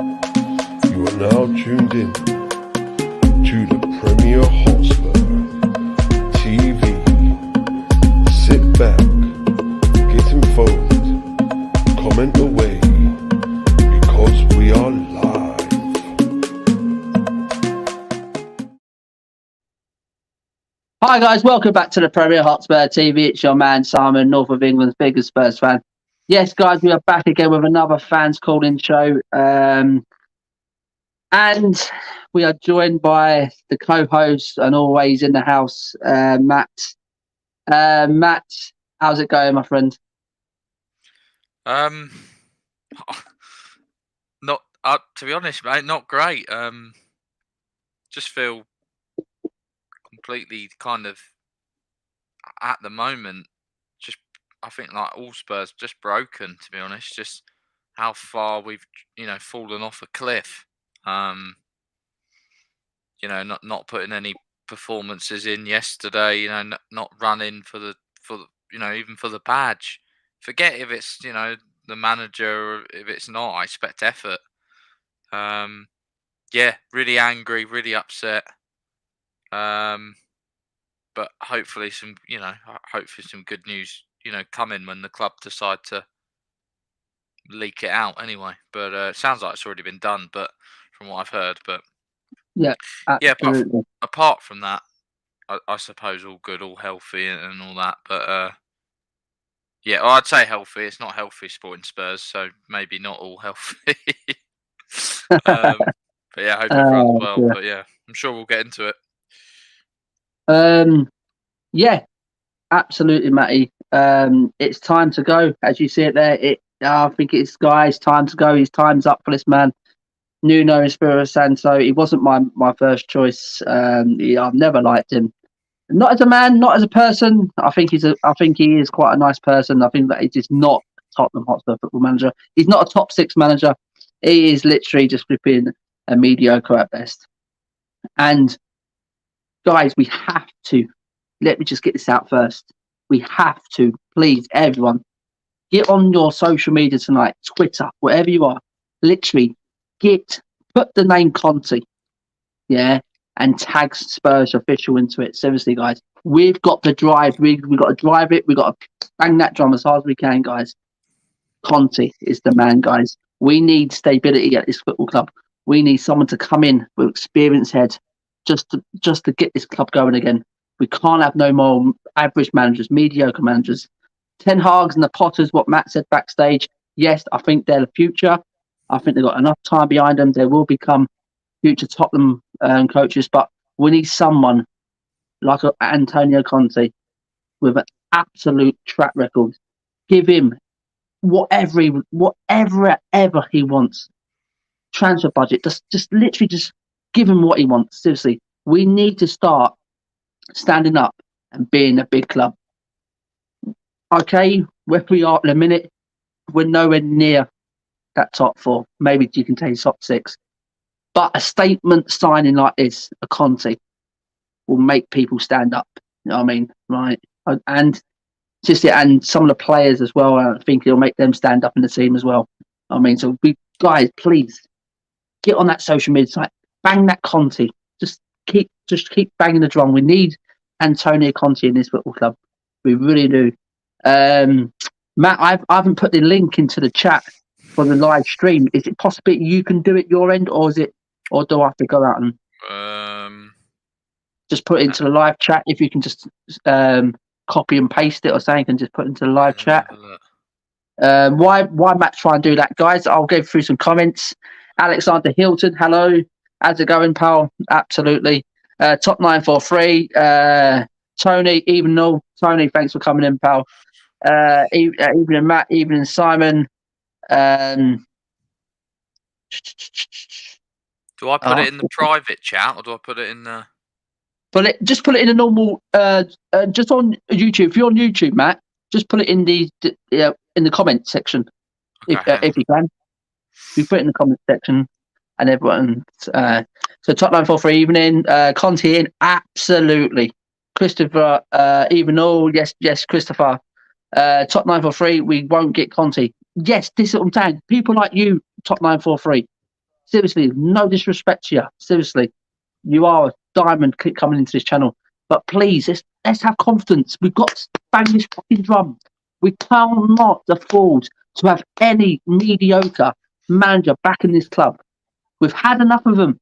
You are now tuned in to the Premier Hotspur TV. Sit back, get involved, comment away, because we are live. Hi guys, welcome back to the Premier Hotspur TV. It's your man Simon, North of England's biggest Spurs fan. Yes, guys, we are back again with another fans call-in show. And we are joined by the co-host and always in the house, Matt. Matt, how's it going, my friend? Not to be honest, mate, not great. Just feel completely kind of at the moment. Just I think like all Spurs just broken. To be honest, just how far we've fallen off a cliff. Not putting any performances in yesterday. Not running for the even for the badge. Forget if it's the manager or if it's not. I expect effort. Yeah, really angry, really upset. But hopefully some good news coming when the club decide to leak it out anyway. But it sounds like it's already been done. But from what I've heard, but yeah, absolutely. Apart from that, I suppose all good, all healthy, and all that. But yeah, I'd say healthy. It's not healthy sporting Spurs, so maybe not all healthy. But yeah, I hope everyone's well. Yeah. But yeah, I'm sure we'll get into it. Yeah, absolutely, Matty. It's time to go, as you see it there. I think it's guys, time to go. His time's up for this man, Nuno Espirito Santo. He wasn't my first choice. I've never liked him. Not as a man, not as a person. I think he is quite a nice person. I think that he's just not Tottenham Hotspur football manager. He's not a top six manager. He is literally just flipping a mediocre at best. And guys, we have to. Let me just get this out first. We have to, please, everyone, get on your social media tonight, Twitter, wherever you are. Literally, put the name Conte, yeah, and tag Spurs official into it. Seriously, guys, we've got to drive. We've got to drive it. We've got to bang that drum as hard as we can, guys. Conte is the man, guys. We need stability at this football club. We need someone to come in with experience head, just to get this club going again. We can't have no more average managers, mediocre managers. Ten Hag's and the Potters, what Matt said backstage. Yes, I think they're the future. I think they've got enough time behind them. They will become future Tottenham coaches, but we need someone like Antonio Conte with an absolute track record. Give him whatever he wants. Transfer budget. Just literally just give him what he wants. Seriously, we need to start standing up and being a big club. Okay, where we are in a minute, we're nowhere near that top four. Maybe you can take top six. But a statement signing like this, a Conte, will make people stand up. You know what I mean? Right. And and some of the players as well, I think it'll make them stand up in the team as well. I mean, so guys, please get on that social media site, bang that Conte. Just keep banging the drum. We need Antonio Conte in this football club. We really do. Matt, I haven't put the link into the chat for the live stream. Is it possible you can do it your end, or do I have to go out and just put it into the live chat? If you can just copy and paste it or something, and just put it into the live chat. Why Matt try and do that, guys? I'll go through some comments. Alexander Hilton, hello. How's it going, pal? Absolutely. Top 943. Tony, even though Tony, thanks for coming in, pal. Evening, Matt. Evening, Simon. Do I put it in the private chat, or do I put it in the? Just put it in a normal. Just on YouTube. If you're on YouTube, Matt, just put it in the comment section, Okay, if you can. You put it in the comment section, and everyone. So top 943 evening. Conte in, absolutely. Christopher, even though yes, Christopher. Top 943. We won't get Conte. Yes, this is what I'm saying. People like you, top 943. Seriously, no disrespect to you. Seriously, you are a diamond coming into this channel. But please, let's have confidence. We've got to bang this fucking drum. We cannot afford to have any mediocre manager back in this club. We've had enough of them.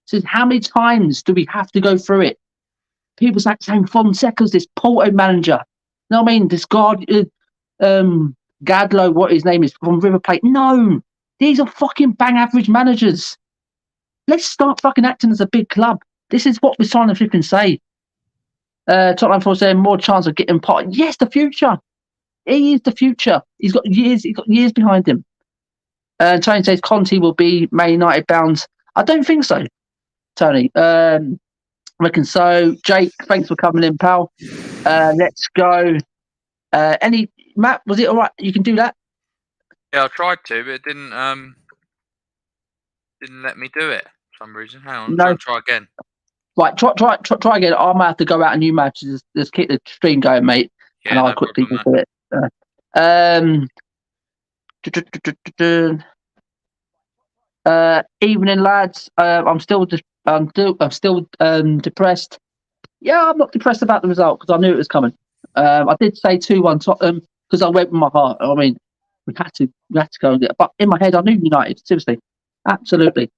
So how many times do we have to go through it? People like saying Fonseca's this Porto manager. You know what I mean? This guard, Gadlo, what his name is, from River Plate. No, these are fucking bang average managers. Let's start fucking acting as a big club. This is what we're trying to flipping say. Tottenham for saying more chance of getting part. Yes, the future. He is the future. He's got years behind him. Tony says Conte will be Man United bound. I don't think so, Tony. Reckon so. Jake, thanks for coming in, pal. Let's go. Matt, was it all right? You can do that? Yeah, I tried to, but it didn't let me do it for some reason. Hang on, No. try again. Right, try again. I might have to go out and you might have to just keep the stream going, mate. Yeah, and I'll no quickly problem, do it. Evening, lads. I'm still depressed. Yeah, I'm not depressed about the result because I knew it was coming. I did say 2-1 Tottenham because I went with my heart. I mean, we had to go and get it. But in my head, I knew United. Seriously, absolutely.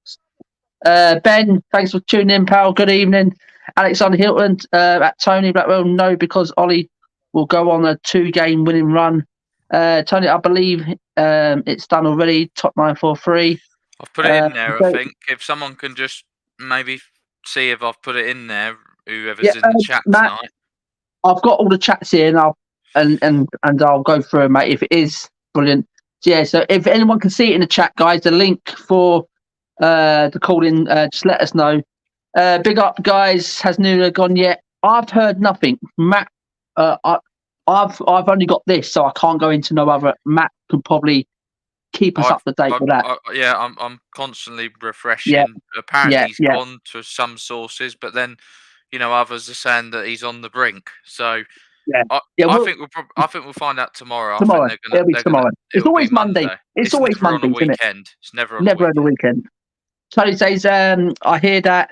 Ben, thanks for tuning in, pal. Good evening. Alexander Hilton at Tony Blackwell. No, because Ollie will go on a 2-game winning run. Tony, I believe it's done already. Top 943. I've put it in there. I think if someone can just maybe see if I've put it in there. Whoever's in the chat Matt, tonight. I've got all the chats here, and I'll go through it, mate. If it is brilliant, yeah. So if anyone can see it in the chat, guys, the link for the call in, just let us know. Big up, guys. Has Nuno gone yet? I've heard nothing. Matt, I've only got this, so I can't go into no other. Matt could probably keep us up to date with that. I'm constantly refreshing. Yeah. Apparently he's gone to some sources, but then others are saying that he's on the brink. So I think we'll find out tomorrow. Tomorrow, I think they're gonna, tomorrow. It's always Monday. It's always Monday, on a isn't it? weekend. It's never on Never a on the weekend. Tony says, I hear that.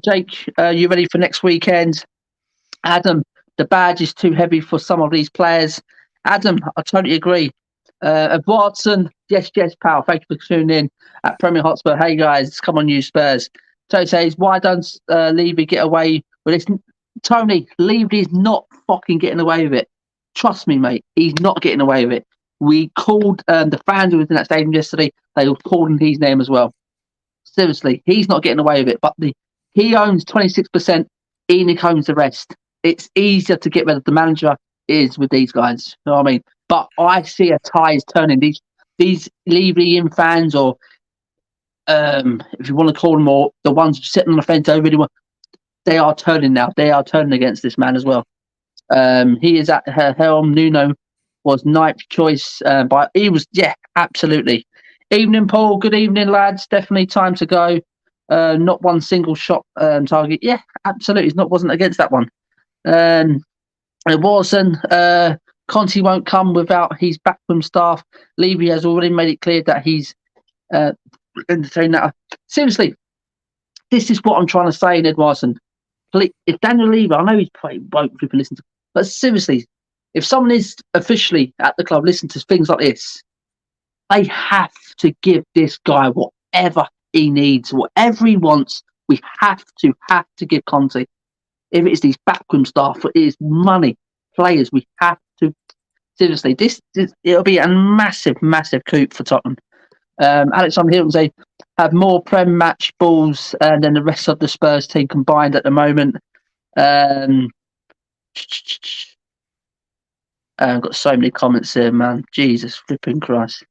Jake, you ready for next weekend? Adam, the badge is too heavy for some of these players. Adam, I totally agree. Watson, yes, pal. Thank you for tuning in at Premier Hotspur. Hey, guys, come on, you Spurs. Tony says, why don't Levy get away with this? Tony, Levy's not fucking getting away with it. Trust me, mate. He's not getting away with it. We called the fans who was in that stadium yesterday. They were calling his name as well. Seriously, he's not getting away with it. But he owns 26%. Enoch owns the rest. It's easier to get rid of the manager is with these guys. You know what I mean? But I see a tide turning. These Levy-in fans, or if you want to call them, or the ones sitting on the fence over, they are turning now. They are turning against this man as well. He is at her helm. Nuno was ninth choice, but he was, absolutely. Evening, Paul. Good evening, lads. Definitely time to go. Not one single shot target. Yeah, absolutely. Wasn't against that one. It wasn't. Conte won't come without his backroom staff. Levy has already made it clear that he's entertaining that. Seriously, this is what I'm trying to say in Edwardson. If Daniel Levy, I know he's probably won't people listen to, but seriously, if someone is officially at the club listening to things like this, they have to give this guy whatever he needs, whatever he wants. We have to give Conte. If it's these backroom staff, it is money, players. We have to. Seriously, it'll be a massive coup for Tottenham. Alexander Hilton say have more Prem match balls than the rest of the Spurs team combined at the moment. I've got so many comments here, man. Jesus flipping Christ.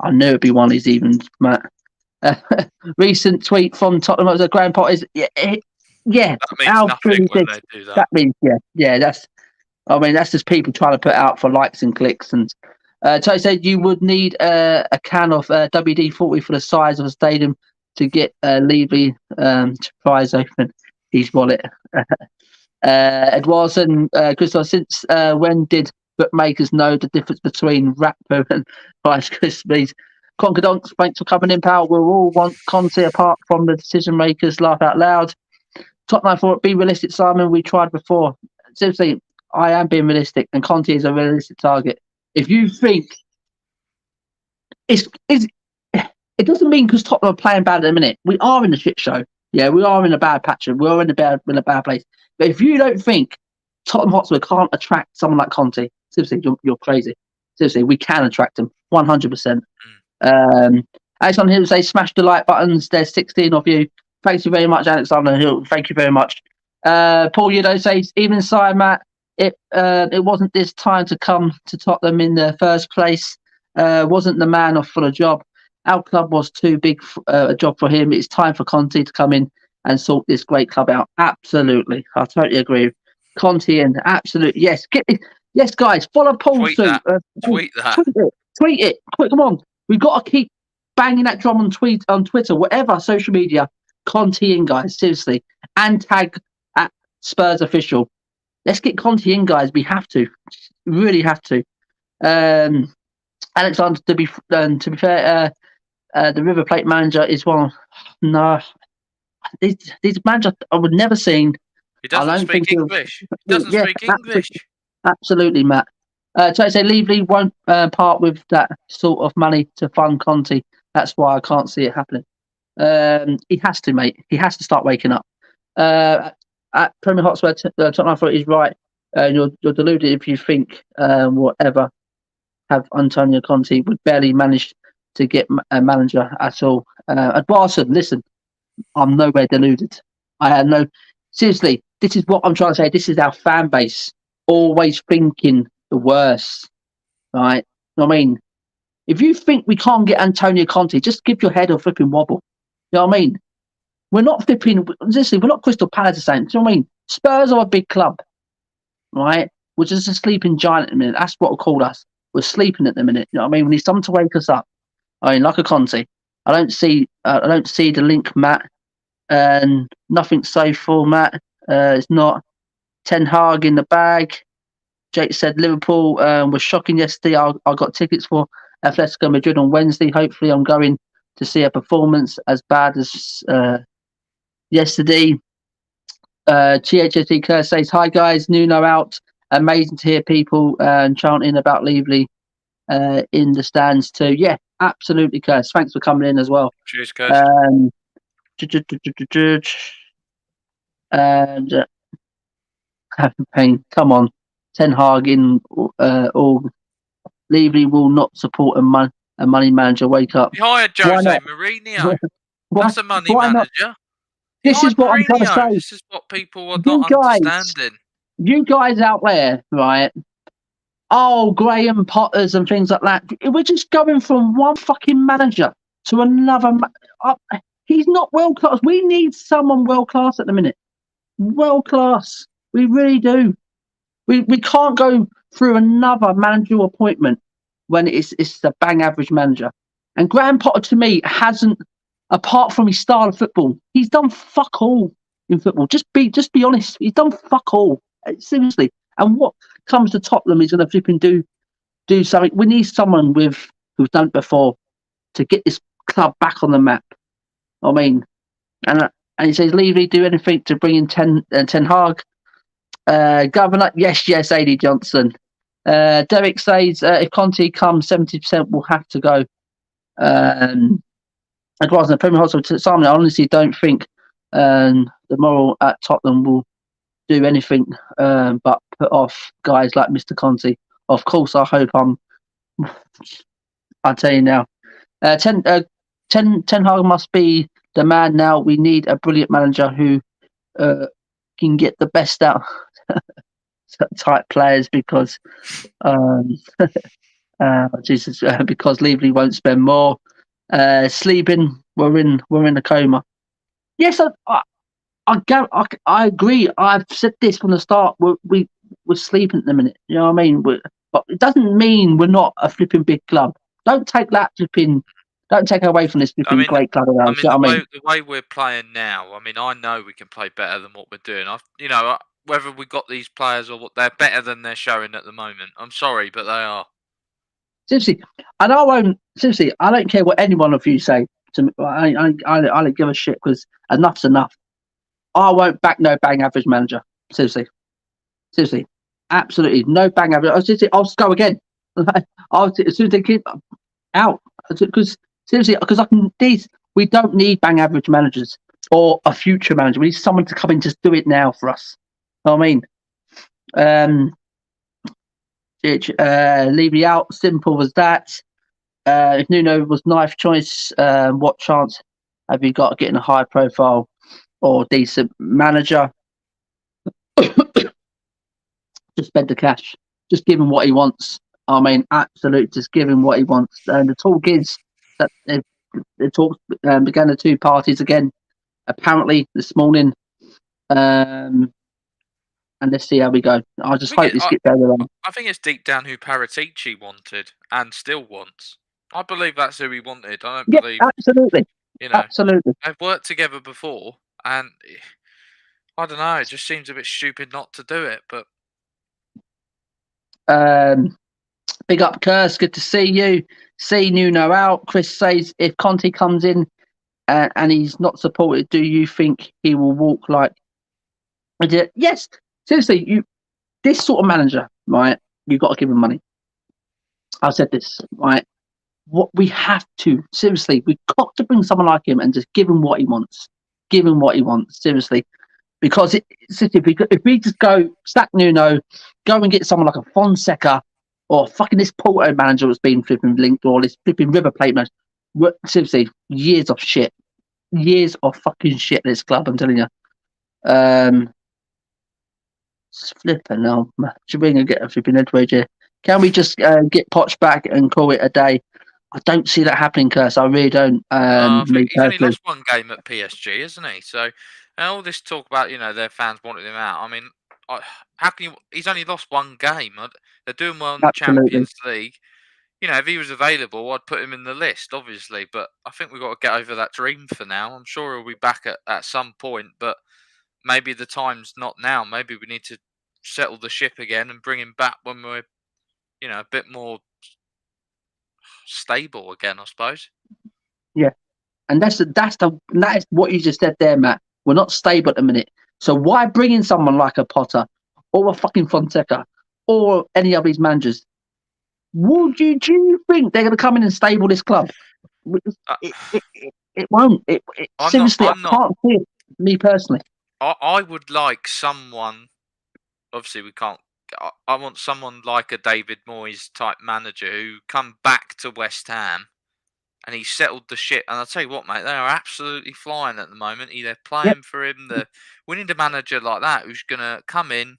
I knew it'd be one of these evens, Matt. Recent tweet from Tottenham as a Graham Potter is that means nothing when they do that. That means that's just people trying to put out for likes and clicks. And Tony said you would need a can of WD-40 for the size of a stadium to get Levy to prize open his wallet. Edwardson, Christoph, since when did bookmakers know the difference between Rapper and Rice Krispies? Concordance, thanks for coming in, pal. We'll all want Conte apart from the decision makers. Laugh out loud. Top 9 for it. Be realistic, Simon. We tried before. Seriously, I am being realistic, and Conte is a realistic target. If you think it doesn't mean because Tottenham are playing bad at the minute. We are in a shit show. Yeah, we are in a bad patch. We are in a bad place. But if you don't think Tottenham Hotspur can't attract someone like Conte, seriously, you're crazy. Seriously, we can attract him 100%. Alexander Hill say smash the like buttons. There's 16 of you. Thank you very much, Alexander Hill. Thank you very much. Paul Yudo says, even inside Matt, it wasn't this time to come to Tottenham in the first place. Wasn't the man off for the job. Our club was too big a job for him. It's time for Conte to come in and sort this great club out. Absolutely. I totally agree. Conte and absolutely. Yes. Yes, guys. Follow Paul's suit. Tweet that. Tweet it. Quick, come on. We've got to keep banging that drum on Twitter, whatever social media. Conte in, guys. Seriously. And tag at Spurs official. Let's get Conte in, guys. We have to. We really have to. Alexander, to be fair, the River Plate manager is one. No, these managers I would never seen. He doesn't speak English. Absolutely, Matt. So I say Levy won't part with that sort of money to fund Conte. That's why I can't see it happening. He has to, mate. He has to start waking up. At Premier Hotspur, Tottenham thought he's right. You're deluded if you think whatever have Antonio Conte would barely manage to get a manager at all. At Barcelona, listen, I'm nowhere deluded. I had no. Seriously, this is what I'm trying to say. This is our fan base always thinking the worst, right? You know what I mean? If you think we can't get Antonio Conte, just give your head a flipping wobble. You know what I mean? We're not flipping. Listen, we're not Crystal Palace the same. Do you know what I mean? Spurs are a big club, right? We're just a sleeping giant at the minute. That's what we'll call us. We're sleeping at the minute. You know what I mean? We need someone to wake us up. I mean, like a Conte. I don't see the link, Matt. And nothing so full, Matt. It's not Ten Hag in the bag. Jake said Liverpool was shocking yesterday. I got tickets for Atletico Madrid on Wednesday. Hopefully, I'm going to see a performance as bad as yesterday. THSD Kerr says, hi guys, Nuno out. Amazing to hear people chanting about Levy in the stands too. Yeah, absolutely, Curse. Thanks for coming in as well. Cheers, Curse. And Pain, come on. Ten Hag in all. Levy will not support a money manager. Wake up. You hired Jose Mourinho. That's a money manager. This is what I'm trying to say. This is what people are not understanding. You guys out there, right? Oh, Graham Potters and things like that. We're just going from one fucking manager to another. He's not world class. We need someone world class at the minute. World class. We really do. We can't go through another managerial appointment when it's a bang average manager. And Graham Potter, to me, hasn't, apart from his style of football, he's done fuck all in football. Just be honest. He's done fuck all. Seriously. And what comes to Tottenham is going to flipping do something. We need someone who's done it before to get this club back on the map. I mean, and he says, Levy, do anything to bring in Ten Hag. Governor, yes, AD Johnson. Derek says, if Conte comes, 70% will have to go. And rather than Premier Hospital, Simon, I honestly don't think the moral at Tottenham will do anything but put off guys like Mr. Conte. Of course, I hope I'll tell you now. Ten Hag must be the man now. We need a brilliant manager who can get the best out type players because because Levy won't spend more. Sleeping, we're in a coma. Yes, I agree. I've said this from the start. We're sleeping at the minute. You know what I mean? But it doesn't mean we're not a flipping big club. Don't take away from this flipping great club. The way we're playing now, I know we can play better than what we're doing. Whether we got these players or what, they're better than they're showing at the moment. I'm sorry, but they are. Seriously, and I won't. Seriously, I don't care what any one of you say to me. I don't give a shit because enough's enough. I won't back no bang average manager. Seriously, absolutely no bang average. I'll just go again. As soon as they keep out, because seriously, because we don't need bang average managers or a future manager. We need someone to come in, just do it now for us. You know what I mean? Levy out, simple as that. If Nuno was ninth choice, what chance have you got of getting a high profile or decent manager? Just spend the cash. Just give him what he wants. I mean, absolutely, just give him what he wants. And the talk is that the talk began the two parties again, apparently this morning. And let's see how we go. I just hope this gets over on. I think it's deep down who Paratici wanted and still wants. I believe that's who he wanted. I don't believe. Absolutely. Absolutely. They've worked together before, and I don't know. It just seems a bit stupid not to do it. But big up, Curse. Good to see you. See Nuno out. Chris says if Conte comes in and he's not supported, do you think he will walk like? Yes. Seriously, this sort of manager, right? You've got to give him money. I've said this, right? What we have to, seriously, we've got to bring someone like him and just give him what he wants. Give him what he wants, seriously. Because if we just go sack Nuno, go and get someone like a Fonseca or fucking this Porto manager that's been flipping linked or this flipping River Plate manager, seriously, years of shit. Years of fucking shit, this club, I'm telling you. Flipping hell, should we get a flipping Edward here? Can we just get Poch back and call it a day? I don't see that happening, Curse. I really don't. He's only lost one game at PSG, isn't he? So, and all this talk about their fans wanting him out. I mean, how can you? He's only lost one game. They're doing well in the Champions League. If he was available, I'd put him in the list, obviously. But I think we've got to get over that dream for now. I'm sure he'll be back at some point, but maybe the time's not now. Maybe we need to settle the ship again and bring him back when we're, a bit more stable again, I suppose. Yeah, and that is what you just said there, Matt. We're not stable at the minute, so why bring in someone like a Potter or a fucking Fonseca or any of these managers? Do you think they're going to come in and stable this club? It won't. Seriously, I can't see it. Me personally, I would like someone. Obviously, we can't. I want someone like a David Moyes type manager who come back to West Ham and he settled the shit. And I'll tell you what, mate, they are absolutely flying at the moment. They're playing for him. We need a manager like that who's going to come in,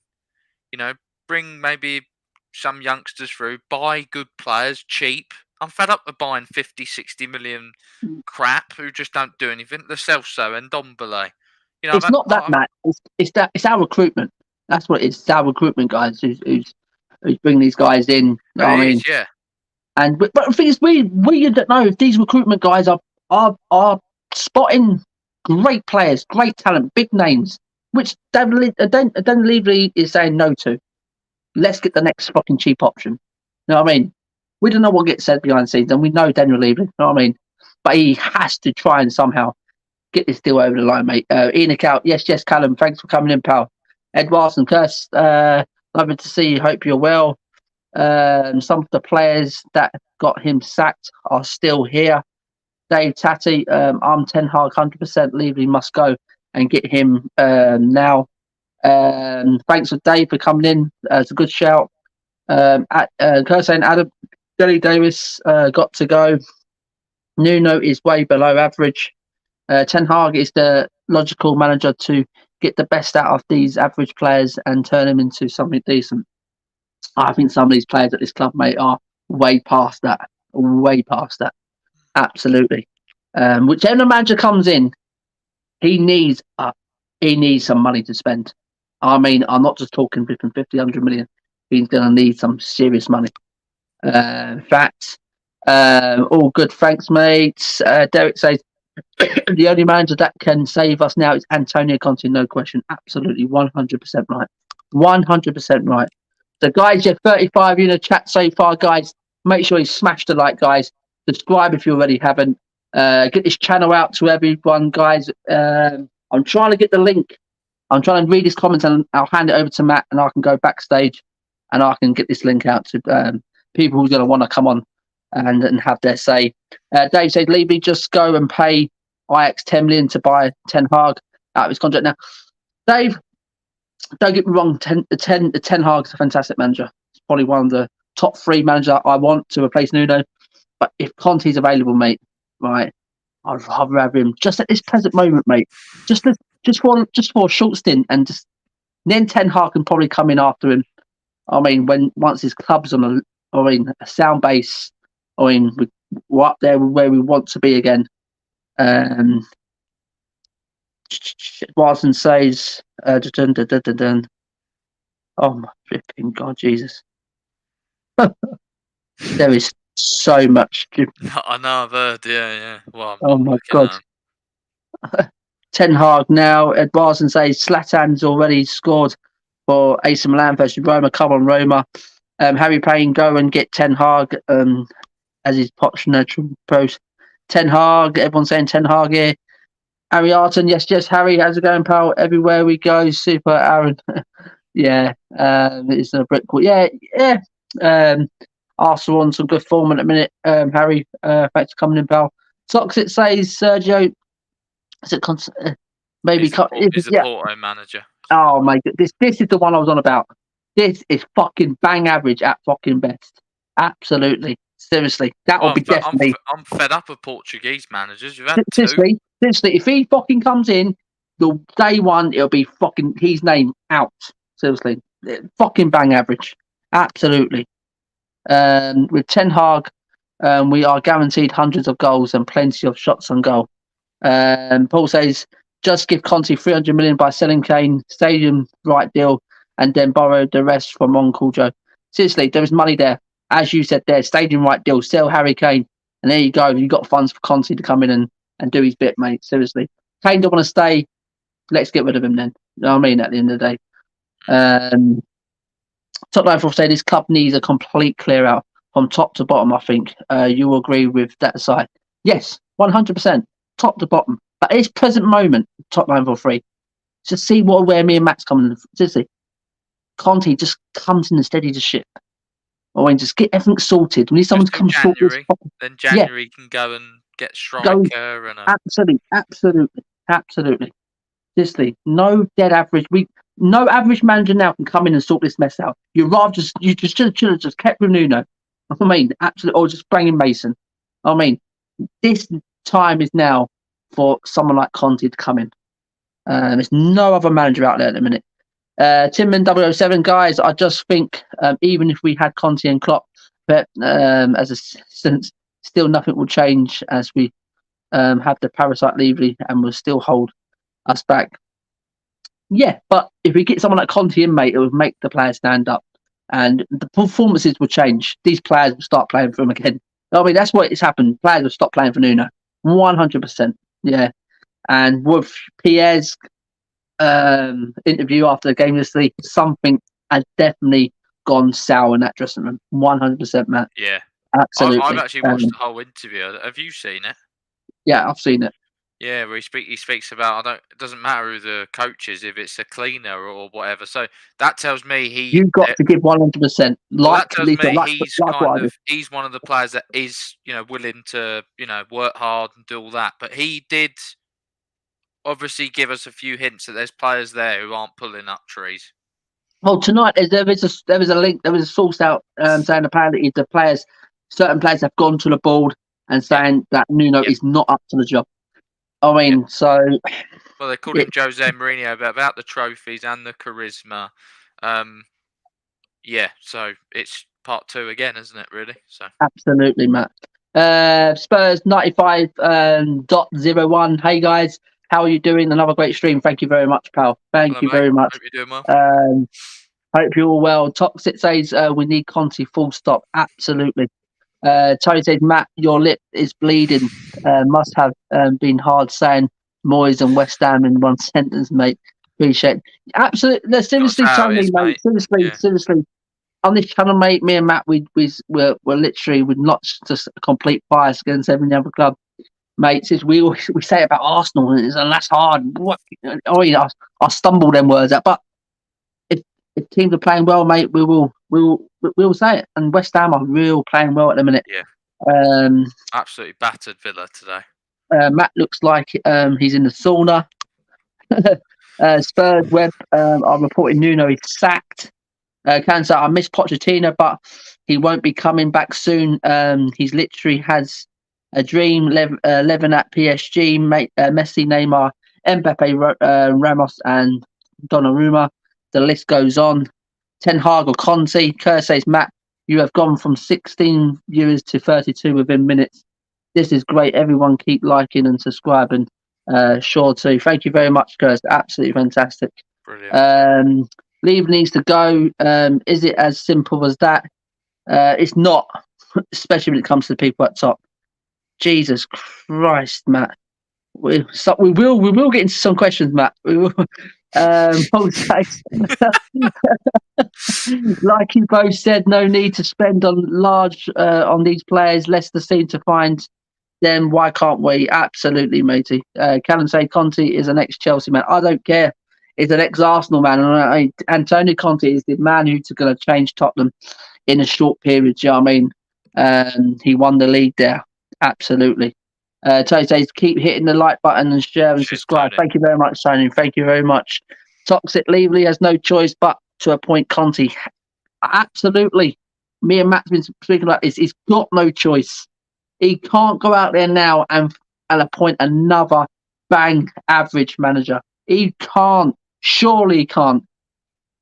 bring maybe some youngsters through, buy good players cheap. I'm fed up with buying 50, 60 million crap who just don't do anything. The Celso and Ndombele. It's not that, Matt. It's our recruitment. That's what it is. It's our recruitment guys who's bringing these guys in. You know what I mean? Yeah. But the thing is, we don't know if these recruitment guys are spotting great players, great talent, big names, which Dan Levy is saying no to. Let's get the next fucking cheap option. You know what I mean? We don't know what gets said behind the scenes, and we know Daniel Levy. You know what I mean? But he has to try and somehow get this deal over the line, mate. Enoch out. Yes, Callum. Thanks for coming in, pal. Ed Watson, Curse, lovely to see you. Hope you're well. Some of the players that got him sacked are still here. Dave Tatty, I'm Ten Hag, 100% Levy must go and get him now. Thanks for Dave for coming in. It's a good shout. Curse saying Adam Delhi Davis got to go. Nuno is way below average. Ten Hag is the logical manager to get the best out of these average players and turn them into something decent. I think some of these players at this club, mate, are way past that. Way past that. Absolutely. Whichever manager comes in, he needs some money to spend. I mean, I'm not just talking 50, 100 million. He's going to need some serious money. In fact, all good. Thanks, mates. Derek says, the only manager that can save us now is Antonio Conte, no question. Absolutely, 100% right. 100% right. So, guys, you're 35 in the chat so far, guys. make sure you smash the like, guys. Subscribe if you already haven't. Get this channel out to everyone, guys. I'm trying to get the link. I'm trying to read his comments and I'll hand it over to Matt and I can go backstage and I can get this link out to people who's going to want to come on and have their say. Dave said, Levy, just go and pay Ajax 10 million to buy Ten Hag out of his contract. Now, Dave, don't get me wrong, Ten Hag's a fantastic manager. He's probably one of the top 3 managers I want to replace Nuno. But if Conte's available, mate, right, I'd rather have him just at this present moment, mate. Just for a short stint, and then Ten Hag can probably come in after him. I mean, once his club's on a sound base, I mean, we're up there where we want to be again. Watson says, oh my flipping God, Jesus. There is so much. I know, I've heard, yeah. Well, oh my God. Ten Hag now. Ed Watson says, Zlatan's already scored for AC Milan versus Roma. Come on, Roma. Harry Payne, go and get Ten Hag as his Pochettino post. Ten Hag, everyone's saying Ten Hag here. Harry Arton, yes, Harry, how's it going, pal? Everywhere we go, super Aaron. Yeah, it's a brick wall. Yeah. Arsenal on some good form at the minute. Harry, thanks for coming in, pal. Toxic says, Sergio, is it maybe he's the Porto manager. Oh my God, this is the one I was on about. This is fucking bang average at fucking best. Absolutely, seriously, that will be definitely. I'm fed up of Portuguese managers. You've had seriously, if he fucking comes in, the day one it'll be fucking his name out. Seriously, fucking bang average. Absolutely. With Ten Hag, we are guaranteed hundreds of goals and plenty of shots on goal. Paul says, just give Conte 300 million by selling Kane, stadium right deal, and then borrow the rest from Uncle Joe. Seriously, there is money there. As you said there, stadium right deal, sell Harry Kane, and there you go. You've got funds for Conte to come in and do his bit, mate. Seriously. Kane don't want to stay. Let's get rid of him then. You know what I mean? At the end of the day. Top line for say this club needs a complete clear out from top to bottom, I think. You will agree with that side. Yes, 100%. Top to bottom. But at this present moment, top line for 3. Just see where me and Matt's coming. Seriously. Conte just comes in and steadies the ship. I mean, just get everything sorted. We need someone to come sort this. Then January can go and get striker and absolutely. Seriously, no dead average. No average manager now can come in and sort this mess out. You should have just kept with Nuno. I mean, absolutely, or just bring in Mason. I mean, this time is now for someone like Conte to come in. There's no other manager out there at the minute. Timman 007, guys, I just think even if we had Conte and Klopp, but as assistants, still nothing will change as we have the parasite Levy and will still hold us back. Yeah, but if we get someone like Conte in, mate, it would make the players stand up and the performances will change. These players will start playing for him again. I mean, that's what it's happened. Players will stop playing for Nuno. 100%. Yeah. And with Pierre's interview after the game this week, something has definitely gone sour in that dressing room. 100%, Matt. Yeah. Absolutely. I've actually watched the whole interview. Have you seen it? Yeah, I've seen it. Yeah, where he speaks about it doesn't matter who the coach is, if it's a cleaner or whatever. So that tells me you've got to give 100%. He's one of the players that is willing to work hard and do all that. But he did obviously give us a few hints that there's players there who aren't pulling up trees. Well, tonight there was a link. There was a source out saying apparently certain players have gone to the board and saying that Nuno is not up to the job. I mean, so. Well, they called him Jose Mourinho about the trophies and the charisma. So it's part 2 again, isn't it? Really? So. Absolutely, Matt. Spurs 95.01. Hey guys, how are you doing? Another great stream. Thank you very much, pal. Thank you very much. Hope you're doing well. Hope you're all well. Toxic says we need Conte. Full stop. Absolutely. Tony says, Matt, your lip is bleeding. Must have been hard saying Moyes and West Ham in one sentence, mate. Appreciate it. Absolutely. Seriously, Tony, mate. Seriously. on this channel, mate, me and Matt, we're literally we're not just a complete bias against every other club, mate. Since we say about Arsenal, and that's hard. What? Oh, yeah, I stumble them words out. But if teams are playing well, mate, we'll say it. And West Ham are real playing well at the minute. Yeah. Um, Absolutely battered Villa today. Matt looks like he's in the sauna. Spurs web are reporting Nuno is sacked. Can say I miss Pochettino, but he won't be coming back soon. He's literally has a dream. 11 at PSG. Messi, Neymar, Mbappe, Ramos, and Donnarumma. The list goes on. Ten Hag or Conte. Kerr says, Matt, you have gone from 16 viewers to 32 within minutes. This is great. Everyone keep liking and subscribing. Sure too. Thank you very much, Kerr. Absolutely fantastic. Brilliant. Levy needs to go. Is it as simple as that? It's not, especially when it comes to the people at top. Jesus Christ, Matt. We will get into some questions, Matt. We will. Like you both said, no need to spend on these players. Leicester seem to find them. Why can't we? Absolutely, matey. Callum say Conte is an ex-Chelsea man. I don't care. He's an ex-Arsenal man. And Antonio Conte is the man who's going to change Tottenham in a short period. Do you know what I mean? He won the league there. Absolutely. Tony says, keep hitting the like button and share and subscribe. Thank you very much, Tony. Thank you very much. Toxic Levy has no choice but to appoint Conte. Absolutely. Me and Matt's been speaking about this. He's got no choice. He can't go out there now and appoint another bang average manager. He can't. Surely he can't.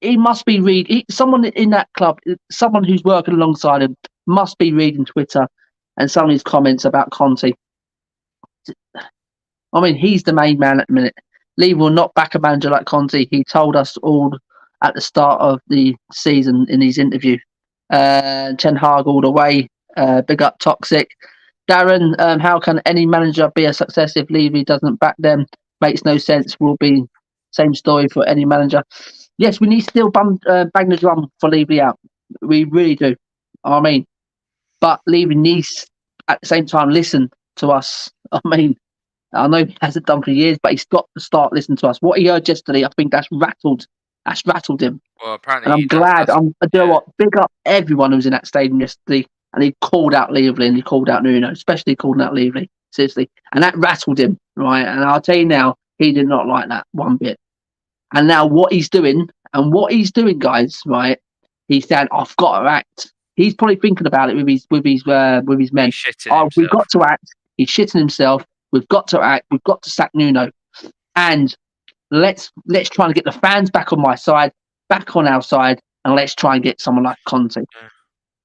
He must be reading. Someone in that club, someone who's working alongside him, must be reading Twitter and some of his comments about Conte. I mean, he's the main man at the minute. Lee will not back a manager like Conte. He told us all at the start of the season in his interview. Ten Hag all the way. Big up Toxic. Darren, how can any manager be a success if Levy doesn't back them? Makes no sense. Will be same story for any manager. Yes, we need to still bang the drum for Levy out. We really do. I mean, but Levy needs at the same time listen to us. I mean, I know he hasn't done for years, but he's got to start listening to us. What he heard yesterday, I think that's rattled him. Well, apparently, and I'm glad. You know what? Big up everyone who was in that stadium yesterday, and he called out Levy and he called out Nuno, especially calling out Levy. Seriously, and that rattled him, right? And I'll tell you now, he did not like that one bit. And now what he's doing, guys, right? He's saying, "I've got to act." He's probably thinking about it with his men. We've got to act. He's shitting himself. We've got to act. We've got to sack Nuno, and let's try and get the fans back on my side, back on our side, and let's try and get someone like Conte.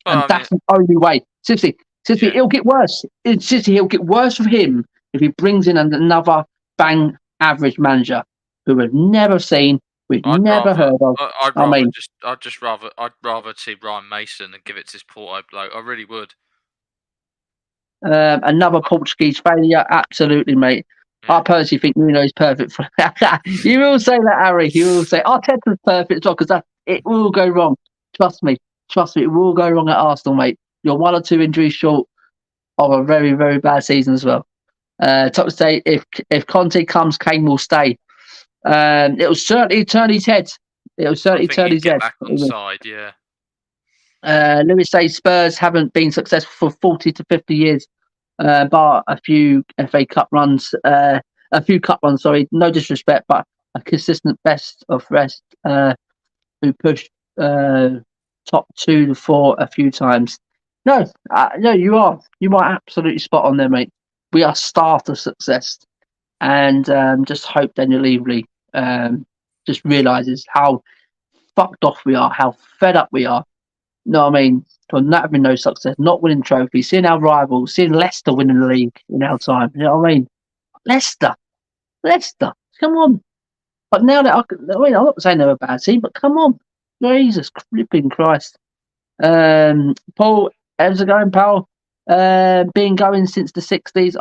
Well, and that's the only way. Seriously, it'll get worse. It'll get worse for him if he brings in another bang average manager who we've never seen, heard of. I'd rather see Ryan Mason and give it to this Porto bloke. I really would. Another Portuguese failure, absolutely, mate. Yeah. I personally think Nuno is perfect for You will say that, Harry. You will say Arteta's perfect as well, because it will go wrong. Trust me, it will go wrong at Arsenal, mate. You're 1 or 2 injuries short of a very, very bad season as well. Top say if Conte comes, Kane will stay. It will certainly turn his head. Back on side, yeah. Lewis says Spurs haven't been successful for 40 to 50 years, bar a few FA Cup runs. Sorry, no disrespect, but a consistent best of rest who pushed top 2 to 4 a few times. No, you are absolutely spot on there, mate. We are starved of success, and just hope Daniel Levy just realises how fucked off we are, how fed up we are. No, I mean, from not having no success, not winning trophies, seeing our rivals, seeing Leicester winning the league in our time. You know what I mean? Leicester, come on. But now that I'm not saying they're a bad team, but come on, Jesus flipping Christ. Paul, how's it going, pal? Been going since the 60s.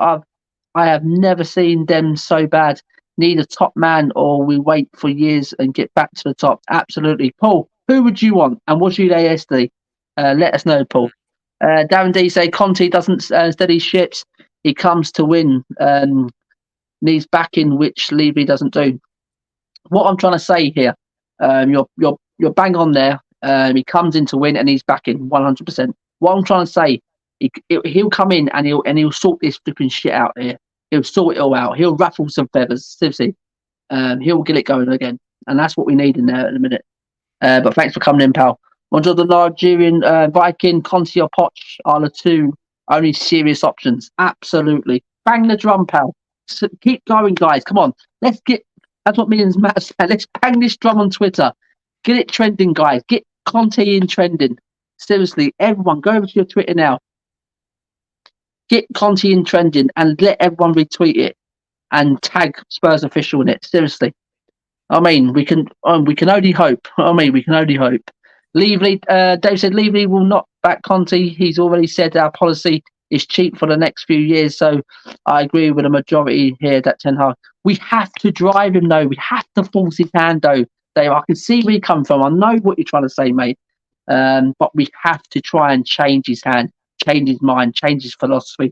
I have never seen them so bad. Need a top man, or we wait for years and get back to the top. Absolutely, Paul. Who would you want? And what's your ASD? Let us know, Paul. Darren D say Conte doesn't steady ships. He comes to win. Needs backing, which Levy doesn't do. What I'm trying to say here, you're bang on there. He comes in to win and he's backing 100%. What I'm trying to say, he'll come in and he'll sort this flipping shit out here. He'll sort it all out. He'll ruffle some feathers. Seriously, he'll get it going again, and that's what we need in there at the minute. But thanks for coming in, pal. One of the Nigerian Viking, Conti or Poch are the two only serious options. Absolutely. Bang the drum, pal. So keep going, guys. Come on. Let's get, that's what me and Matt said. Let's bang this drum on Twitter. Get it trending, guys. Get Conte in trending. Seriously, everyone, go over to your Twitter now. Get Conte in trending and let everyone retweet it and tag Spurs official in it. Seriously. I mean, we can only hope. We can only hope. Levy, Dave said Levy will not back Conte. He's already said our policy is cheap for the next few years. So I agree with the majority here that Ten Hag. We have to drive him, though. We have to force his hand, though. Dave, I can see where you come from. I know what you're trying to say, mate. But we have to try and change his hand, change his mind, change his philosophy,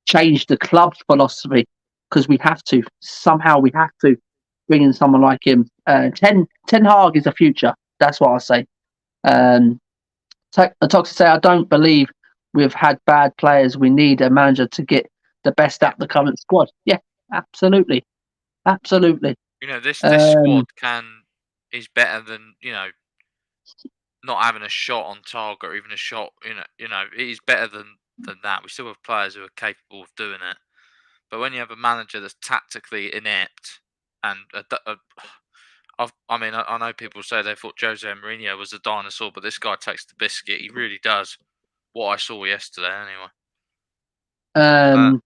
change the club's philosophy, because we have to. Somehow we have to bring in someone like him. Ten Hag is the future. That's what I say. Toxic say, I don't believe we've had bad players. We need a manager to get the best out of the current squad. Yeah, absolutely. Absolutely. This squad is better than, not having a shot on target or even a shot, it is better than that. We still have players who are capable of doing it. But when you have a manager that's tactically inept, and I know people say they thought Jose Mourinho was a dinosaur, but this guy takes the biscuit. He really does. What I saw yesterday, anyway.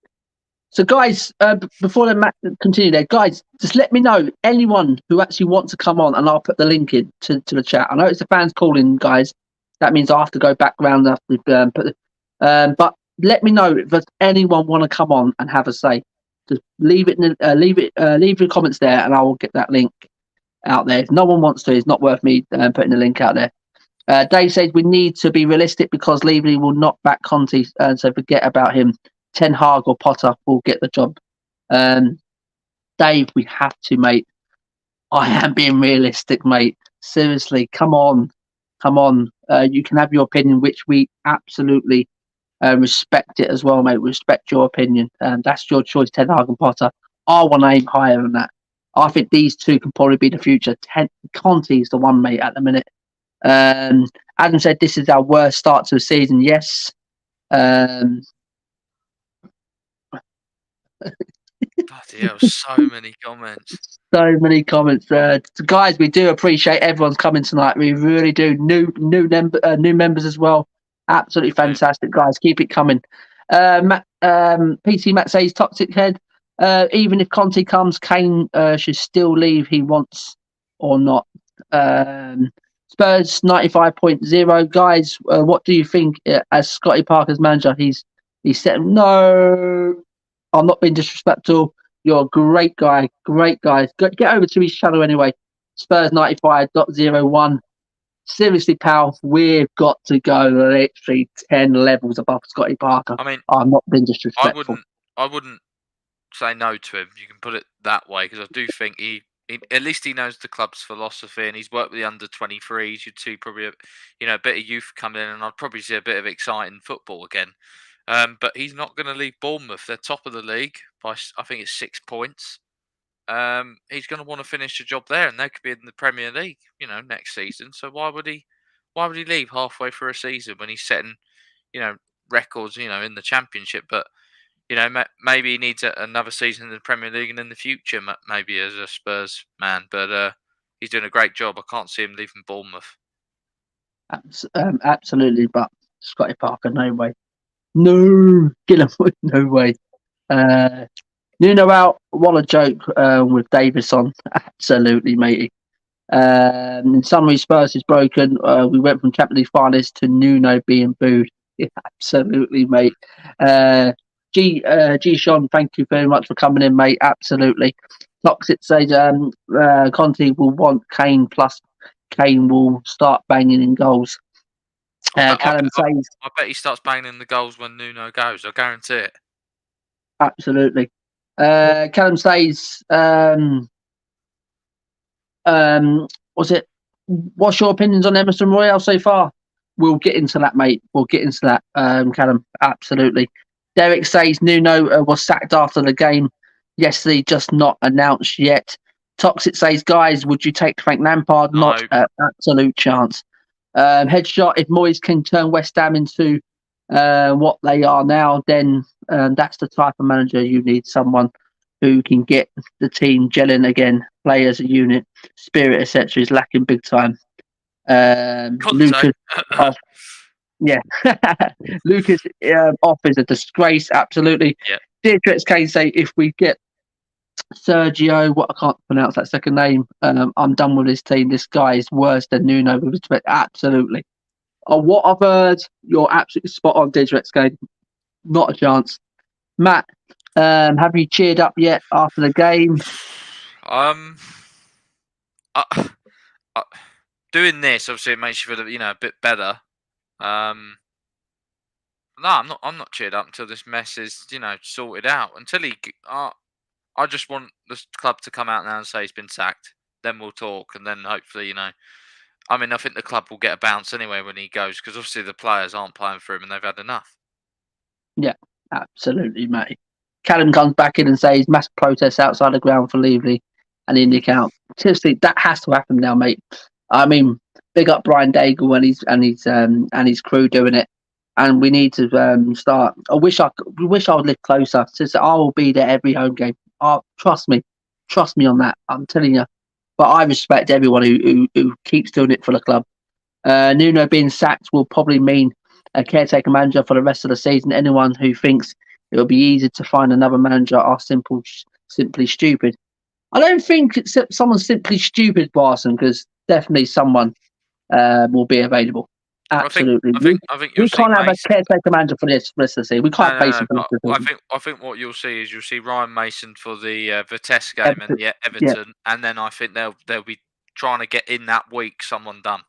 So, guys, before the continue there, guys, just let me know anyone who actually wants to come on, and I'll put the link in to the chat. I know it's the fans calling, guys. That means I have to go back round after but let me know if there's anyone want to come on and have a say. Just leave your comments there, and I will get that link out there. If no one wants to, it's not worth me putting the link out there. Dave says we need to be realistic because Levy will not back Conte, so forget about him. Ten Hag or Potter will get the job. Dave, we have to, mate. I am being realistic, mate. Seriously, come on. You can have your opinion, which we absolutely respect it as well, mate. We respect your opinion. That's your choice, Ten Hag and Potter. I want to aim higher than that. I think these two can probably be the future. Conte is the one, mate, at the minute. Adam said this is our worst start to the season. Yes. Bloody hell, so many comments. So many comments. Guys, we do appreciate everyone's coming tonight. We really do. New members as well. Absolutely fantastic, guys. Keep it coming. PC Matt says toxic head. Even if Conte comes, Kane should still leave. He wants or not. Spurs 95.0. Guys, what do you think as Scotty Parker's manager? He's said no. I'm not being disrespectful. You're a great guy. Great guys. Get over to his channel anyway. Spurs 95.01. Seriously, pal, we've got to go literally 10 levels above Scotty Parker. I mean, I'm not being disrespectful. I wouldn't say no to him. You can put it that way, because I do think he at least he knows the club's philosophy, and he's worked with the under-23s. You'd see probably a bit of youth coming in, and I'd probably see a bit of exciting football again. But he's not going to leave Bournemouth. They're top of the league by, I think it's 6 points. He's going to want to finish the job there, and they could be in the Premier League, next season. So why would he leave halfway through a season when he's setting, records, in the Championship? But maybe he needs another season in the Premier League and in the future, maybe as a Spurs man. But he's doing a great job. I can't see him leaving Bournemouth. Absolutely, but Scotty Parker, no way. No, Gillenwood, no way. Nuno out, what a joke with Davis on. Absolutely, matey. In summary, Spurs is broken. We went from Champions League finalists to Nuno being booed. Yeah, absolutely, mate. G. Sean, thank you very much for coming in, mate. Absolutely. Toxic says Conte will want Kane plus Kane will start banging in goals. Callum says, I bet he starts banging the goals when Nuno goes. I guarantee it. absolutely. Callum says, what's your opinions on Emerson Royale so far? We'll get into that, mate. We'll get into that, Callum. Absolutely. Derek says Nuno was sacked after the game yesterday, just not announced yet. Toxic says, guys, would you take Frank Lampard? No. Not an absolute chance. Headshot, if Moyes can turn West Ham into what they are now, then that's the type of manager you need. Someone who can get the team gelling again, play as a unit, spirit, etc. is lacking big time. Lucas, Lucas off is a disgrace, absolutely. Yeah. Deirdre Kane say if we get Sergio, what I can't pronounce that second name, I'm done with this team. This guy is worse than Nuno with respect. Absolutely. What I've heard, you're absolutely spot on, Deirdre Kane. Not a chance. Matt, have you cheered up yet after the game? Doing this obviously it makes you feel a bit better. No, I'm not cheered up until this mess is sorted out. Until I just want the club to come out now and say he's been sacked. Then we'll talk, and then hopefully I think the club will get a bounce anyway when he goes, because obviously the players aren't playing for him and they've had enough. Yeah, absolutely, mate. Callum comes back in and says mass protests outside the ground for Levy and in the account. Seriously, that has to happen now, mate. I mean, big up Brian Daigle and his crew doing it, and we need to start. I wish I would live closer. Since I will be there every home game. Trust me on that. I'm telling you. But I respect everyone who keeps doing it for the club. Nuno being sacked will probably mean a caretaker manager for the rest of the season. Anyone who thinks it will be easy to find another manager are simply stupid. I don't think someone's simply stupid, Barson, because definitely someone will be available. Absolutely. I think we can't have a caretaker manager for this rest of the season. We can't have Mason for this season. I think what you'll see is Ryan Mason for the Vitesse game and Everton, and then I think they'll be trying to get in that week someone done.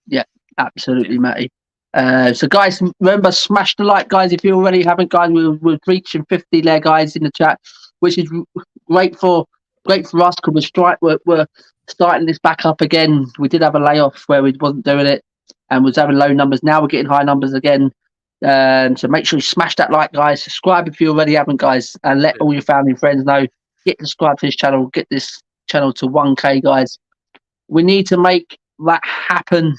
Yeah, absolutely, Matty. So guys, remember, smash the like, guys, if you already haven't, guys. We're reaching 50 there, guys, in the chat, which is great for us because we're starting this back up again. We did have a layoff where we wasn't doing it and was having low numbers. Now we're getting high numbers again. So make sure you smash that like, guys. Subscribe if you already haven't, guys, and let all your family and friends know. Get subscribed to this channel. Get this channel to 1K, guys. We need to make that happen.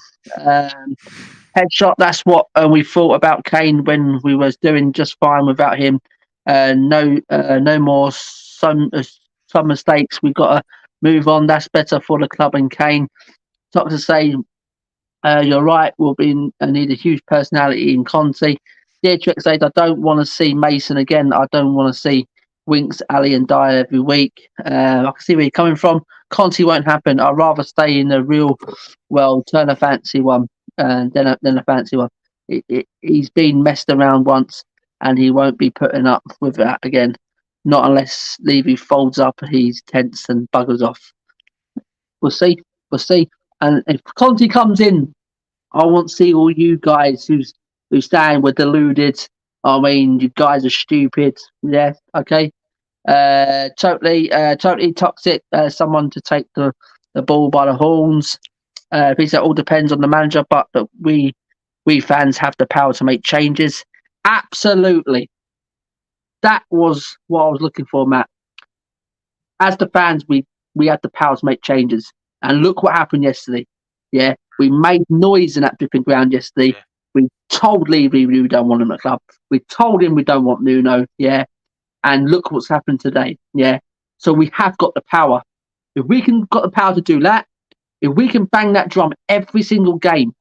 Headshot, that's what we thought about Kane when we was doing just fine without him. No more some mistakes. We've got to move on. That's better for the club and Kane. Doctor say you're right. We'll need a huge personality in Conte. Dietrich says I don't want to see Mason again. I don't want to see Winks, Ali and Dyer every week. I can see where you're coming from. Conte won't happen. I'd rather stay in the real world, turn a fancy one, than a fancy one. He's been messed around once, and he won't be putting up with that again. Not unless Levy folds up his tents and buggers off. We'll see. And if Conte comes in, I want to see all you guys who's saying we're deluded. I mean, you guys are stupid. Yeah, okay. Totally toxic. Someone to take the ball by the horns. Because it all depends on the manager, but we fans have the power to make changes. Absolutely. That was what I was looking for, Matt. As the fans, we had the power to make changes. And look what happened yesterday. Yeah, we made noise in that flipping ground yesterday. Yeah. We told Levy we don't want him at the club. We told him we don't want Nuno. Yeah, and look what's happened today. Yeah, so we have got the power. If we can got the power to do that, if we can bang that drum every single game,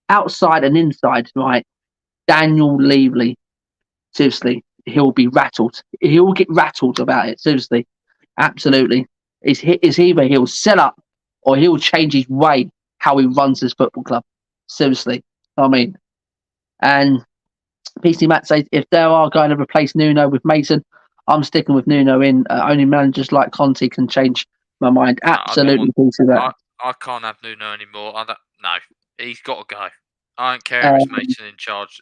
outside and inside, right? Daniel Levy, seriously, he'll be rattled. He'll get rattled about it. Seriously, absolutely. It's either he'll sell up or he'll change his way how he runs this football club. Seriously, I mean. And PC Matt says if they are going to replace Nuno with Mason, I'm sticking with Nuno in. Only managers like Conte can change my mind. Absolutely, PC Matt. I can't have Nuno anymore. No, he's got to go. I don't care if it's Mason in charge.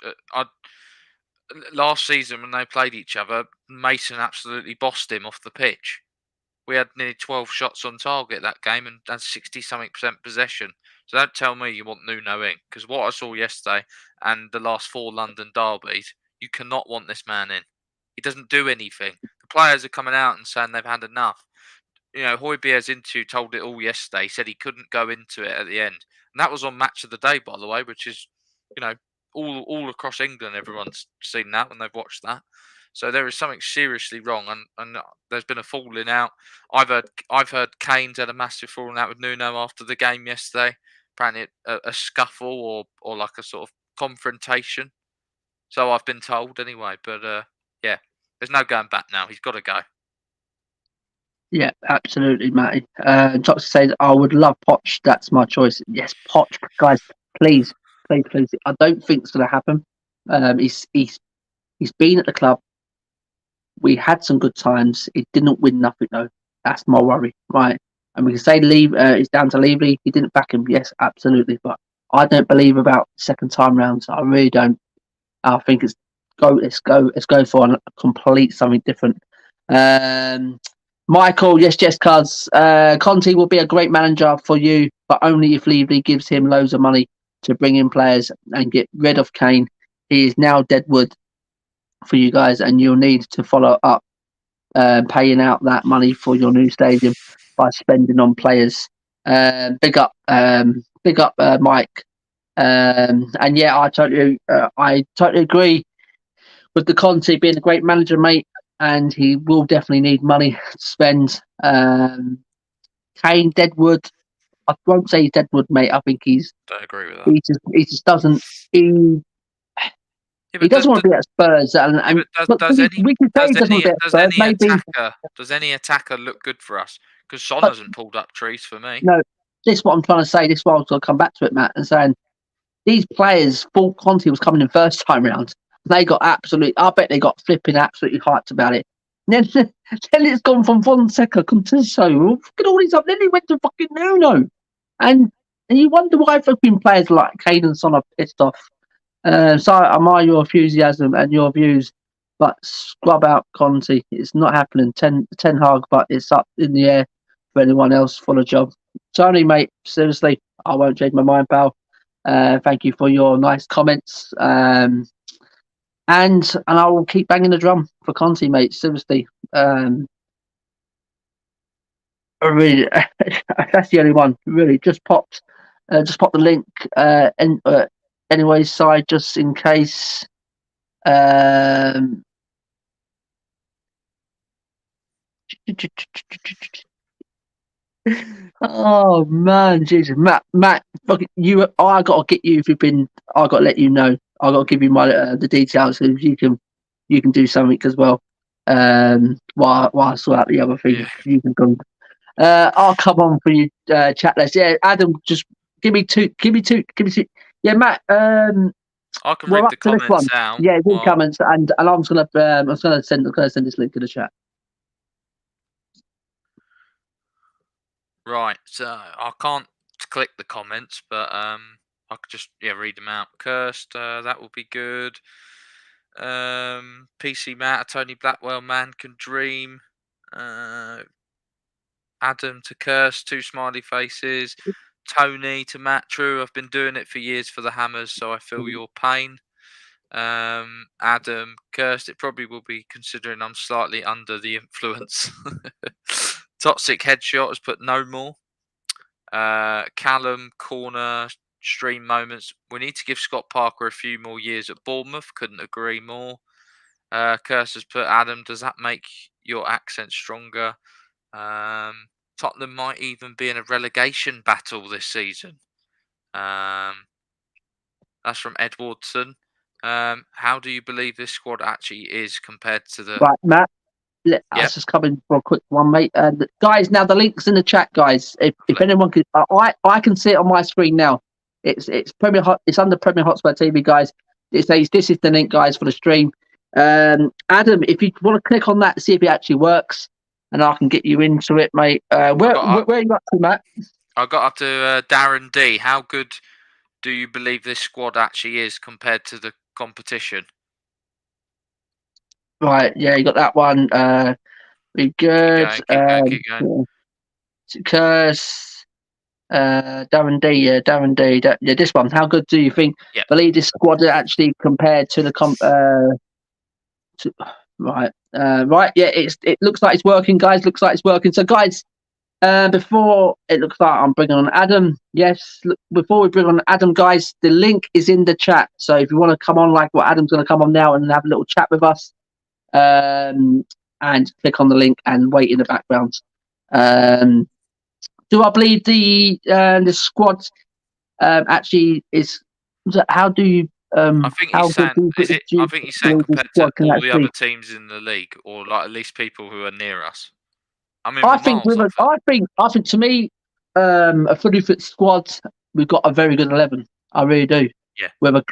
Last season when they played each other, Mason absolutely bossed him off the pitch. We had nearly 12 shots on target that game and had 60-something% possession. So don't tell me you want Nuno in, because what I saw yesterday and the last 4 London derbies, you cannot want this man in. He doesn't do anything. The players are coming out and saying they've had enough. Højbjerg's interview told it all yesterday. He said he couldn't go into it at the end. And that was on Match of the Day, by the way, which is, all across England, everyone's seen that when they've watched that. So there is something seriously wrong, and there's been a falling out. I've heard Kane's had a massive falling out with Nuno after the game yesterday. Apparently a scuffle or like a sort of confrontation. So I've been told anyway. But yeah, there's no going back now. He's got to go. Yeah, absolutely, Matty. Toxic says, I would love Poch. That's my choice. Yes, Poch, guys, please. I don't think it's going to happen. He's been at the club. We had some good times. He didn't win nothing, though. That's my worry, right? And we can say it's down to Levy. He didn't back him. Yes, absolutely. But I don't believe about second time rounds. I really don't. I think let's go for a complete something different. Michael, yes, cuz Conte will be a great manager for you, but only if Levy gives him loads of money to bring in players and get rid of Kane. He is now deadwood for you guys, and you'll need to follow up paying out that money for your new stadium by spending on players. Big up, Mike. And yeah, I totally agree with the Conte being a great manager, mate. And he will definitely need money to spend. Kane, deadwood. I won't say he's deadwood, mate. I think Don't agree with that. He just doesn't. He doesn't want to be at Spurs. Does any attacker look good for us? Because Son hasn't pulled up trees for me. No, this is what I'm trying to say. This is why I was going to come back to it, Matt, and saying these players thought Conte was coming in first time round. They got I bet they got flipping absolutely hyped about it. And then it's gone from Fonseca, Contiso, look at all these up. Then he went to fucking Nuno. And you wonder why fucking players like Kane and Son are pissed off. So I admire your enthusiasm and your views, but scrub out Conte. It's not happening. Ten Hag, but it's up in the air for anyone else for the job. Tony, mate, seriously, I won't change my mind, pal. Thank you for your nice comments. And I will keep banging the drum for Conte, mate. Seriously. Really, that's the only one. Really, just pop the link. Anyways, side just in case. Oh man, Jesus, Matt, fucking you! I gotta get you if you've been. I gotta let you know. I gotta give you my the details so you can do something as well. While I sort out the other thing, Yeah. you can go. I'll come on for you, chat list. Yeah, Adam, just give me two. Yeah, Matt. I can read the comments out. Yeah, read comments, and I'm just gonna send this link to the chat. Right, so I can't click the comments, but I could just read them out. Cursed, that will be good. PC Matt, Tony Blackwell, man can dream. Adam to Cursed, 2 smiley faces. Tony to Matt, true. I've been doing it for years for the Hammers, so I feel your pain. Adam, Cursed, it probably will be considering I'm slightly under the influence. Toxic Headshot has put no more. Callum, corner, stream moments. We need to give Scott Parker a few more years at Bournemouth. Couldn't agree more. Curse has put, Adam, does that make your accent stronger? Tottenham might even be in a relegation battle this season. That's from Edwardson. How do you believe this squad actually is compared to the... Right, Matt. Let's just come in for a quick one, mate. Guys, now the link's in the chat, guys. If anyone can, I can see it on my screen now. It's under Premier Hotspur TV, guys. It says this is the link, guys, for the stream. Adam, if you want to click on that, see if it actually works, and I can get you into it, mate. Where are you up to, Matt? I got up to Darren D. How good do you believe this squad actually is compared to the competition? Right, yeah, you got that one. Be good. Keep going. Curse. Darren D. Yeah, Darren D. Yeah, this one. How good do you think? Yep. Believe this squad actually compared to the right. Right. Yeah, it looks like it's working, guys. Looks like it's working. So, guys, before it looks like I'm bringing on Adam. Yes, before we bring on Adam, guys, the link is in the chat. So if you want to come on, like what Adam's going to come on now and have a little chat with us, and click on the link and wait in the background. Do I believe the squad actually is? How do you? I think he's saying. I think he's saying compared to all the other teams in the league, or like at least people who are near us. I think to me, a fully fit squad, we've got a very good 11. I really do. Yeah.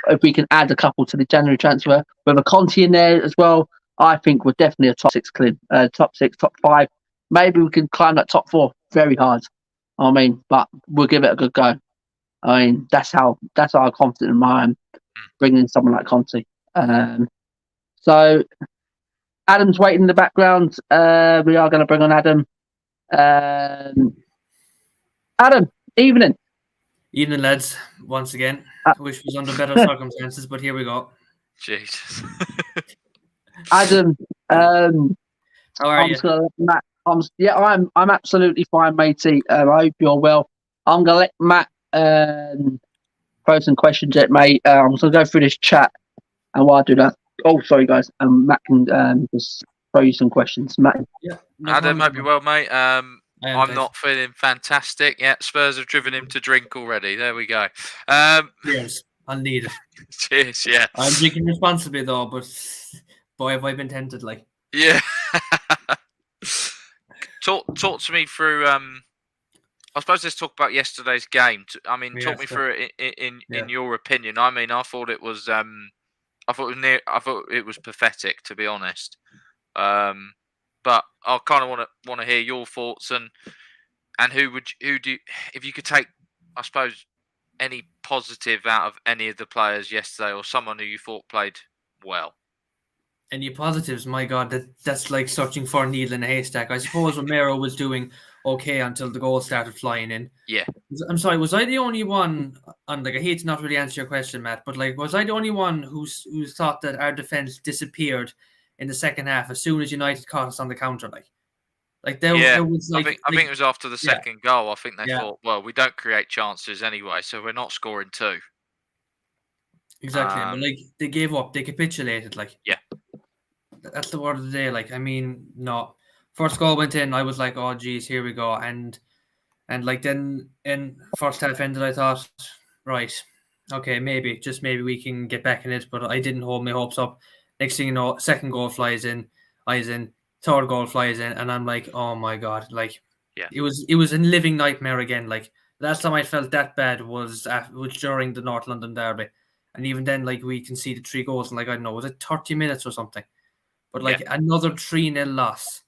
If we can add a couple to the January transfer, with a Conti in there as well, I think we're definitely a top 6 clean, top 6, top 5. Maybe we can climb that top 4 very hard. I mean, but we'll give it a good go. I mean, that's how confident I am bringing in someone like Conti. So Adam's waiting in the background. We are going to bring on Adam. Adam, evening. Evening, lads. Once again, I wish it was under better circumstances, but here we go. Jesus. Adam, how are you? I'm absolutely fine, matey. I hope you're well. I'm gonna let Matt throw some questions at mate. I'm just gonna go through this chat, and while I do that, sorry guys, Matt can just throw you some questions, Matt. Yeah, Adam, hope you're well, mate. I'm not feeling fantastic yet. Spurs have driven him to drink already. There we go. Cheers. I'll need it. Cheers, yeah. I'm drinking responsibly though, but boy, have I been tempted, like. Yeah. Talk to me through. I suppose let's talk about yesterday's game. I mean, talk me through it in your opinion. I mean, I thought it was pathetic, to be honest. But I kind of want to hear your thoughts and if you could take, I suppose, any positive out of any of the players yesterday or someone who you thought played well. Any positives? My God, that's like searching for a needle in a haystack. I suppose Romero was doing okay until the goal started flying in. Yeah. I'm sorry, was I the only one? And like, I hate to not really answer your question, Matt, but like, was I the only one who thought that our defense disappeared in the second half as soon as United caught us on the counter? There was like. I think it was after the second goal. I think they thought, well, we don't create chances anyway, so we're not scoring 2. Exactly, but like they gave up, they capitulated. Like, yeah, that's the word of the day. Like, I mean, no, first goal went in, I was like, oh geez, here we go, and like then in first half ended, I thought, right, okay, maybe we can get back in it, but I didn't hold my hopes up. Next thing you know, second goal flies in, eyes in, third goal flies in, and I'm like, oh my God, like, it was a living nightmare again. Like, last time I felt that bad was during the North London derby. And even then, like, we conceded 3 goals in, like, I don't know, was it 30 minutes or something? But, like, another 3-0 loss.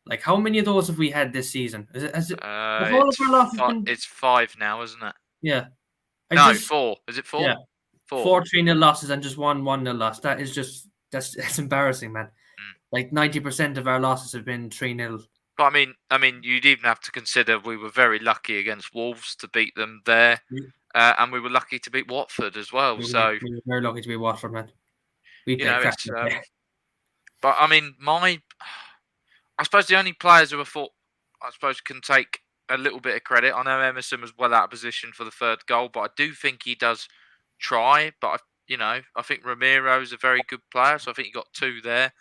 Like, how many of those have we had this season? It's 5 now, isn't it? Yeah. 4. Is it 4? Yeah. 4 3-0 losses and just 1-1-0 loss. That is just, that's embarrassing, man. Like, 90% of our losses have been 3-0. But I mean, you'd even have to consider we were very lucky against Wolves to beat them there. And we were lucky to beat Watford as well. We were very lucky to beat Watford, man. But I mean, I suppose the only players who I thought, can take a little bit of credit. I know Emerson was well out of position for the third goal, but I do think he does try. But I think Romero is a very good player, so I think he got 2 there.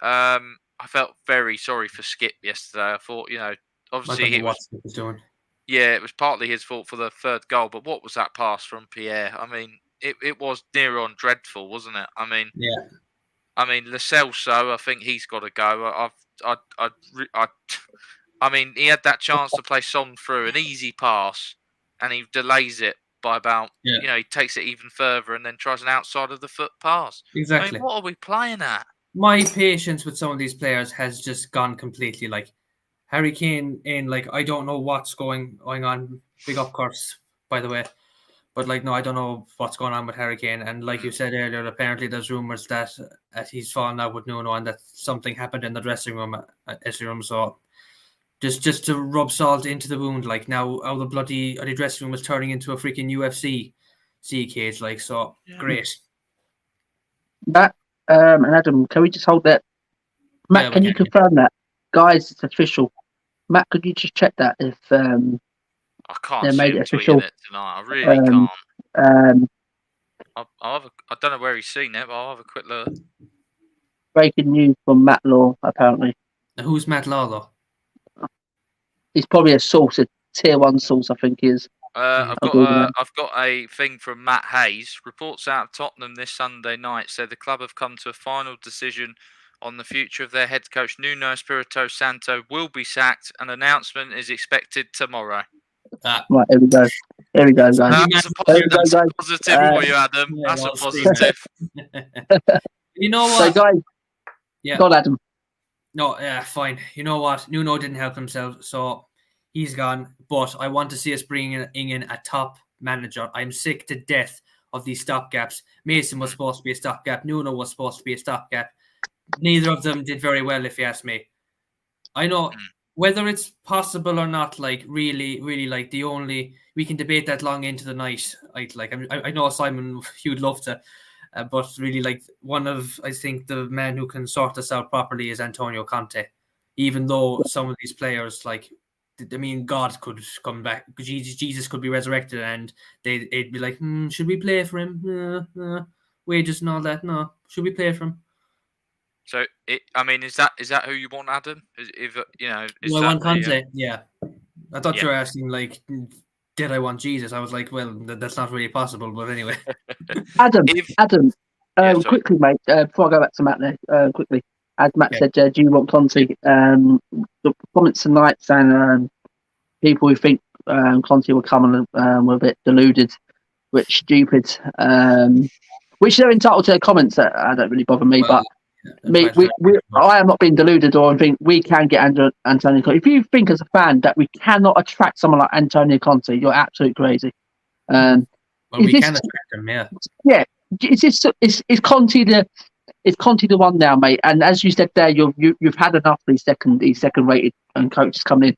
I felt very sorry for Skip yesterday. I thought, obviously he was doing. Yeah, it was partly his fault for the third goal, but what was that pass from Pierre? I mean, it was near on dreadful, wasn't it? I mean, yeah. I mean, Lo Celso, I think he's got to go. I mean, he had that chance to play Son through an easy pass, and he delays it by about, he takes it even further and then tries an outside of the foot pass. Exactly. I mean, what are we playing at? My patience with some of these players has just gone completely, like, Harry Kane in, like, I don't know what's going on. Big up, Curse, by the way. But, like, no, I don't know what's going on with Harry Kane. And like you said earlier, apparently there's rumours that he's fallen out with Nuno and that something happened in the dressing room. So just to rub salt into the wound, like, now the bloody dressing room is turning into a freaking UFC cage, like, so great. Matt and Adam, can we just hold that? Matt, Yeah, can you confirm that? Guys, it's official. Matt, could you just check that if I can't they see made him it official? tweeting it tonight. I really can't. I don't know where he's seen it, but I'll have a quick look. Breaking news from Matt Law, apparently. Who's Matt Law, though? He's probably a source, a tier 1 source, I think he is. I've got a thing from Matt Hayes. Reports out of Tottenham this Sunday night said the club have come to a final decision on the future of their head coach. Nuno Espirito Santo will be sacked. An announcement is expected tomorrow. Right, here we go. Here we go, guys. That's a positive for you, Adam. Yeah, That's a positive. You know what? So, guys, go on, Adam. No, fine. You know what? Nuno didn't help himself, so he's gone. But I want to see us bringing in a top manager. I'm sick to death of these stopgaps. Mason was supposed to be a stopgap. Nuno was supposed to be a stopgap. Neither of them did very well, if you ask me. I know whether it's possible or not. Like, really, like, we can debate that long into the night. I know, Simon, you'd love to. But really, like, I think the man who can sort this out properly is Antonio Conte. Even though some of these players, like, I mean, God could come back. Jesus could be resurrected, and they'd be like, should we play for him? Wages and all that. No, should we play for him? So, is that who you want, Adam? I want Conte. Yeah, I thought you were asking, like, did I want Jesus? I was like, well, that's not really possible. But anyway, Adam, quickly, mate. Before I go back to Matt, there, quickly, as Matt said, do you want Conte? The comments tonight saying people who think Conte will come and were a bit deluded, which stupid. Which they're entitled to their comments. That don't really bother me, but. I am not being deluded or think we can get Antonio Conte. If you think as a fan that we cannot attract someone like Antonio Conte, you're absolutely crazy. We can attract him, yeah. Yeah, is Conte the one now, mate? And as you said there, you've had enough of these second rated coaches coming in.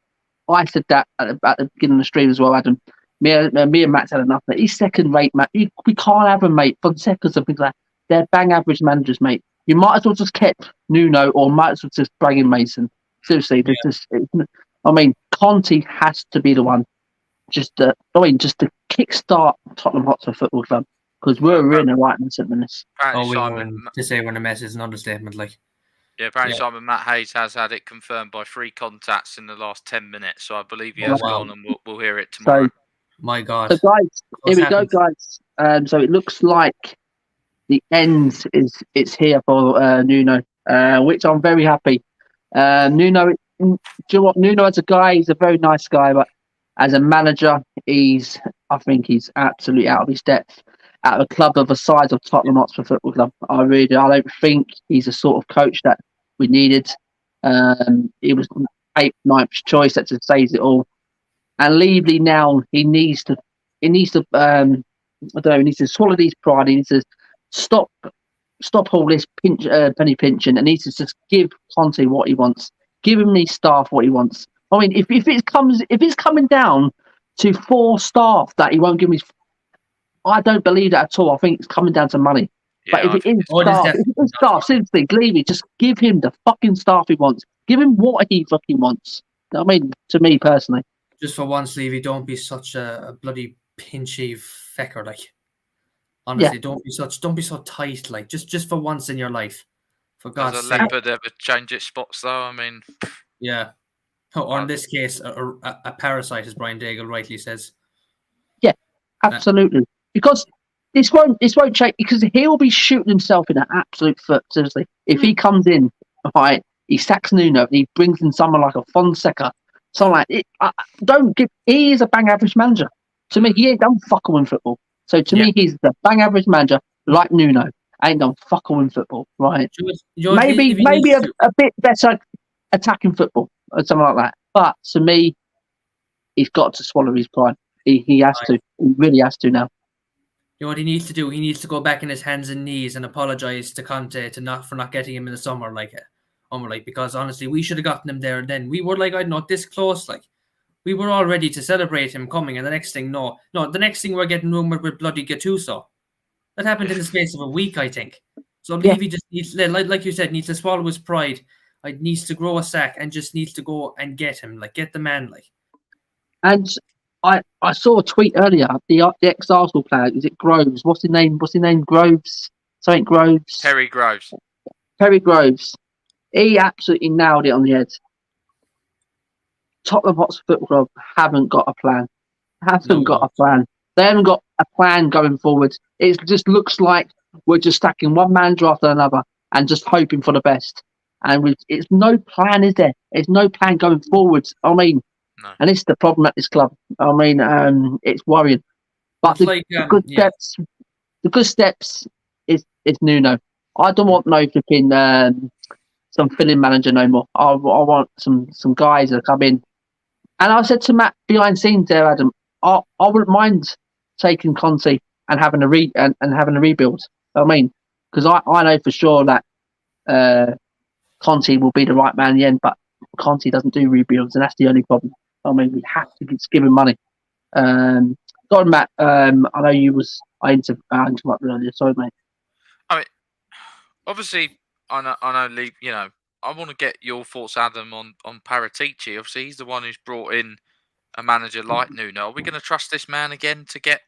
I said that at the beginning of the stream as well, Adam. Me and Matt had enough. He's second rate, mate. We can't have him, mate. Fonseca's and things like that. They're bang average managers, mate. You might as well just kept Nuno, or might as well just bring in Mason. Seriously, Conte has to be the one. Just to kickstart Tottenham Hotspur Football Club, because we're in a right mess at this. To say we're in a mess is an understatement. Like, apparently Simon Matt Hayes has had it confirmed by 3 contacts in the last 10 minutes, so I believe he has gone, and we'll hear it tomorrow. My God! So guys, here we go, guys. So it looks like the end is here for Nuno, which I'm very happy. Nuno, do you know what? Nuno as a guy, he's a very nice guy, but as a manager, I think he's absolutely out of his depth. At a club of the size of Tottenham Hotspur Football Club, I don't think he's the sort of coach that we needed. He was 8th, 9th choice. That just says it all. And Levy now, he needs to he needs to swallow these pride. He needs to stop all this penny pinching, and needs to just give Conte what he wants. Give him these staff what he wants. I mean, if it's coming down to 4 staff that he won't give me, I don't believe that at all. I think it's coming down to money. Yeah, but if it is staff, seriously, Levy, just give him the fucking staff he wants. Give him what he fucking wants. I mean, to me personally. Just for once, Levy, don't be such a bloody pinchy fecker, like. Honestly, don't be so tight, like. Just for once in your life, for God's sake. Does a leopard ever change its spots, though? I mean, yeah. Or in this case, a parasite, as Brian Daigle rightly says. Yeah, absolutely. Because this won't change, because he'll be shooting himself in an absolute foot. Seriously, if he comes in, right, he sacks Nuno, and he brings in someone like a Fonseca, someone like it. He is a bang average manager. To me, he ain't done fuck all in football. So to me, he's the bang average manager like Nuno. Ain't done fuck all in football, right? Maybe a bit better attacking football or something like that. But to me, he's got to swallow his pride. He has to. He really has to now. You know what he needs to do? He needs to go back in his hands and knees and apologise to Conte for not getting him in the summer, because honestly, we should have gotten him there and then. We were like, I don't know, this close, like. We were all ready to celebrate him coming, and the next thing, the next thing we're getting rumoured with bloody Gattuso. That happened in the space of a week, I think. So Levy just needs, like you said, needs to swallow his pride. Needs to grow a sack and just needs to go and get him, get the man, And I saw a tweet earlier. The ex-Arsenal player, is it Groves? What's his name? Groves? Something Groves. Perry Groves. Perry Groves. He absolutely nailed it on the head. Tottenham Hotspur Football Club haven't got a plan. They haven't got a plan going forward. It just looks like we're just stacking one manager after another and just hoping for the best. And it's no plan, is there? There's no plan going forwards. I mean, and it's the problem at this club. I mean, it's worrying. But the good steps is Nuno. I don't want no flipping some filling manager no more. I want some guys that come in. And I said to Matt behind scenes there, Adam, I wouldn't mind taking Conte and having a rebuild. I mean, because I know for sure that Conte will be the right man in the end, but Conte doesn't do rebuilds, and that's the only problem. I mean, we have to give him money. Go on, Matt. I know I interrupted earlier. Sorry, mate. I mean, obviously, I know, Lee. You know, I want to get your thoughts, Adam, on Paratici. Obviously, he's the one who's brought in a manager like Nuno. Are we going to trust this man again to get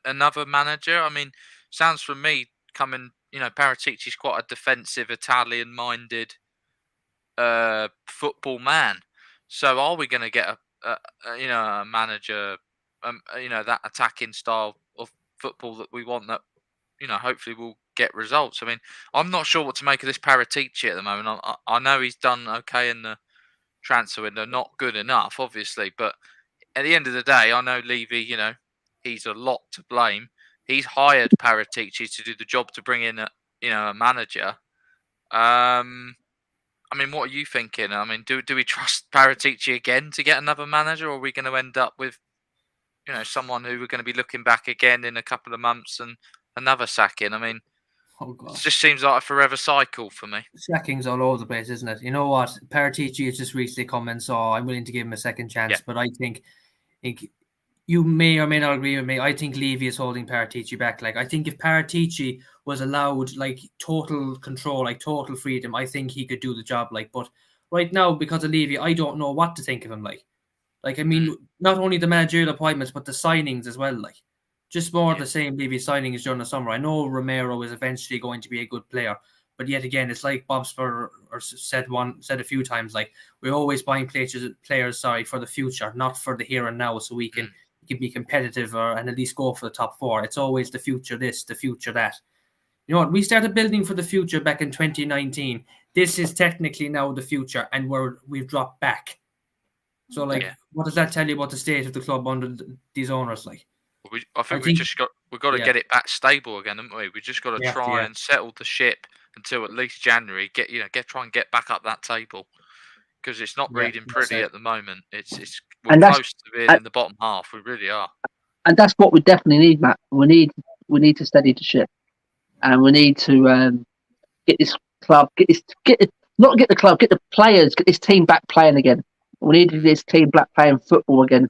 another manager? I mean, sounds from me Paratici's quite a defensive, Italian-minded football man. So, are we going to get a manager, that attacking style of football that we want that, hopefully will get results? I mean, I'm not sure what to make of this Paratici at the moment. I know he's done okay in the transfer window, not good enough, obviously, but at the end of the day, I know Levy, he's a lot to blame. He's hired Paratici to do the job to bring in a manager. I mean, what are you thinking? I mean, do we trust Paratici again to get another manager, or are we going to end up with, someone who we're going to be looking back again in a couple of months and another sacking? I mean, it just seems like a forever cycle for me. Sackings all over the place, isn't it? You know what? Paratici has just recently come and saw. I'm willing to give him a second chance, but I think you may or may not agree with me. I think Levy is holding Paratici back. I think if Paratici was allowed total control, total freedom, I think he could do the job. But right now, because of Levy, I don't know what to think of him. I mean, not only the managerial appointments, but the signings as well. Just more of the same Levy signings during the summer. I know Romero is eventually going to be a good player, but yet again, it's like Bob Spur said a few times. We're always buying players, for the future, not for the here and now, so we can be competitive and at least go for the top four. It's always the future this, the future that. You know what? We started building for the future back in 2019. This is technically now the future, and we've dropped back. So, what does that tell you about the state of the club under these owners? I think we've got to get it back stable again, haven't we? We just got to try and settle the ship until at least January. Try and get back up that table, because it's not reading pretty at the moment. We're close to being in the bottom half. We really are. And that's what we definitely need, Matt. We need to steady the ship, and we need to get this club, get the players, get this team back playing again. We need this team back playing football again.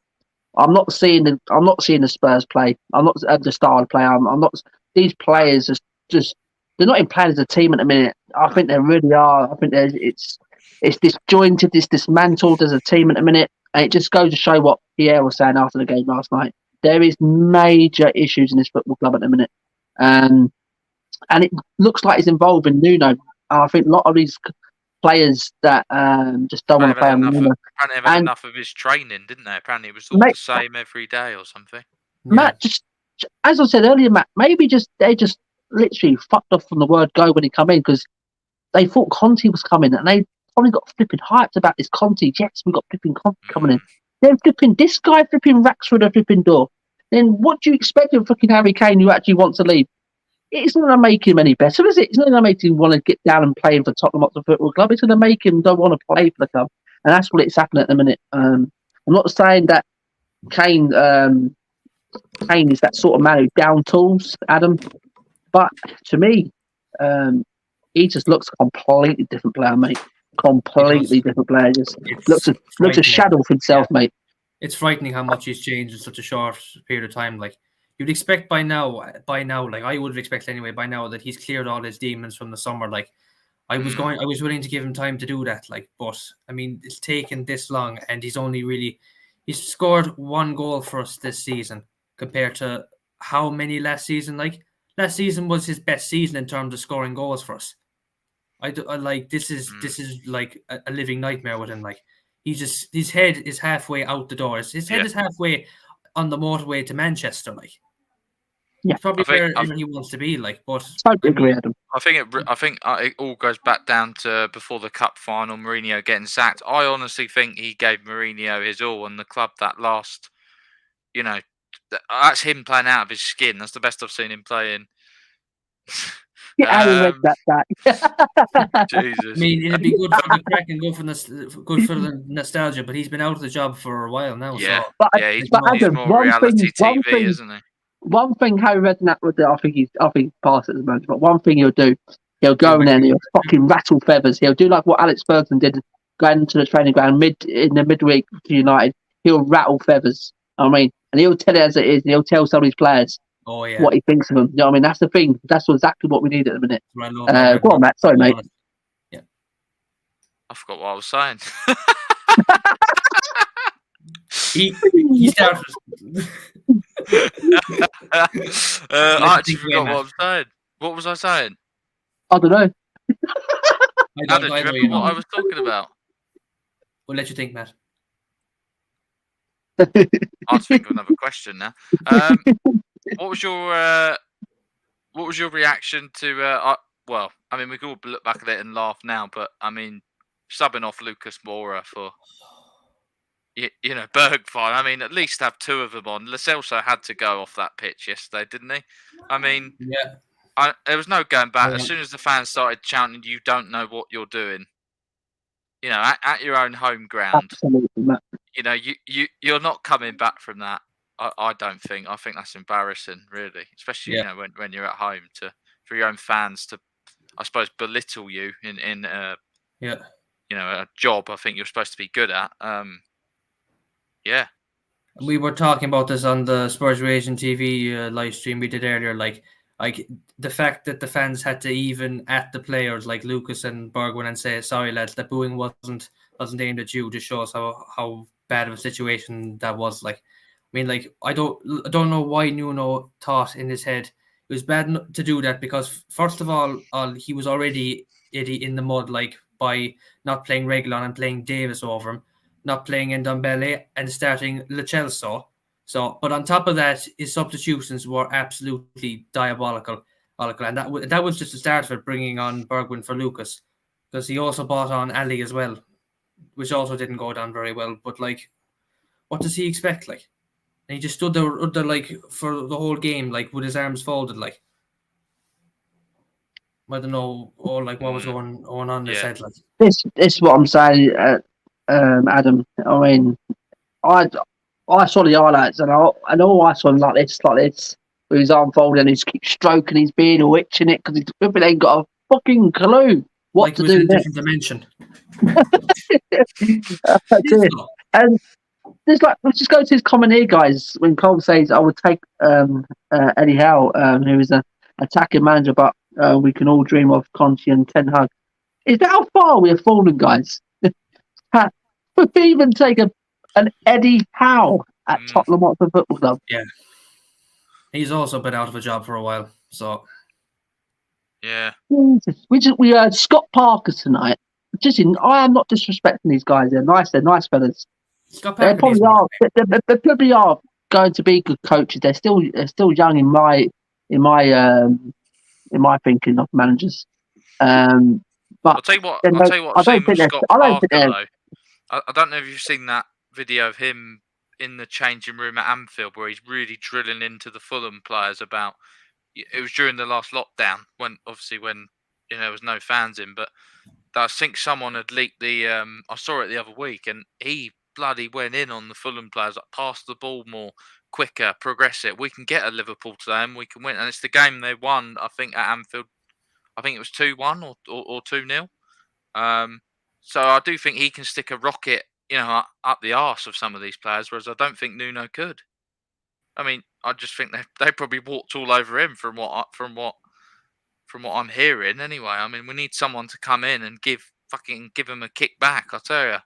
I'm not seeing the Spurs play. I'm not the style play. I'm not. These players just they're not in playing as a team at the minute. I think they really are. I think it's disjointed, it's dismantled as a team at the minute, and it just goes to show what Pierre was saying after the game last night. There is major issues in this football club at the minute, and it looks like it's involving Nuno. I think a lot of these players that just don't want to play on Nuno. Apparently, they had enough of his training, didn't they? Apparently, it was all the same every day or something. Matt, just as I said earlier, Matt, maybe they just literally fucked off from the word go when he come in, because they thought Conte was coming, and they probably got flipping hyped about this Conte. Yes, we got flipping Conte coming in. Then flipping this guy flipping racks through the flipping door. Then what do you expect of fucking Harry Kane, who actually wants to leave? It's not going to make him any better, is it? It's not going to make him want to get down and play for Tottenham Hotspur Football Club. It's going to make him don't want to play for the club. and that's what it's happening at the minute. I'm not saying that Kane is that sort of man who down tools Adam, but to me, he just looks a completely different player, mate. Completely different player. Just It's looks a shadow of himself, mate. It's frightening how much he's changed in such a short period of time. Like you'd expect by now, like I would have expected anyway, by now that he's cleared all his demons from the summer. Like I was willing to give him time to do that. Like, but I mean, it's taken this long, and he's scored 1 goal for us this season compared to how many last season? Like last season was his best season in terms of scoring goals for us. I like this is like a living nightmare with him. Like his head is halfway out the door. His head is halfway on the motorway to Manchester. Like, yeah, probably where he wants to be. Like, but I agree, Adam. I think it all goes back down to before the cup final, Mourinho getting sacked. I honestly think he gave Mourinho his all, and the club that last, that's him playing out of his skin. That's the best I've seen him playing. Yeah, I read that. Jesus. I mean, it'd be good for the crack and good for the nostalgia, but he's been out of the job for a while now. Yeah, so. he's more reality TV, isn't he? One thing Harry Redknapp would do, I think he's past it at the moment, but one thing he'll do, he'll go in there and he'll fucking rattle feathers. He'll do like what Alex Ferguson did going into the training ground in the midweek to United. He'll rattle feathers. I mean, and he'll tell it as it is, and he'll tell some of his players what he thinks of them. You know what I mean? That's the thing. That's exactly what we need at the minute. Go on, Matt. Sorry, mate. Yeah. I forgot what I was saying. he started. I actually forgot what I was saying. What was I saying? I don't know. Adam, do you remember what I was talking about? We'll let you think, Matt. I'll think of another question now. What was your reaction to? Well, I mean, we can all look back at it and laugh now, but I mean, subbing off Lucas Moura for Bergvall. I mean, at least have 2 of them on. Lo Celso had to go off that pitch yesterday, didn't he? I mean, yeah. There was no going back. As soon as the fans started chanting, "You don't know what you're doing," at your own home ground. Absolutely, Matt. You're not coming back from that. I don't think. I think that's embarrassing, really, especially when you're at home for your own fans to, I suppose, belittle you in a job. I think you're supposed to be good at. Yeah. We were talking about this on the Spurs Asian TV live stream we did earlier. Like the fact that the fans had to even at the players like Lucas and Bergwijn and say, "Sorry, lads, that booing wasn't aimed at you." Just shows how bad of a situation that was. Like, I mean, like I don't know why Nuno thought in his head it was bad to do that, because first of all, he was already in the mud, like by not playing Reguilon and playing Davis over him, not playing Ndombele and starting Lo Celso. So, but on top of that, his substitutions were absolutely diabolical. And that was just the start of it, bringing on Bergwijn for Lucas, because he also bought on Ali as well, which also didn't go down very well. But like, what does he expect? Like, and he just stood there like for the whole game, like with his arms folded. Like, I don't know, or like what was going on in his head. Like, this is what I'm saying, Adam. I mean, I saw the highlights, and all I saw him like this, with his arm folded, and he's keep stroking his beard or itching it because he ain't got a fucking clue what like to do. In a different dimension. And there's let's just go to his comment here, guys. When Cole says, "I would take Eddie Howe, who is an attacking manager, but we can all dream of Conte and Ten Hag." Is that how far we have fallen, guys? Would we even take an Eddie Howe at Tottenham Hotspur Football Club? Yeah, he's also been out of a job for a while. So yeah, we heard Scott Parker tonight. I am not disrespecting these guys. They're nice fellas. They probably are going to be good coaches. They're still young in my thinking of managers. But I'll tell you what. I've seen with Scott Parker, though. I don't know if you've seen that video of him in the changing room at Anfield where he's really drilling into the Fulham players about. It was during the last lockdown when there was no fans in, but I think someone had leaked the. I saw it the other week, and he bloody went in on the Fulham players, like pass the ball more, quicker, progress it. We can get a Liverpool to them. We can win, and it's the game they won. I think at Anfield. I think it was 2-1 or 2-0. So I do think he can stick a rocket, up the arse of some of these players, whereas I don't think Nuno could. I mean, I just think they probably walked all over him from what I'm hearing. Anyway, I mean, we need someone to come in and give him a kick back. I tell you,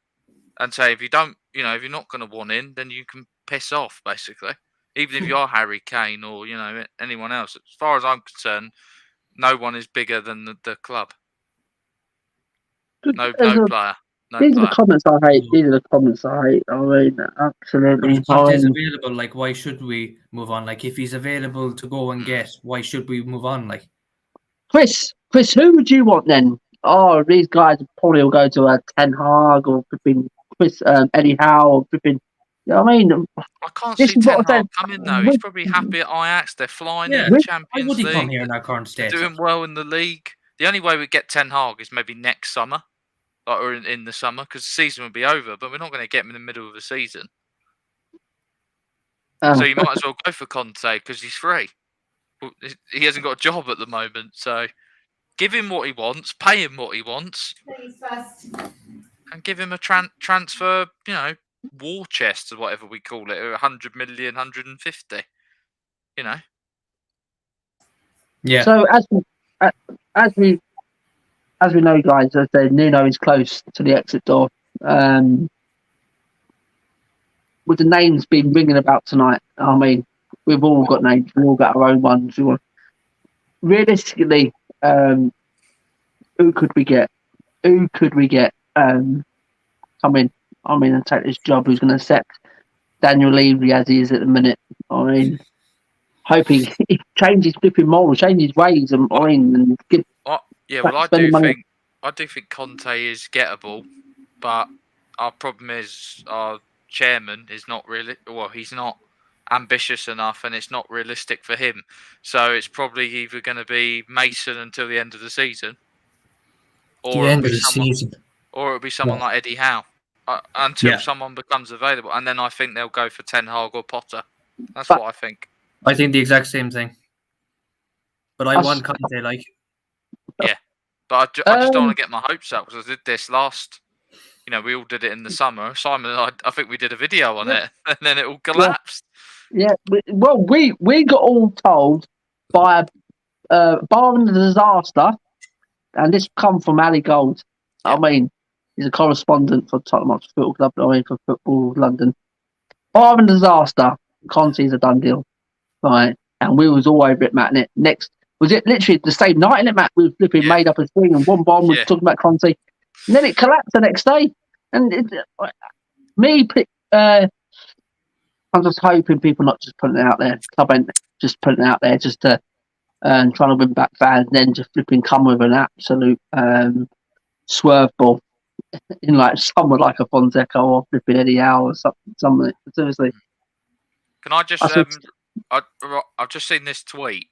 and say if you don't, if you're not going to want in, then you can piss off, basically. Even if you are Harry Kane or anyone else. As far as I'm concerned, no one is bigger than the club. No player. These are the comments I hate. These are the comments I hate. I mean, absolutely. If Conte's available, like, why should we move on? Like, if he's available to go and get, why should we move on? Like, Chris, who would you want then? Oh, these guys probably will go to a Ten Hag or flipping Chris, Eddie Howe or flipping. You know what I mean? I can't see Ten Hag coming though. He's probably happy at Ajax. They're flying in the Champions League. Why would he come here in our current state? They're doing well in the league. The only way we get Ten Hag is maybe next summer. Or in the summer, because the season will be over, but we're not going to get him in the middle of the season. So you might as well go for Conte because he's free. He hasn't got a job at the moment, so give him what he wants, pay him what he wants, and give him a transfer, war chest or whatever we call it, 100 million, 150. Yeah. So as we know, guys, as I said, Nuno is close to the exit door. With the names being ringing about tonight, I mean, we've all got names. We've all got our own ones. Realistically, who could we get? Who could we get come in? I mean, and take this job? Who's going to accept Daniel Levy as he is at the minute? I mean, hoping he changes flipping morals, changes ways, and give. Yeah, well, I do think Conte is gettable, but our problem is our chairman is not really. Well, he's not ambitious enough, and it's not realistic for him. So it's probably either going to be Mason until the end of the season, or it'll be someone like Eddie Howe until someone becomes available, and then I think they'll go for Ten Hag or Potter. That's what I think. I think the exact same thing. But I want Conte, like. Yeah, but I just don't want to get my hopes up because I did this last. We all did it in the summer. Simon and I think we did a video on it, and then it all collapsed. Yeah, we got all told by barring the disaster, and this come from Ali Gold. Yeah. I mean, he's a correspondent for Tottenham Hotspur Football Club. I mean, for Football London. Barring the disaster, Conte's a done deal, right? And we was all over it, Matt. And next. Was it literally the same night in it, Matt? We were flipping made up a thing and one bomb was talking about Conte. And then it collapsed the next day. And I'm just hoping people not just putting it out there. Club ain't just putting it out there just to trying to win back fans and then just flipping come with an absolute swerve ball in like someone like a Fonseca or flipping Eddie Howe or something. Seriously. Can I just I've just seen this tweet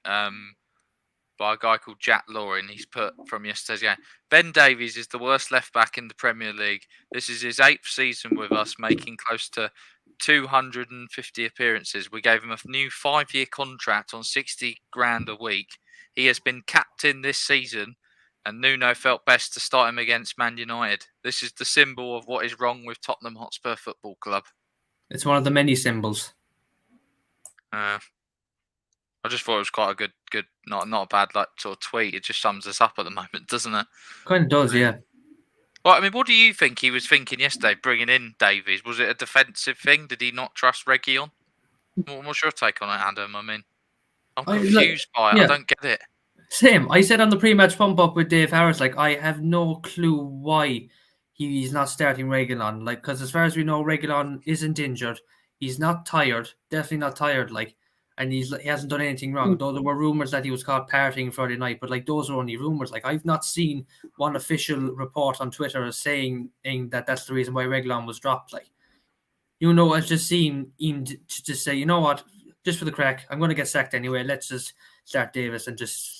by a guy called Jack Loring. He's put from yesterday's game. Ben Davies is the worst left back in the Premier League. This is his 8th season with us, making close to 250 appearances. We gave him a new 5-year contract on 60 grand a week. He has been captain this season, and Nuno felt best to start him against Man United. This is the symbol of what is wrong with Tottenham Hotspur Football Club. It's one of the many symbols. I just thought it was quite a good, not a bad sort of tweet. It just sums us up at the moment, doesn't it? Kind of does, yeah. Well, I mean, what do you think he was thinking yesterday, bringing in Davies? Was it a defensive thing? Did he not trust Reguilon? What's your take on it, Adam? I mean, I'm confused by it. Yeah. I don't get it. Same. I said on the pre-match pump-up with Dave Harris, I have no clue why he's not starting Reguilon. Because as far as we know, Reguilon isn't injured. He's not tired. Definitely not tired, and he hasn't done anything wrong. Though there were rumours that he was caught partying Friday night, but those are only rumours. I've not seen one official report on Twitter saying that that's the reason why Reguilon was dropped. I've just seen him to just say, you know what, just for the crack, I'm going to get sacked anyway. Let's just start Davis and just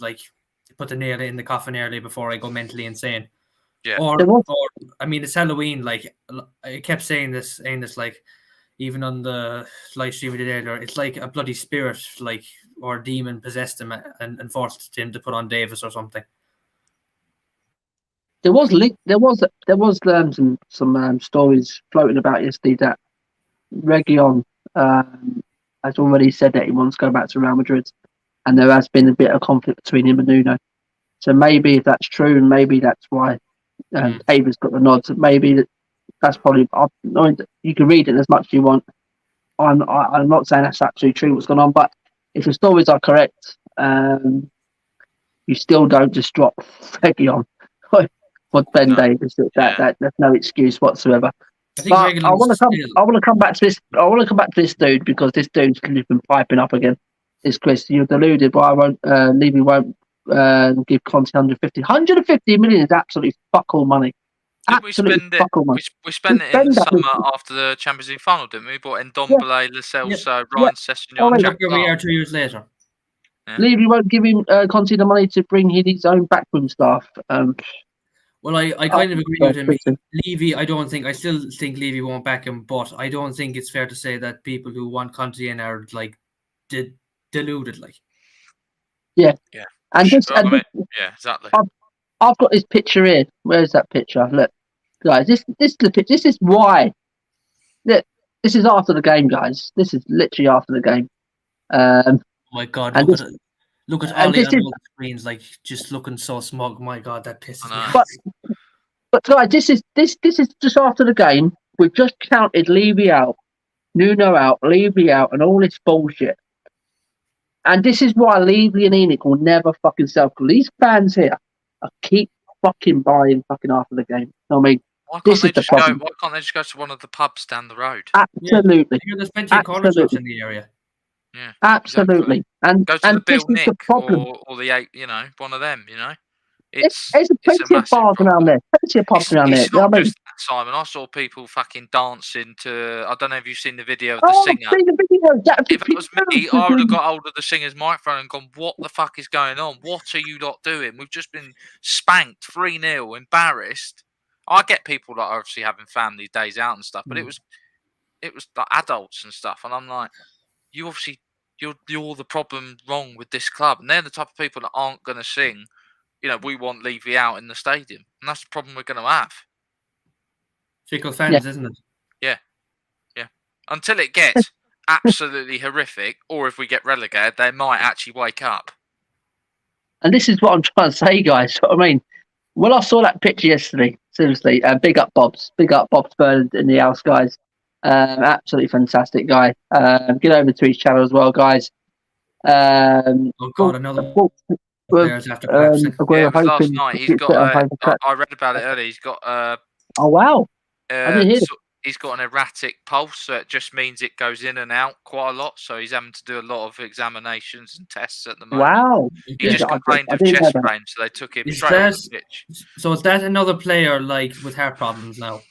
put the nail in the coffin early before I go mentally insane. Yeah. Or, There was- I mean, it's Halloween. Like I kept saying this, like even on the live stream we did earlier, it's like a bloody spirit, like or demon possessed him and forced him to put on Davis or something. There was some stories floating about yesterday that Reguilon has already said that he wants to go back to Real Madrid, and there has been a bit of conflict between him and Nuno. So maybe if that's true, and maybe that's why Davis got the nod. Maybe that's probably. You can read it as much as you want. I'm not saying that's absolutely true what's going on, but if the stories are correct, you still don't just drop Reguilon for Ben Davis. That's no excuse whatsoever. But I want to come back to this. I want to come back to this dude because this dude's been piping up again. It's Chris. You're deluded, but I won't. Levy won't give Conte 150 million is absolutely fuck all money. Didn't we spend it? We spent it in the summer after the Champions League final, didn't we? We bought in Ndombele, Lo Celso, Ryan Sessegnon, Jack Here we are 2 years later. Yeah. Levy won't give him Conte the money to bring in his own backroom staff. Well, I kind of agree with him. Levy, I still think Levy won't back him, but I don't think it's fair to say that people who want Conte in are like deluded. Like, yeah. And yeah, exactly. I've got this picture here. Where's that picture? Look, guys, this is the picture. This is why. Look, this is after the game, guys. This is literally after the game. Oh my God! Look at Ollie on the screens, like just looking so smug. My God, that pisses me off. But guys, this is just after the game. We've just counted Levy out, Nuno out, Levy out, and all this bullshit. And this is why Levy and Enoch will never fucking sell. Because these fans here keep fucking buying fucking after the game. I mean, why can't they just go to one of the pubs down the road? Absolutely. Yeah, there's plenty of corner shops in the area. Yeah, absolutely. Exactly. And go to the Bill this is the problem. or the 8, one of them. There's plenty of bars around there. Plenty of pubs around there. It's not just that, Simon. I saw people fucking dancing to. I don't know if you've seen the video of the singer. I've seen the video. If it was me, I would have got hold of the singer's microphone and gone, "What the fuck is going on? What are you lot doing? We've just been spanked 3-0, embarrassed." I get people that are obviously having family days out and stuff, but it was like adults and stuff, and I'm like, you're the problem wrong with this club, and they're the type of people that aren't going to sing. We want Levy out in the stadium, and that's the problem we're going to have. Fickle fans, isn't it? Yeah. Until it gets absolutely horrific, or if we get relegated, they might actually wake up. And this is what I'm trying to say, guys. I mean, when I saw that picture yesterday, seriously, big up Bob's Bird in the house, guys. Absolutely fantastic guy. Get over to his channel as well, guys. Oh God, another. Last night. He's got. I read about it earlier. He's got. Oh wow! I didn't hear he's got an erratic pulse, so it just means it goes in and out quite a lot. So he's having to do a lot of examinations and tests at the moment. Wow! He just complained of chest pain, so they took him straight off the pitch. So is that another player like with heart problems now?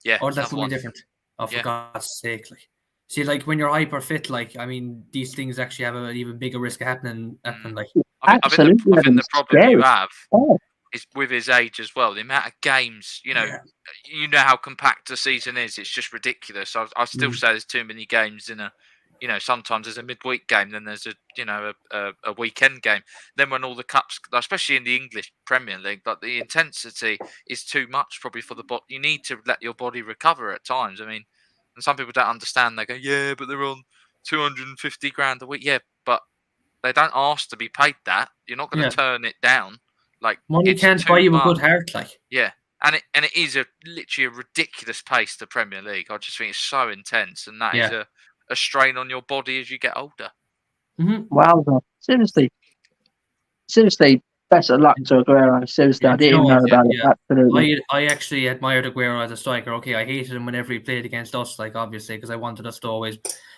Yeah. Or is that something different? Oh, for God's sake! Like, see, like when you're hyper fit, like I mean, these things actually have an even bigger risk of happening. Like, I think the problem you have is with his age as well. The amount of games, you know how compact the season is. It's just ridiculous. I still say there's too many games in a. Sometimes there's a midweek game, then there's a weekend game. Then when all the cups, especially in the English Premier League, like the intensity is too much probably for the body. You need to let your body recover at times. I mean, and some people don't understand. They go, yeah, but they're on 250 grand a week. Yeah, but they don't ask to be paid that. You're not going to turn it down. Like money can't buy you a good heart. Like and it is literally a ridiculous pace. The Premier League. I just think it's so intense, and that is a strain on your body as you get older. Mm-hmm. Wow, seriously, best of luck to Aguero. Seriously, I didn't know about it. Absolutely. I actually admired Aguero as a striker. Okay, I hated him whenever he played against us, like obviously because I wanted us to always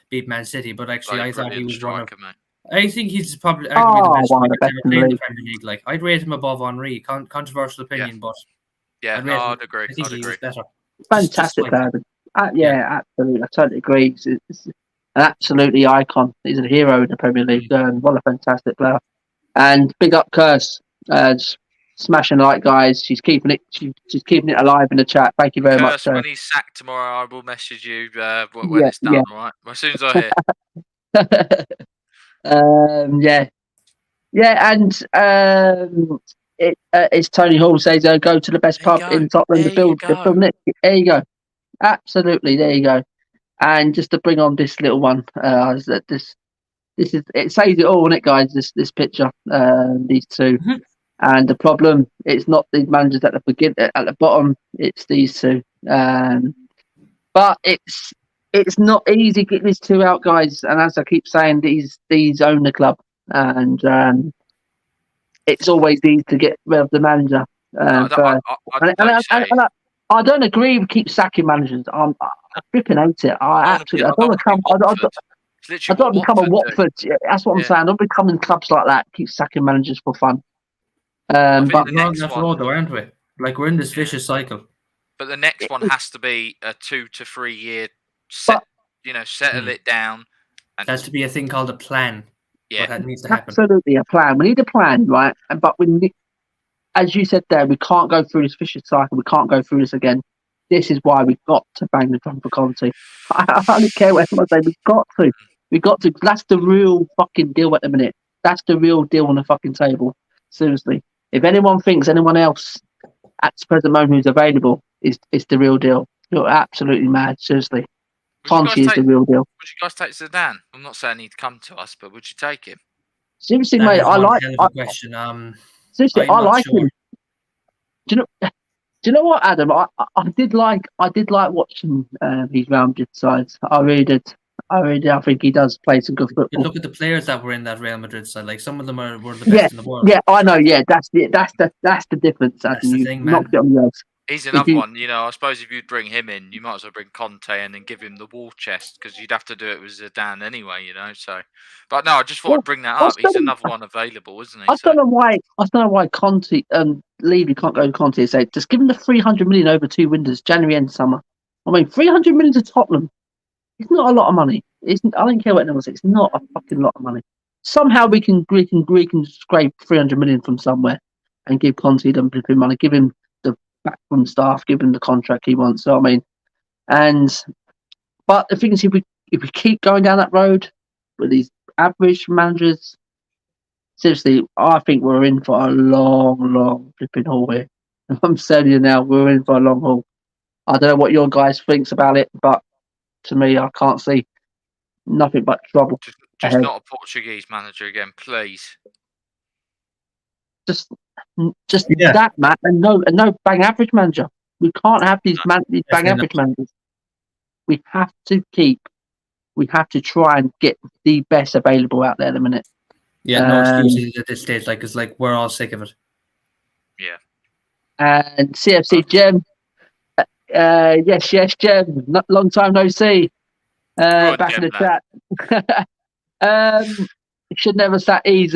beat Man City. But actually, I thought he was striker, man. I think he's probably arguably the best striker to ever play in the Premier League. Like I'd rate him above Henry. Controversial opinion, but I'd agree. I think he's better. Fantastic player. Absolutely. I totally agree. He's an absolutely icon. He's a hero in the Premier League. What a fantastic player. And big up Curse. smashing the like, guys. She's keeping it. She's keeping it alive in the chat. Thank you very much. Curse, when he's sacked tomorrow, I will message you when Yeah, it's done. All right, as soon as I hear. Yeah, and it's Tony Hall says go to the best There you pub go. in Tottenham There to you film go. it. There you go. Absolutely, there you go. And just to bring on this little one, this is it says it all, isn't it, guys? This picture, these two, Mhm. and the problem it's not these managers at the bottom, it's these two. But it's not easy getting these two out, guys. And as I keep saying, these own the club, and it's always easy to get rid of the manager. I First. And, like you say. I don't agree with keep sacking managers. I flipping hate it. I don't want to come. I don't become a Watford. Yeah, that's what I'm saying. I don't become in clubs like that. Keep sacking managers for fun. But we're on that road, though, aren't we? Like we're in this vicious cycle. But the next one has to be a 2 to 3 year set. Settle it down. And that's to be a thing called a plan. Yeah, that needs to happen. Absolutely, a plan. We need a plan, right? But as you said there, we can't go through this vicious cycle. We can't go through this again. This is why we've got to bang the drum for Conte. I don't care what everyone says. We've got to. We've got to. That's the real fucking deal at the minute. That's the real deal on the fucking table. Seriously. If anyone thinks anyone else at the present moment who's available is the real deal, you're absolutely mad. Seriously. Conte is the real deal. Would you guys take Zidane? I'm not saying he'd come to us, but would you take him? Seriously, mate, I like. Hell of a question. Seriously, I like him. Do you know what, Adam? I did like watching these Real Madrid sides. I really did. I think he does play some good football. Look at the players that were in that Real Madrid side. Like some of them were the best in the world. Yeah, I know. Yeah, that's the difference. That's the thing, man. Knocked it on the head. He's another one. I suppose if you'd bring him in, you might as well bring Conte in and give him the war chest because you'd have to do it with Zidane anyway. So, but no, I just thought I'd bring that up. He's another one available, isn't he? I don't know why Conte Levy can't go to Conte and say just give him the 300 million over 2 windows, January and summer. I mean, 300 million to Tottenham. It's not a lot of money. I don't care what anyone says. It's not a fucking lot of money. Somehow we can scrape 300 million from somewhere and give Conte the flipping money. Give him the backroom staff. Give him the contract he wants. So I mean, but the thing is, if we keep going down that road with these average managers, seriously, I think we're in for a long flipping haul here. I'm telling you now, we're in for a long haul. I don't know what your guys thinks about it, but to me, I can't see nothing but trouble. Just not a Portuguese manager again, please. Just that, Matt, and no bang average manager. We can't have these bang average managers. We have to try and get the best available out there at the minute. Yeah, no excuses at this stage. It's like we're all sick of it. Yeah. And CFC Gem. Yes, Gem. Long time no see. Back in the chat. Should never sat. He's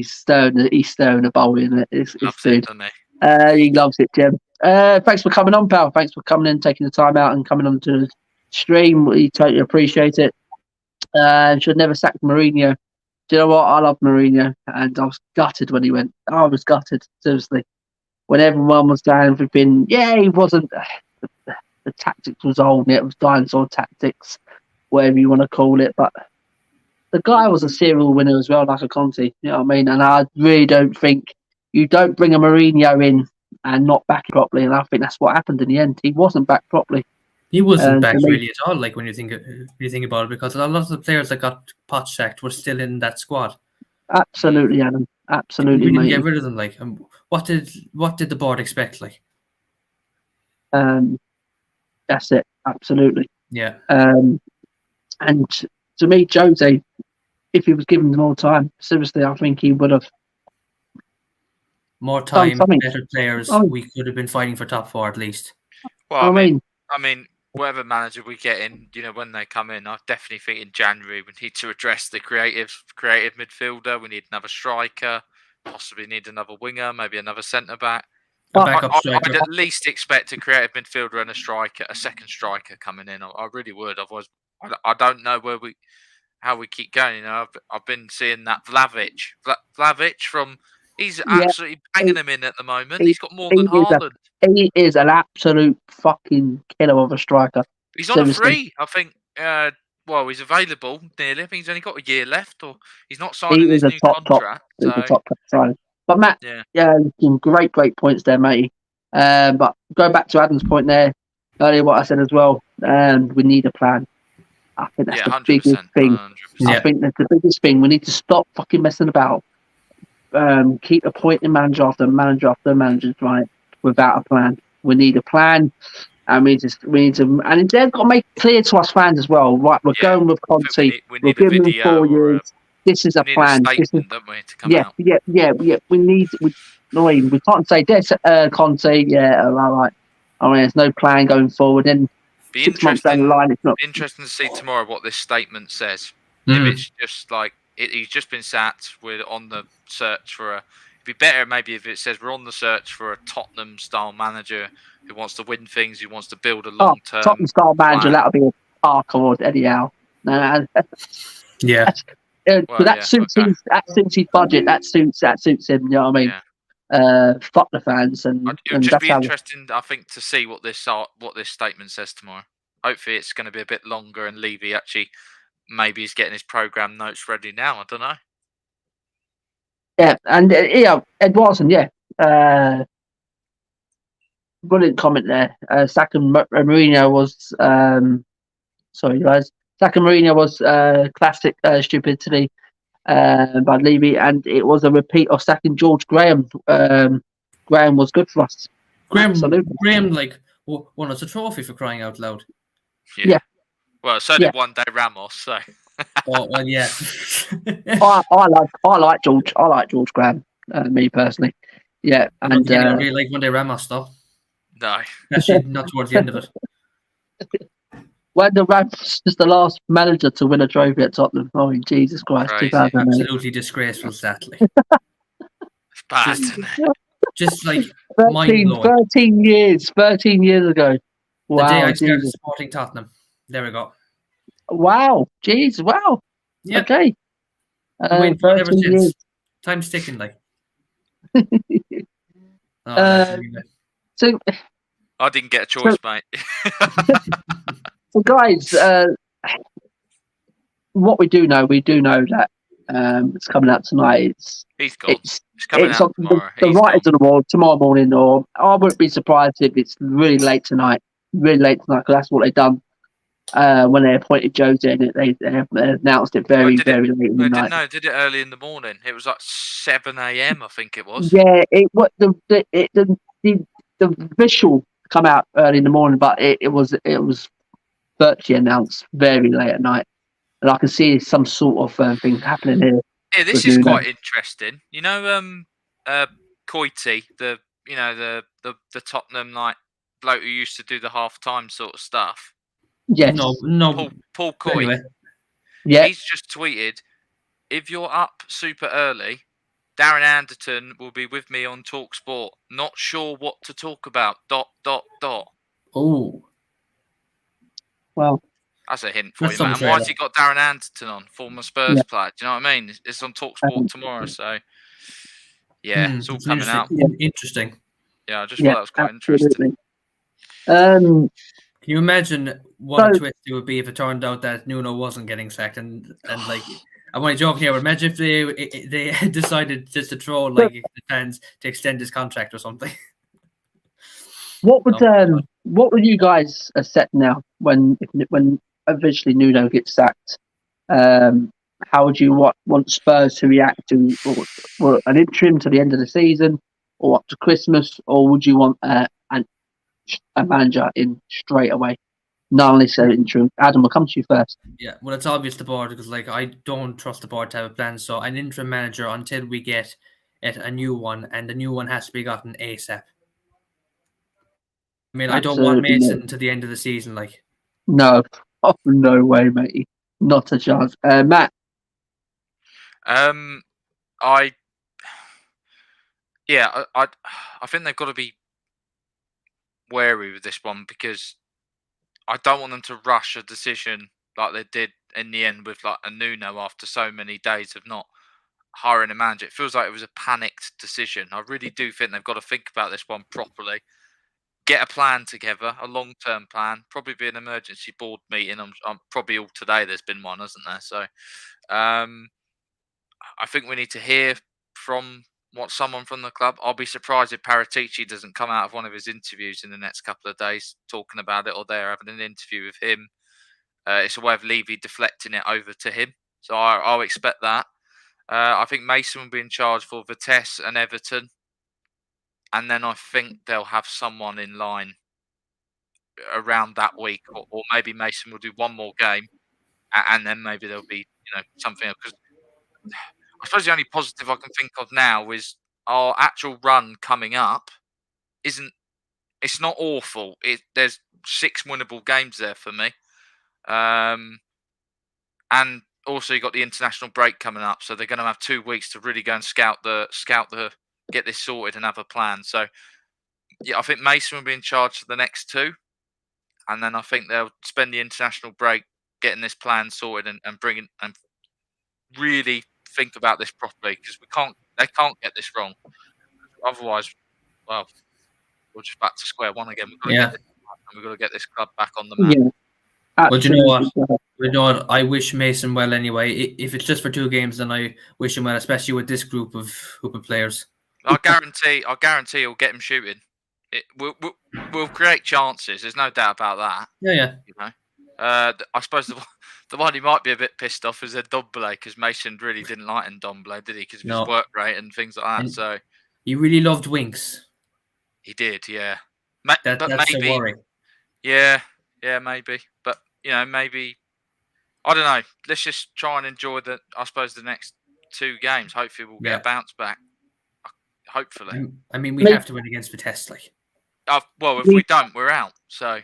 stirring the bowl in it. It's good. He loves it, Gem. Thanks for coming on, pal. Thanks for coming in, taking the time out, and coming on to the stream. We totally appreciate it. Should never sack Mourinho. Do you know what? I love Mourinho, and I was gutted when he went. I was gutted, seriously. When everyone was down, everything. Yeah, he wasn't. The tactics was old. It was dinosaur tactics, whatever you want to call it. But the guy was a serial winner as well, like a Conte. You know what I mean? And I really don't think you don't bring a Mourinho in and not back it properly. And I think that's what happened in the end. He wasn't back properly. He wasn't back really at all. Like when you think about it, because a lot of the players that got pot sacked were still in that squad. Absolutely, Adam. Absolutely, we didn't mate. get rid of them. Like, what did the board expect? Like, that's it. Absolutely. Yeah. And to me, Jose, if he was given more time, seriously, I think he would have. More time, better players. We could have been fighting for top 4 at least. Well, I mean, whatever manager we get in, when they come in, I definitely think in January we need to address the creative midfielder. We need another striker, possibly need another winger, maybe another centre back. I'd at least expect a creative midfielder and a second striker coming in. I really would. Otherwise, I don't know how we keep going. I've been seeing that Vlahovic from He's Yeah, absolutely banging them in at the moment. he- He's got more than Haaland. he is an absolute fucking killer of a striker. He's on a Seriously. free, I think. Well, he's available nearly. I think he's only got a year left, or he's not He signing his is a new top. contract. He's a So top signing. But Matt, yeah, some great points there, matey. But go back to Adam's point there earlier, what I said as well. We need a plan. I think that's the 100%. biggest thing. 100%. I think that's the biggest thing. We need to stop fucking messing about. Keep appointing manager after manager after manager, right? Without a plan. We need a plan, and we need to, and they've got to make it clear to us fans as well. Right, we're going with I think Conte. we We're need a giving him video 4 or years. This is a we need plan. a This is statement, don't we, to come out? yeah. We need. We can't say this. Conte. Yeah, all right. I mean, there's no plan going forward. And Be 6 months down the line, it's not. interesting to see tomorrow what this statement says. Mm. If it's just like he's just been sacked, we're on the search for a. It'd be better maybe if it says we're on the search for a Tottenham style manager who wants to win things, who wants to build a long term. Tottenham style manager. plan. That'll be a Parker or Eddie Howe. No, Yeah. but that suits his. That suits his budget. That suits him. You know what I mean? Yeah. Fuck the fans, and It would just that's be how. interesting, I think, to see what this statement says tomorrow. Hopefully, it's going to be a bit longer, and Levy actually maybe he's getting his program notes ready now. I don't know. Yeah, and Ed Watson, brilliant comment there. Saka Mourinho was sorry guys. Saka Mourinho was classic stupidity by Levy, and it was a repeat of sacking George Graham. Graham was good for us. Graham like won us a trophy for crying out loud. Yeah. Well, so did one day Ramos. So. Oh well, yeah. I like George. I like George Graham. Me personally. Yeah, and I don't really like one day Ramos though. No. Actually, not towards the end of it. When the Rams is the last manager to win a trophy at Tottenham. Oh, Jesus Christ! Crazy. 2008. Absolutely disgraceful, sadly. It's bad, isn't it? Just like 13 years ago. Wow, the day I started Jesus. supporting Tottenham. There we go. Wow, jeez, wow. Yep. Okay. Waiting for it ever 13 since. years. Time's ticking, like. So, I didn't get a choice, mate. so guys, what we do know that it's coming out tonight. He's gone. It's coming out tomorrow. The writers of the world tomorrow morning, or I wouldn't be surprised if it's really late tonight. Because that's what they've done when they appointed Jose. And they announced it very late in the night. No, did it early in the morning. It was like 7 a.m. I think it was. Yeah, the visual come out early in the morning, but it was virtually announced very late at night, and I can see some sort of thing happening here. Yeah, this is quite interesting. You know, Coity, the Tottenham like bloke who used to do the half-time sort of stuff. Yes. No. Paul Coy. Anyway. Yeah. He's just tweeted, if you're up super early, Darren Anderton will be with me on TalkSport. Not sure what to talk about. ... Oh. Well, that's a hint for That's you, man. something Why has he got Darren Anderton on? Former Spurs player. Do you know what I mean? It's on TalkSport tomorrow, so it's all coming out. Interesting. Yeah, I just thought that was quite interesting. Can you imagine what a twist it would be if it turned out that Nuno wasn't getting sacked and like I'm only joking here, but imagine if they decided just to throw like the fans to extend his contract or something. What would you guys set now when eventually Nuno gets sacked? How would you want Spurs to react to or an interim to the end of the season or up to Christmas, or would you want a manager in straight away? Not only so interim. Adam, will come to you first. Yeah, well, it's obvious the board because like I don't trust the board to have a plan. So an interim manager until we get a new one, and the new one has to be gotten ASAP. I mean, I don't want Mason to the end of the season, like. No, no way, mate. Not a chance. Matt. I think they've got to be wary with this one because I don't want them to rush a decision like they did in the end with like a Nuno after so many days of not hiring a manager. It feels like it was a panicked decision. I really do think they've got to think about this one properly. Get a plan together, a long-term plan. Probably be an emergency board meeting. I'm probably all today. There's been one, hasn't there? So, I think we need to hear from someone from the club. I'll be surprised if Paratici doesn't come out of one of his interviews in the next couple of days talking about it, or they're having an interview with him. It's a way of Levy deflecting it over to him. So I'll expect that. I think Mason will be in charge for Vitesse and Everton. And then I think they'll have someone in line around that week, or maybe Mason will do one more game, and then maybe there'll be something else. Because I suppose the only positive I can think of now is our actual run coming up it's not awful. There's 6 winnable games there for me, and also you got the international break coming up, so they're going to have 2 weeks to really go and scout the get this sorted and have a plan. So yeah, I think Mason will be in charge for the next 2, and then I think they'll spend the international break getting this plan sorted and bringing and really think about this properly, because they can't get this wrong. Otherwise, well, we're just back to square one again. We've got to get this club back on the map. Yeah, but you know what? I wish Mason well anyway. If it's just for 2 games, then I wish him well, especially with this group of players. I guarantee he'll get him shooting. We'll create chances. There's no doubt about that. Yeah. I suppose the one he might be a bit pissed off is Ndombele, because Mason really didn't like Ndombele, did he? Because of his work rate and things like that. And so he really loved Winks. He did, yeah. That's maybe, a worry. Yeah, maybe. But maybe I don't know. Let's just try and enjoy the next 2 games. Hopefully, we'll get a bounce back. Hopefully. I mean, we have to win against Vitesse, like. Well, if we don't, we're out. So,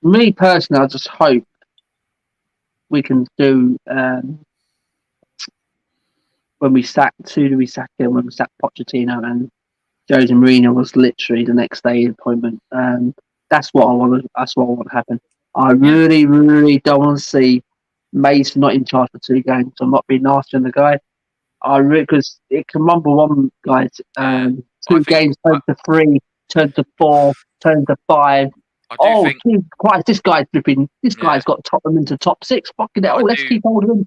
me personally, I just hope we can do when we sacked him, when we sacked Pochettino, and Jose Mourinho was literally the next day appointment. That's what I want. That's what I want to happen. I really, really don't want to see Mason not in charge for 2 games. I'm not being nasty on the guy. Because it can rumble on, guys. 2 games turn to 3, turn to 4, turn to 5. Jesus Christ, this guy's dripping. This guy's got Tottenham into top 6. Fucking hell, let's keep holding him.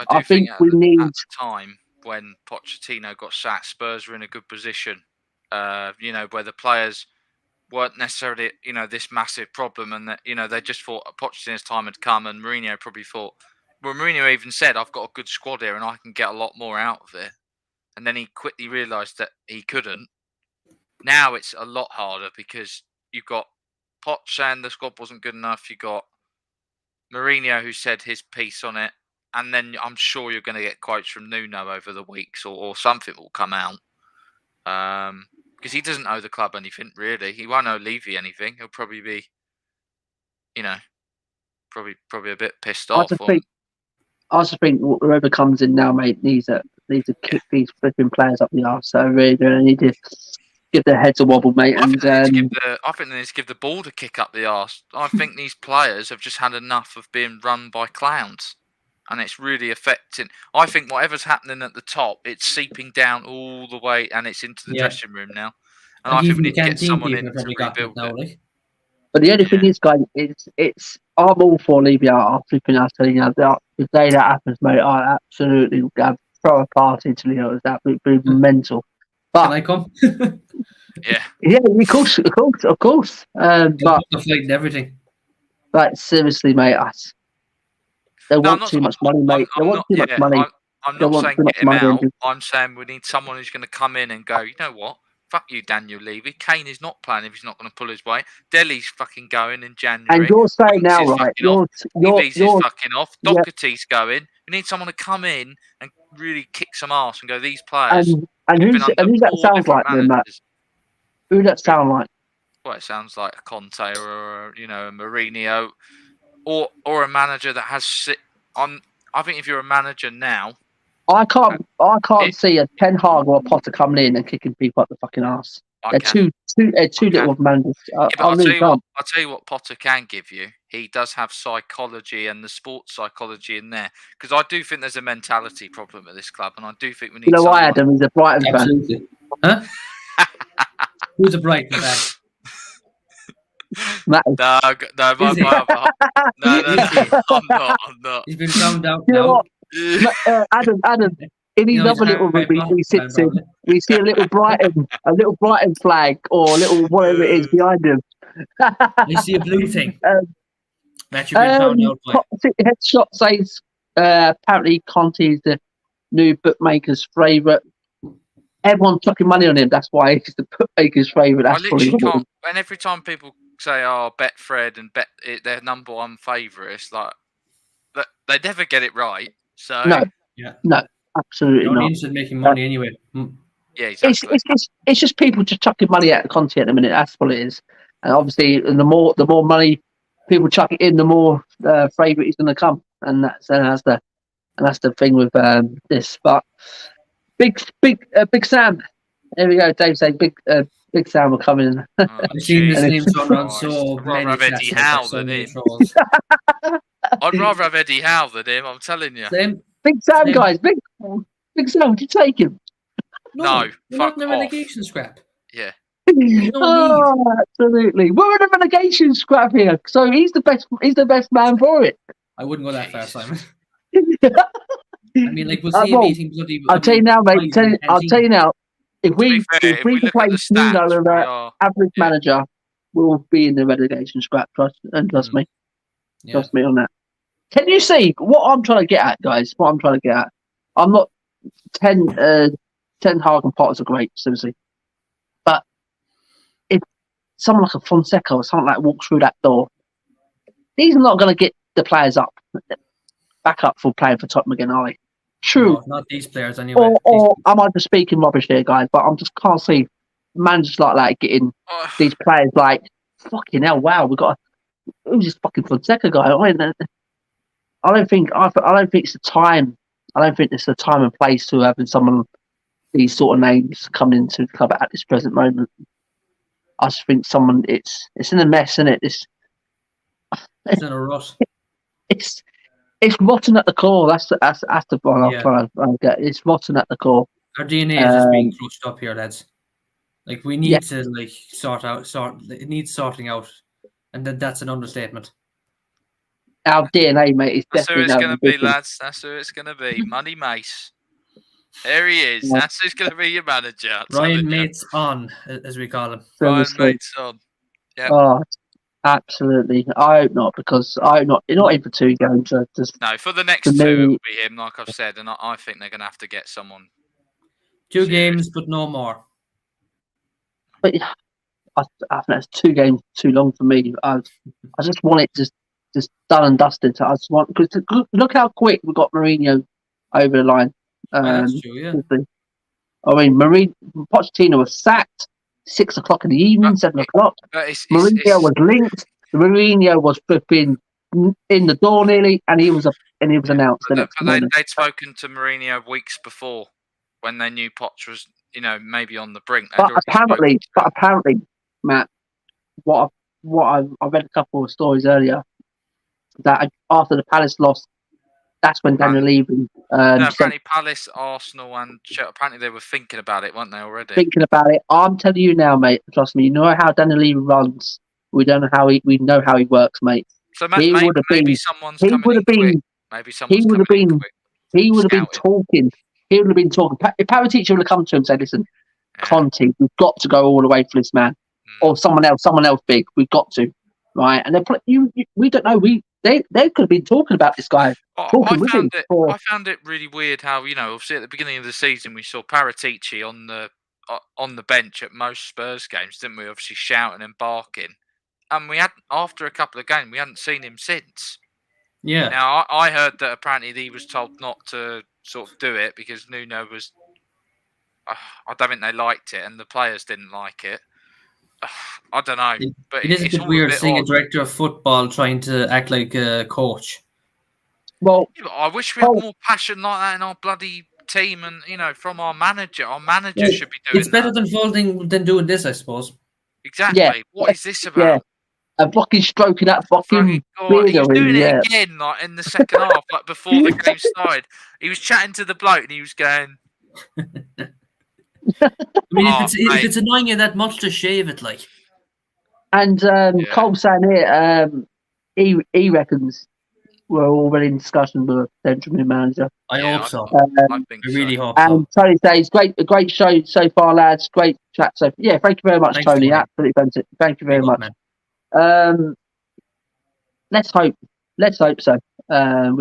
I think we need. At the time when Pochettino got sacked, Spurs were in a good position. Where the players weren't necessarily, this massive problem, and that, they just thought Pochettino's time had come, and Mourinho probably thought. Well, Mourinho even said, "I've got a good squad here, and I can get a lot more out of it." And then he quickly realised that he couldn't. Now it's a lot harder, because you've got Poch saying the squad wasn't good enough. You got Mourinho who said his piece on it, and then I'm sure you're going to get quotes from Nuno over the weeks, or something will come out. Because he doesn't owe the club anything, really. He won't owe Levy anything. He'll probably be, probably a bit pissed off. I just think whoever comes in now, mate, needs to kick these flipping players up the arse. So really, they need to give their heads a wobble, mate. I think they need to give the ball to kick up the arse. I think these players have just had enough of being run by clowns, and it's really affecting. I think whatever's happening at the top, it's seeping down all the way, and it's into the dressing room now. And I think we need to get someone in to rebuild it. But the only thing is, guys, I'm all for Levy out flipping us. Telling you, the day that happens, mate, I absolutely throw a party to Leo. It's absolutely mental. But can I come? Yeah, of course. But and everything. But seriously, mate, they want too much money, mate. They want too much money. I'm not saying get him out. I'm saying we need someone who's going to come in and go, you know what? Fuck you, Daniel Levy. Kane is not playing if he's not going to pull his weight. Delhi's fucking going in January. And you're saying now, right? Levy's fucking off. Doherty's going. We need someone to come in and really kick some arse and go, these players. And who's that sound like then, Matt? Who does that sound like? Well, it sounds like a Conte or a Mourinho, or a manager that has sit on. I think if you're a manager now, I can't see a Ten Hag or a Potter coming in and kicking people up the fucking arse. They're can. two little managers. Yeah, but I I'll really can't. tell you what Potter can give you. He does have psychology and the sports psychology in there, because I do think there's a mentality problem at this club, and I do think we You need know why, someone. Adam? He's a Brighton fan. Absolutely. Huh? Who's a Brighton fan? Matt, No, no, Is he? no, Is he? I'm not. He's been found out you know now. what? Adam, in his You know, he's other little room Harry he sits in, Potter, we see a little Brighton flag or a little whatever it is behind him. You see a blue thing Um, that you've been found out by. Headshot says apparently Conte is the new bookmaker's favourite. Everyone's chucking money on him. That's why he's the bookmaker's favourite. I That's literally believable. can't. And every time people say, "Oh, bet Fred and bet it, their number one favourite," it's like they never get it right. So No, absolutely You're only not. interested in making money anyway. yeah, exactly. It's just people just chucking money at Conte at the minute. That's what it is. And obviously, the more money people chuck it in, the more favourite he's going to come. And that's the thing with this. But Big Sam. There we go. Dave said Big Sam will come in. Oh, I've seen this name Jesus thrown around Christ. so I'd many rather have Eddie chats, Howe so than many him. trolls. I'd rather have Eddie Howe than him. I'm telling you. Same. Big Sam, Same. guys. Big Sam. Would you take him? No, we're fuck not in the off. relegation scrap. Yeah. Oh, absolutely. We're in a relegation scrap here, so he's the best. He's the best man for it. I wouldn't go that far, Jesus. Simon. I mean, like, we'll see him well, eating bloody. I'll tell you now, mate. I'll tell you now. If To be we fair, if we look at play the Nuno stats, and we are. average yeah. manager, we'll be in the relegation scrap. Trust me. Yeah. Trust me on that. Can you see what I'm trying to get at, guys? What I'm trying to get at. I'm not 10 Hag and Potters are great, seriously. But if someone like a Fonseca or something like walks through that door, he's not going to get the players back up for playing for Tottenham again, are they? True. No, not these players anyway. Or am I just speaking rubbish here, guys? But I'm just can't see managers like that getting these players like fucking hell. Wow, we got who's this fucking Fonseca guy? I don't think it's the time. I don't think it's the time and place to having someone these sort of names coming into the club at this present moment. I just think it's in a mess, isn't it? It's in a rut. It's rotten at the core. That's the one Yeah. I'm trying to get. It's rotten at the core. Our DNA is just being crushed up here, lads. Like, we need to like it needs sorting out, and that's an understatement. Our DNA, mate, is That's who definitely it's going to be, different. lads. That's who it's going to be. Money Mace. There he is. That's who's going to be your manager. I'm Ryan telling you. Mates on, as we call him. Ryan Seriously. Mates on. Yep. Oh, absolutely. I hope not, because you're not in for 2 games. Just No, for the next For 2, it me- will be him, like I've said, and I think they're going to have to get someone. 2 Serious. games, but no more. but I think that's 2 games too long for me. I just want it just done and dusted. I just want because look how quick we got Mourinho over the line. That's true, yeah. I mean, Pochettino was sacked 6 o'clock in the evening, 7 o'clock. But it's Mourinho was linked. Mourinho was flipping in the door nearly, and he was announced the next morning. they'd spoken to Mourinho weeks before when they knew Poch was, maybe on the brink. They'd But already apparently, Matt, I read a couple of stories earlier that after the Palace loss, that's when Daniel Levy apparently Palace, Arsenal, and apparently they were thinking about it, weren't they already? thinking about it. I'm telling you now, mate. Trust me. You know how Daniel Levy runs. We know how he works, mate. So He maybe, would have maybe been- someone's he coming would in have been- quick. Maybe someone's would have coming in been- quick. He would have been Scouted. talking. He would have been talking. If Paratici would have come to him and said, "Listen, Yeah. Conte, we've got to go all the way for this man, or someone else big. We've got to, right?" And we don't know. They could have been talking about this guy. I Talking with him for- I found it really weird how, obviously at the beginning of the season we saw Paratici on the bench at most Spurs games, didn't we? Obviously shouting and barking, and after a couple of games we hadn't seen him since. Yeah. Now I heard that apparently he was told not to sort of do it because Nuno was. I don't think they liked it, and the players didn't like it. I don't know, but It is a it's bit all weird bit seeing a odd. director of football trying to act like a coach. Well, Yeah, but I wish we had more passion like that in our bloody team, and from our manager. Our manager should be doing It's better that. than folding than doing this, I suppose. Exactly. Yeah. What is this about? A fucking stroking that fucking God, he was beard doing in, it again, like in the second half, like before the game started. He was chatting to the bloke, and he was going, I mean, Oh, if it's annoying you that much, just shave it, like. And Cole's saying here, he reckons we're already in discussion with a potential new manager. I hope so. I think I really so. hope so. And Tony says, a great show so far, lads. Great chat. So yeah, thank you very much, Thanks, Tony. Tony. Absolutely fantastic. Thank you very Big up, much. man. Let's hope so. And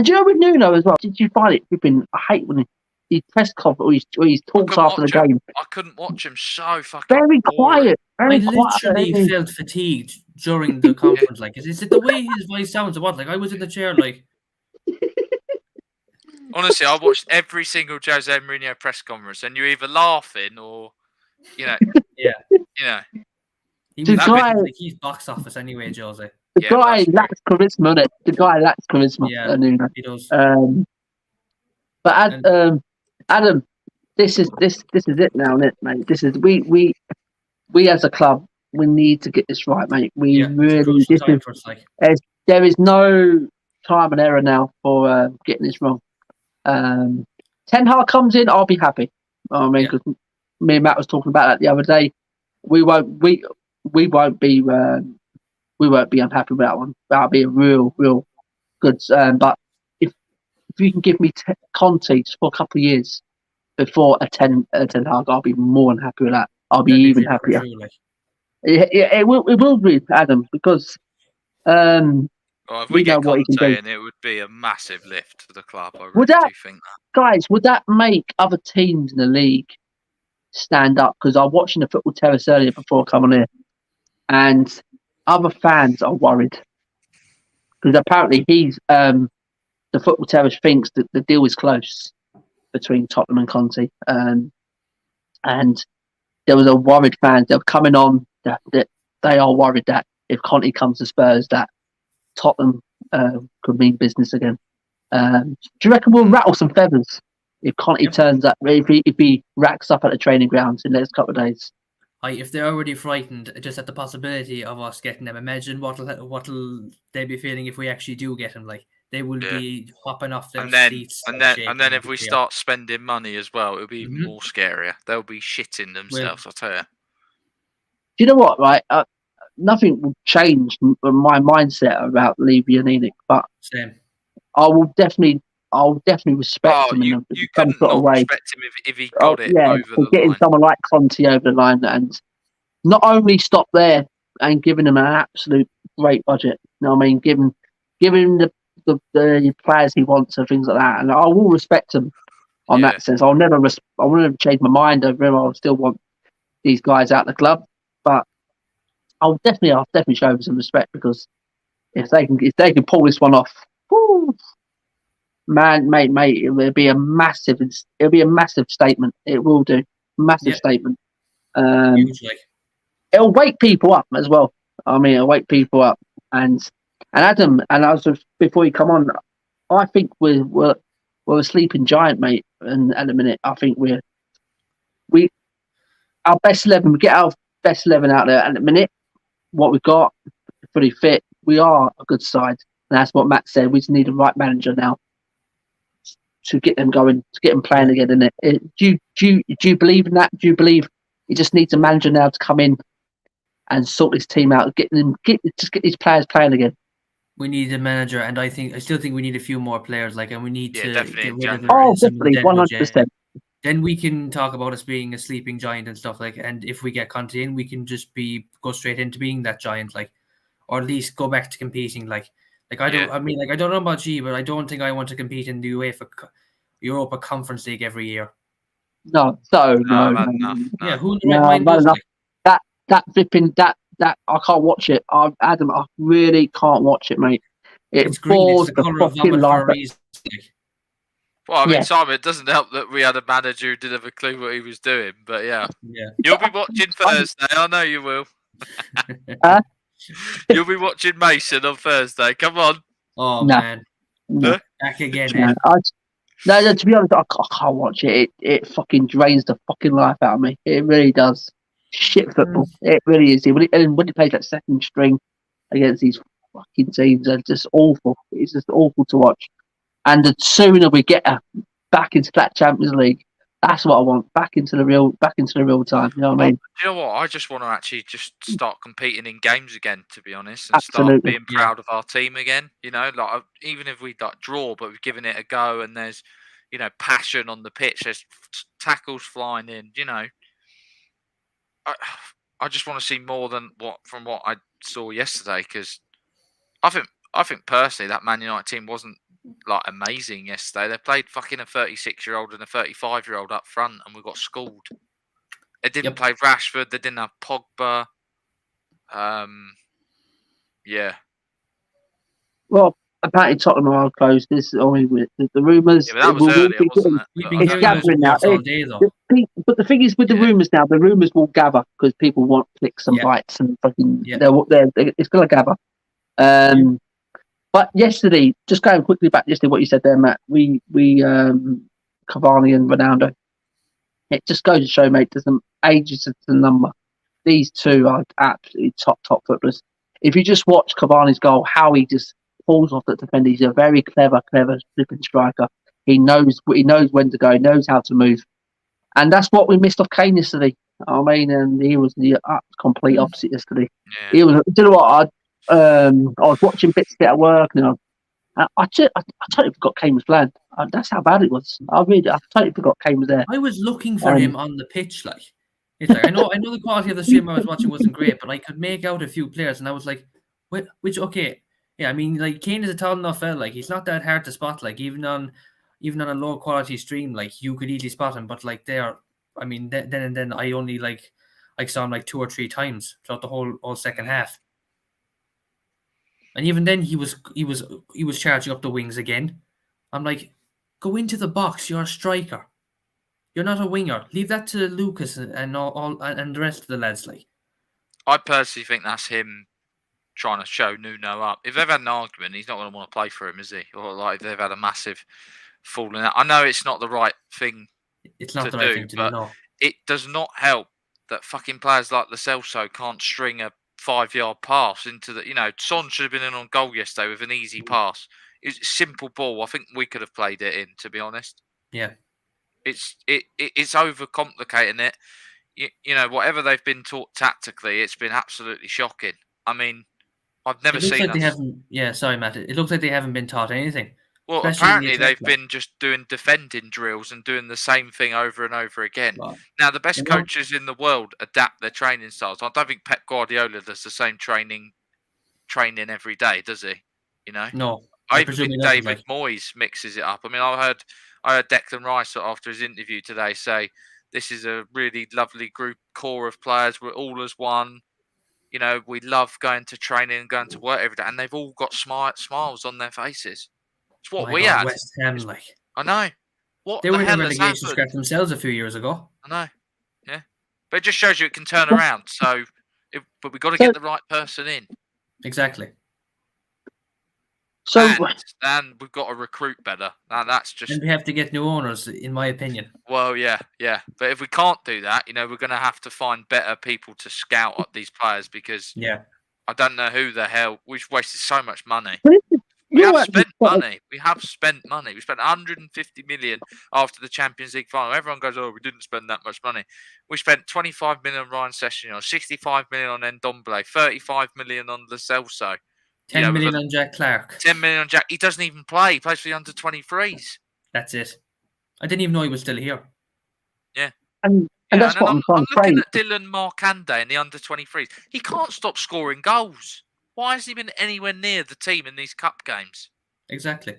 do you know with Nuno as well? Did you find it flipping? I hate when he press conference or he talks after the game. I couldn't watch him. So fucking Very boring. quiet. I Very literally quiet. felt fatigued during the conference. Like, is it the way his voice sounds or what? Like, I was in the chair, like. Honestly, I watched every single Jose Mourinho press conference, and you're either laughing or, Yeah. He The was guy- like he's box office anyway, Jose. The Yeah, guy that's true. lacks charisma, innit? The guy lacks charisma. Yeah. Nuno. He does. But Adam, this is it now, isn't it, mate? This is we as a club, we need to get this right, mate. We Yeah, it's a really crucial time for us, like. there is no time and error now for getting this wrong. Ten Hag comes in, I'll be happy. I mean, because me and Matt was talking about that the other day. We won't be unhappy with that one. That'll be a real good. But if you can give me Conte for a couple of years before a Ten Hag, I'll be more than happy with that. I'll be even happier. True, like. It will be, Adam, because Well, if we know get what he can Conte do. in, it would be a massive lift to the club. I really Would that- do think that. guys, would that make other teams in the league stand up? Because I was watching the Football Terrace earlier before coming here, and other fans are worried because apparently the Football Terrace thinks that the deal is close between Tottenham and Conte, and there was a worried fans. They're coming on that they are worried that if Conte comes to Spurs, that Tottenham could mean business again. Do you reckon we'll rattle some feathers if Conte turns up? If he racks up at the training grounds in the next couple of days? If they're already frightened just at the possibility of us getting them, imagine what'll they be feeling if we actually do get them. Like, they will be hopping off their seats. And then if we start spending money as well, it'll be even more scarier. They'll be shitting themselves, I tell you. Do you know what? Right, nothing will change my mindset about Levy and Enoch, but Same. I'll definitely respect him in You some couldn't sort of not way. respect him if he got it Yeah, over for the getting line. someone like Conte over the line and not only stop there and giving him an absolute great budget. You know what I mean? Giving him the players he wants and things like that. And I will respect him on that sense. I'll never change my mind over him. I'll still want these guys out of the club, but I'll definitely show him some respect, because if they can pull this one off, whoo, man, mate, it'll be a massive statement. It will do, massive statement. Hugely. It'll wake people up as well. I mean, it'll wake people up. And Adam, and I was before you come on, I think we're a sleeping giant, mate. And at the minute, I think we our best 11. We get our best 11 out there. And at the minute, what we've got, fully fit, we are a good side. And that's what Matt said. We just need a right manager now to get them going, to get them playing again. Do you believe in that? Do you believe he just needs a manager now to come in and sort this team out, get these players playing again? We need a manager, and I still think we need a few more players. And we need to get rid of definitely 100%. Then we can talk about us being a sleeping giant and stuff and if we get Conte in, we can just go straight into being that giant, or at least go back to competing. I don't know about G, but I don't think I want to compete in the UEFA Europa Conference League every year. No. Yeah, who in the right mind does, that flipping that I can't watch it. Adam, I really can't watch it, mate. It's green. It's the colour of vomit for a reason. Well, I mean, Simon, it doesn't help that we had a manager who didn't have a clue what he was doing. But you'll be watching Thursday. I know you will. You'll be watching Mason on Thursday. Come on. Oh, man. No. Back again. Yeah, No, to be honest, I can't watch it. It fucking drains the fucking life out of me. It really does. Shit football. It really is. And when he plays that second string against these fucking teams, they're just awful. It's just awful to watch. And the sooner we get back into that Champions League, that's what I want. Back into the real time. You know what I mean? You know what? I just want to actually just start competing in games again, to be honest, and Absolutely. start being proud of our team again. You know, like even if we draw, but we've given it a go, and there's, you know, passion on the pitch. There's tackles flying in. You know, I just want to see more than what I saw yesterday, because I think personally that Man United team wasn't like amazing yesterday. They played fucking a 36-year-old and a 35-year-old up front, and we got schooled. They didn't play Rashford. They didn't have Pogba. Yeah. Well, apparently Tottenham are closed. This, I mean, the rumours. Yeah, but that was earlier, wasn't it? We've been It's hearing gathering now. about all day, though. But the thing is, with the rumours now, the rumours will gather because people want clicks and bites and fucking. It's going to gather. But yesterday, just going quickly back yesterday, what you said there, Matt. We Cavani and Ronaldo. It just goes to show, mate. There's some ages of the number. These two are absolutely top footballers. If you just watch Cavani's goal, how he just pulls off the defender. He's a very clever flipping striker. He knows when to go. He knows how to move, and that's what we missed off Kane yesterday. I mean, and he was the complete opposite yesterday. Yeah. He was. Do you know what? I was watching bits at work, and I totally forgot Kane was playing. That's how bad it was. I totally forgot Kane was there. I was looking for him on the pitch, like. It's like I know the quality of the stream I was watching wasn't great, but I could make out a few players, and I was like, okay, yeah. I mean, like Kane is a tall enough fella, like he's not that hard to spot. Like even on a low quality stream, like you could easily spot him. But like I mean, then I only I saw him like 2 or 3 times throughout the whole second half. And even then, he was charging up the wings again. I'm like, go into the box. You're a striker. You're not a winger. Leave that to Lucas and all and the rest of the lads. Like, I personally think that's him trying to show Nuno up. If they've had an argument, he's not going to want to play for him, is he? Or like they've had a massive falling out. I know it's not the right thing. It's not the right thing to do. No. It does not help that fucking players like Lo Celso can't string a 5-yard pass into the. You know, Son should have been in on goal yesterday with an easy pass. It's a simple ball. I think we could have played it in, to be honest. Yeah. It's overcomplicating it. You know, whatever they've been taught tactically, it's been absolutely shocking. I mean, I've never seen. Like they haven't. Yeah, sorry, Matt. It looks like they haven't been taught anything. Well, apparently they've been just doing defending drills and doing the same thing over and over again. Well, now, the best coaches in the world adapt their training styles. I don't think Pep Guardiola does the same training every day, does he? You know, no. I even think David Moyes mixes it up. I mean, I heard Declan Rice after his interview today say, this is a really lovely core of players. We're all as one. You know, we love going to training and going to work every day. And they've all got smiles on their faces. It's what we had. West Ham, like. I know. What they were in a relegation scrap themselves a few years ago. I know. Yeah. But it just shows you it can turn around. But we've got to get the right person in. Exactly. So, and we've got to recruit better. That's just. And we have to get new owners, in my opinion. Well, yeah. But if we can't do that, you know, we're going to have to find better people to scout up these players because I don't know who the hell. We've wasted so much money. We have spent money. We spent 150 million after the Champions League final. Everyone goes, "Oh, we didn't spend that much money." We spent 25 million on Ryan Sessegnon, 65 million on Ndombele, 35 million on Lo Celso. 10 million on Jack Clark. 10 million on Jack. He doesn't even play. He plays for the under-23s. That's it. I didn't even know he was still here. Yeah. And that's what I'm trying to say. I'm looking at Dylan Markande in the under-23s. He can't stop scoring goals. Why has he been anywhere near the team in these cup games? Exactly.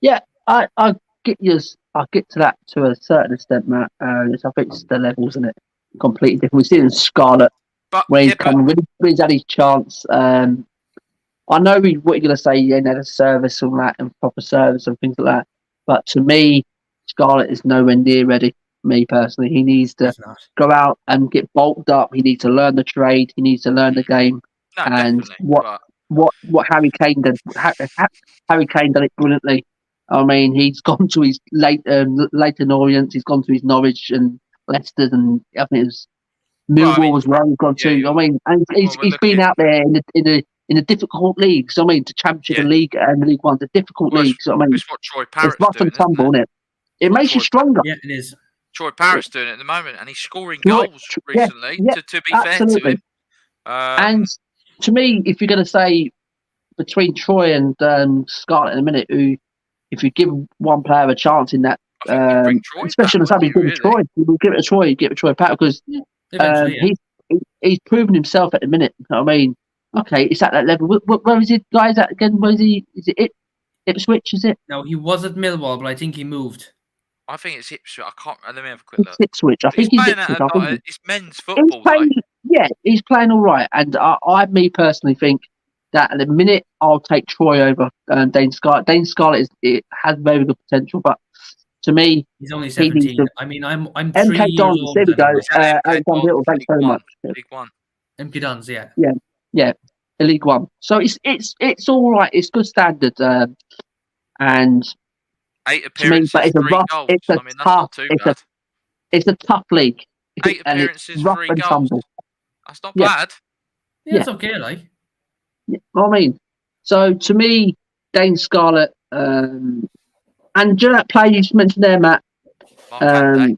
Yeah, I get you. I get to that to a certain extent, Matt. I think it's the levels, isn't it? Completely different. We've seen in Scarlett where he's coming, when he's had his chance. I know what you're going to say, he had a service and that, and proper service and things like that. But to me, Scarlett is nowhere near ready. Me personally, he needs to go out and get bulked up. He needs to learn the trade. He needs to learn the game. No, and what Harry Kane did. Harry Kane did it brilliantly. I mean, he's gone to his Leighton Orient, he's gone to his Norwich and Leicester, and I think it was Millwall as well. He's gone to. I mean, and he's been out there in a difficult leagues. I mean, the Championship and League and League One, the difficult leagues. I mean, it's what Troy Parrott's it's rough doing, and tumble, isn't it? It makes you stronger. Yeah, it is. Troy Parrott's doing it at the moment, and he's scoring goals recently. To be fair to him, and to me, if you're going to say between Troy and Scarlett in a minute, who, if you give one player a chance in that, especially on the Saturday, give Troy. You give it to Troy Parrott because he's proven himself at the minute. I mean, okay, it's at that level. Where is it, guys? At again? Where is he? Is it Ipswich? Is it? No, he was at Millwall, but I think he moved. I think it's Ipswich. I can't. Let me have a quick look. It's Ipswich. I think he's Ipswich. It's men's football. He's playing all right. And me personally think that at the minute I'll take Troy over Dane Scarlett. Dane Scarlett has very good potential, but to me, he's only 17. I mean, I'm 3 MK years Dons. old. There we go. Thanks very much. League One. MK Dons, yeah. League One. So it's all right. It's good standard. And 8 appearances, but it's 3 goals. It's that's not too bad. It's a tough league. 8 appearances, 3 goals. Tumble. That's not bad. Yeah, it's okay, like. Yeah, I mean, so to me, Dane Scarlett, and during that play you just mentioned there, Matt, I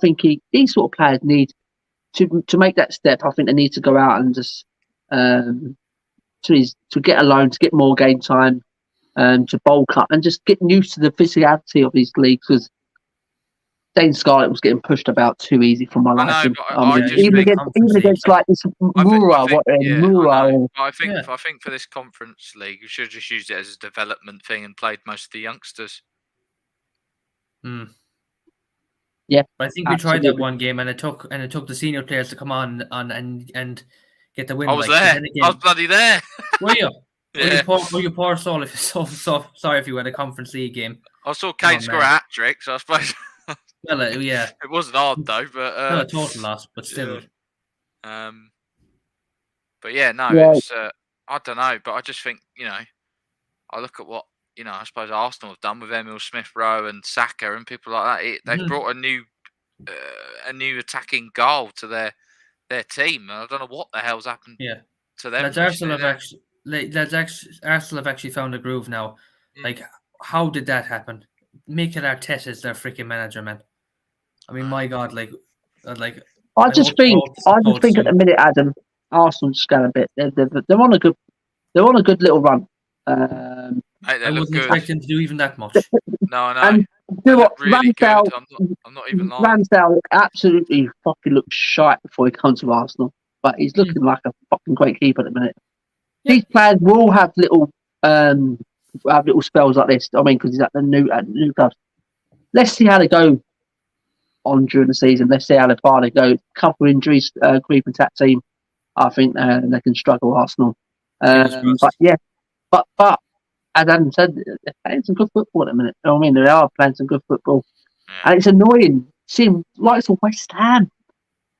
think these sort of players need to make that step. I think they need to go out and just to get a loan, to get more game time, to bulk up and just get used to the physicality of these leagues, because Dane Scarlett was getting pushed about too easy for my liking. Even against like this Mura. I think for this conference league, you should have just used it as a development thing and played most of the youngsters. Yeah, but I think we tried that one game, and it took the senior players to come on and get the win. I was there. I was bloody there. Were you? Yeah. Were you poor soul? If you're so sorry if you were at a conference league game. I saw Kate score a hat trick, so I suppose. Well, yeah. It wasn't hard though, but not a total loss, but still. But yeah, no, it's I don't know, but I just think, I look at what I suppose Arsenal have done with Emil Smith-Rowe and Saka and people like that. They've brought a new attacking goal to their team. I don't know what the hell's happened to them. Arsenal have actually found a groove now. Like, how did that happen? Mikel Arteta is their freaking manager, man. I mean, my God, I just think at the minute, Adam, Arsenal just got a bit. They're on a good little run. I wasn't expecting to do even that much. No, I know. And do what, really Ramsdale, I'm not even lying. Ramsdale absolutely fucking looks shite before he comes to Arsenal, but he's looking like a fucking great keeper at the minute. Yeah. These players will have little spells like this. I mean, because he's at the new club. Let's see how they go on during the season. Let's see how far they go. Couple of injuries creeping that team. I think they can struggle, Arsenal. But as Adam said, they're playing some good football at the minute. You know what I mean? They are playing some good football, and it's annoying seeing likes of West Ham.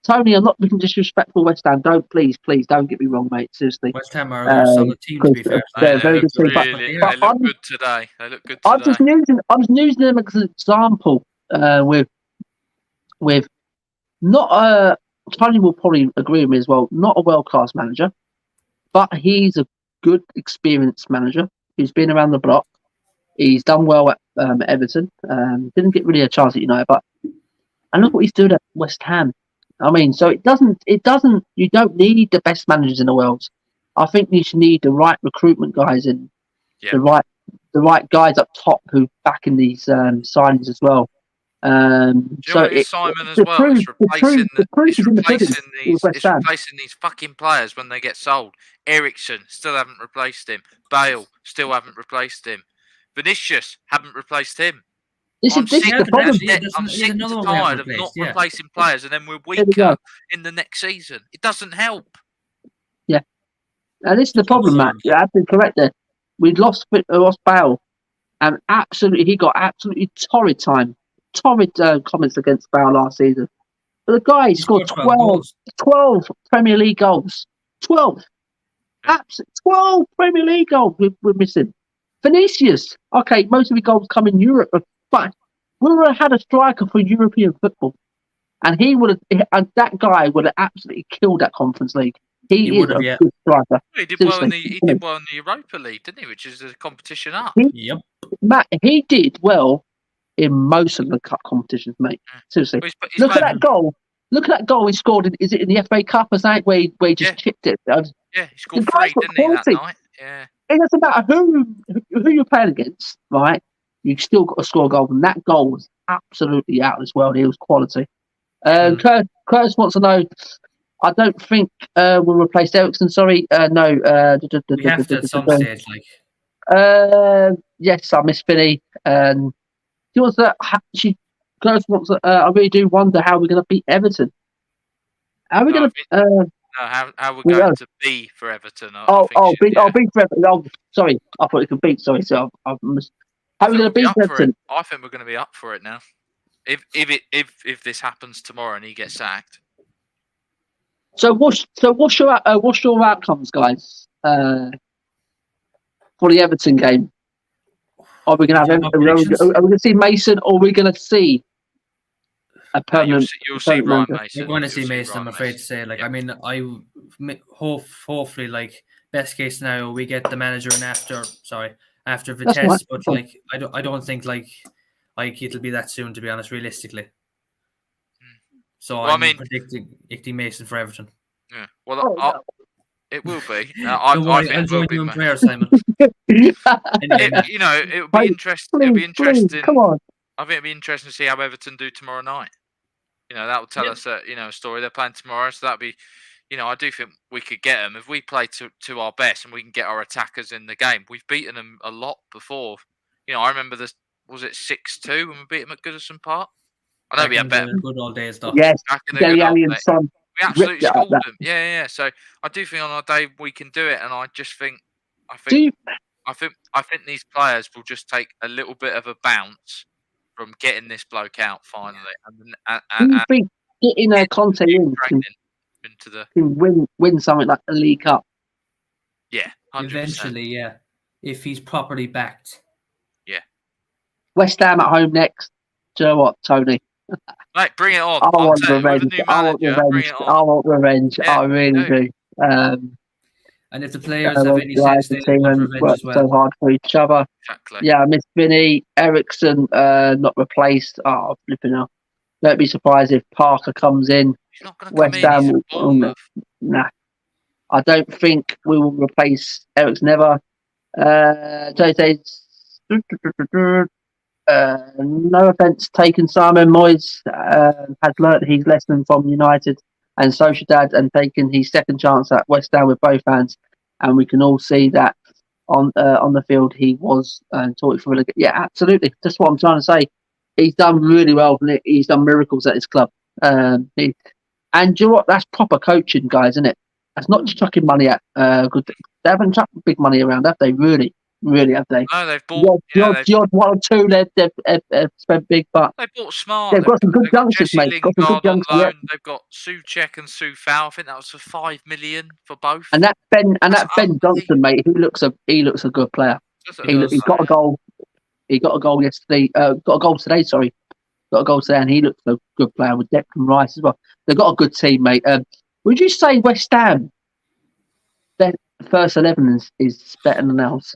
Tony, I'm not being disrespectful. West Ham, please don't get me wrong, mate. Seriously, West Ham are a solid team, to be fair. They're very good team. They look good today. I'm just using them as an example with not Tony will probably agree with me as well. Not a world class manager, but he's a good experienced manager who's been around the block. He's done well at Everton. Didn't get really a chance at United, but and look what he's doing at West Ham. I mean, so it doesn't. You don't need the best managers in the world. I think you should need the right recruitment guys and the right guys up top who back in these signings as well. Simon as well is replacing these fucking players when they get sold. Eriksen still haven't replaced him. Bale still haven't replaced him. Vinicius haven't replaced him. I'm sick and tired of not replacing players, and then we're weaker in the next season. It doesn't help. Yeah, and this is the problem, Matt. You're absolutely correct there. We lost Bale, and he got absolutely torrid comments against Bale last season. But the guy scored 12 Premier League goals. 12. Absolutely 12 Premier League goals we're missing. Vinicius. Okay, most of the goals come in Europe, but we would have had a striker for European football, and that guy would have absolutely killed that Conference League. He is would have, a yeah. good striker. He did Seriously. well in the Europa League, didn't he? Which is a competition up. Yep. Matt, he did well in most of the cup competitions, mate. Seriously. Well, he's Look at playing- that goal. Look at that goal he scored. Is it in the FA Cup or something where he just chipped it? Yeah, he scored The guys 3, got didn't he, that quality. night? Yeah. It doesn't matter who you're playing against, right? You still got to score a goal, and that goal was absolutely out of this world. It was quality. Curtis wants to know. I don't think we'll replace Ericsson. Sorry, no. We have to at some stage, like. Yes, I miss Finny. She wants to. Curtis wants to. I really do wonder how we're going to beat Everton. How are we going to? How we're going to be for Everton. Beat for Everton. Oh, sorry, I thought it could beat. Sorry, so how are we going to beat Everton? I think we're going to be up for it now. If this happens tomorrow and he gets sacked. So what's your outcomes, guys? For the Everton game, are we going to have? Are we going to see Mason, or are we going to see a permanent? You'll see Ryan Mason. You're going to see Mason. I'm afraid to say. Like, I mean, hopefully, like, best case scenario, we get the manager in after Vitesse, but like, I don't think like it'll be that soon, to be honest, realistically. So I'm predicting Icky Mason for Everton. Yeah. Well, it will be. I think I'll join you in prayer, Simon. It would be interesting. It'll be interesting. Come on. I think it'll be interesting to see how Everton do tomorrow night. That will tell us a story. They're playing tomorrow, so that'll be. I do think we could get them if we play to our best and we can get our attackers in the game. We've beaten them a lot before. I remember was it 6-2 when we beat them at Goodison Park? I know we had better. Good old days, though. Yes, Dele Alli and Son. We absolutely schooled them. Yeah. So I do think on our day we can do it, and I just think, I think these players will just take a little bit of a bounce from getting this bloke out finally. Do you think getting Conte in can win something like the League Cup? Yeah, 100%. Eventually, yeah, if he's properly backed. Yeah. West Ham at home next. Do you know what, Tony? Mate, bring it on. I want revenge. I want revenge. Yeah, I really do. And if the players have any sense, they want revenge as well. So hard for each other. Exactly. Yeah, I miss Vinny. Ericsson not replaced. Oh, flipping out. Don't be surprised if Parker comes in. He's not going to West come in. Ham. Nah. I don't think we will replace Ericsson ever. No offence taken. Simon Moyes has learnt his lesson from United and Sociedad and taken his second chance at West Ham with both hands. And we can all see that on the field he was taught for really good. Yeah, absolutely. That's what I'm trying to say. He's done really well. He's done miracles at his club. And you know what? That's proper coaching, guys, isn't it? That's not just chucking money at good. They haven't chucked big money around, have they? Really, have they? No, they've bought. The odd one or two they've spent big, but they bought smart. They've got some good youngsters, mate. Got some good youngsters. Yeah. They've got Souček and Soufal. I think that was for $5 million for both. And that Ben Johnson, mate, he looks a good player. He's got a goal. He got a goal yesterday. Got a goal today. Sorry, got a goal today, and he looks a good player with Declan Rice as well. They've got a good team, mate. Would you say West Ham, their first 11 is better than ours?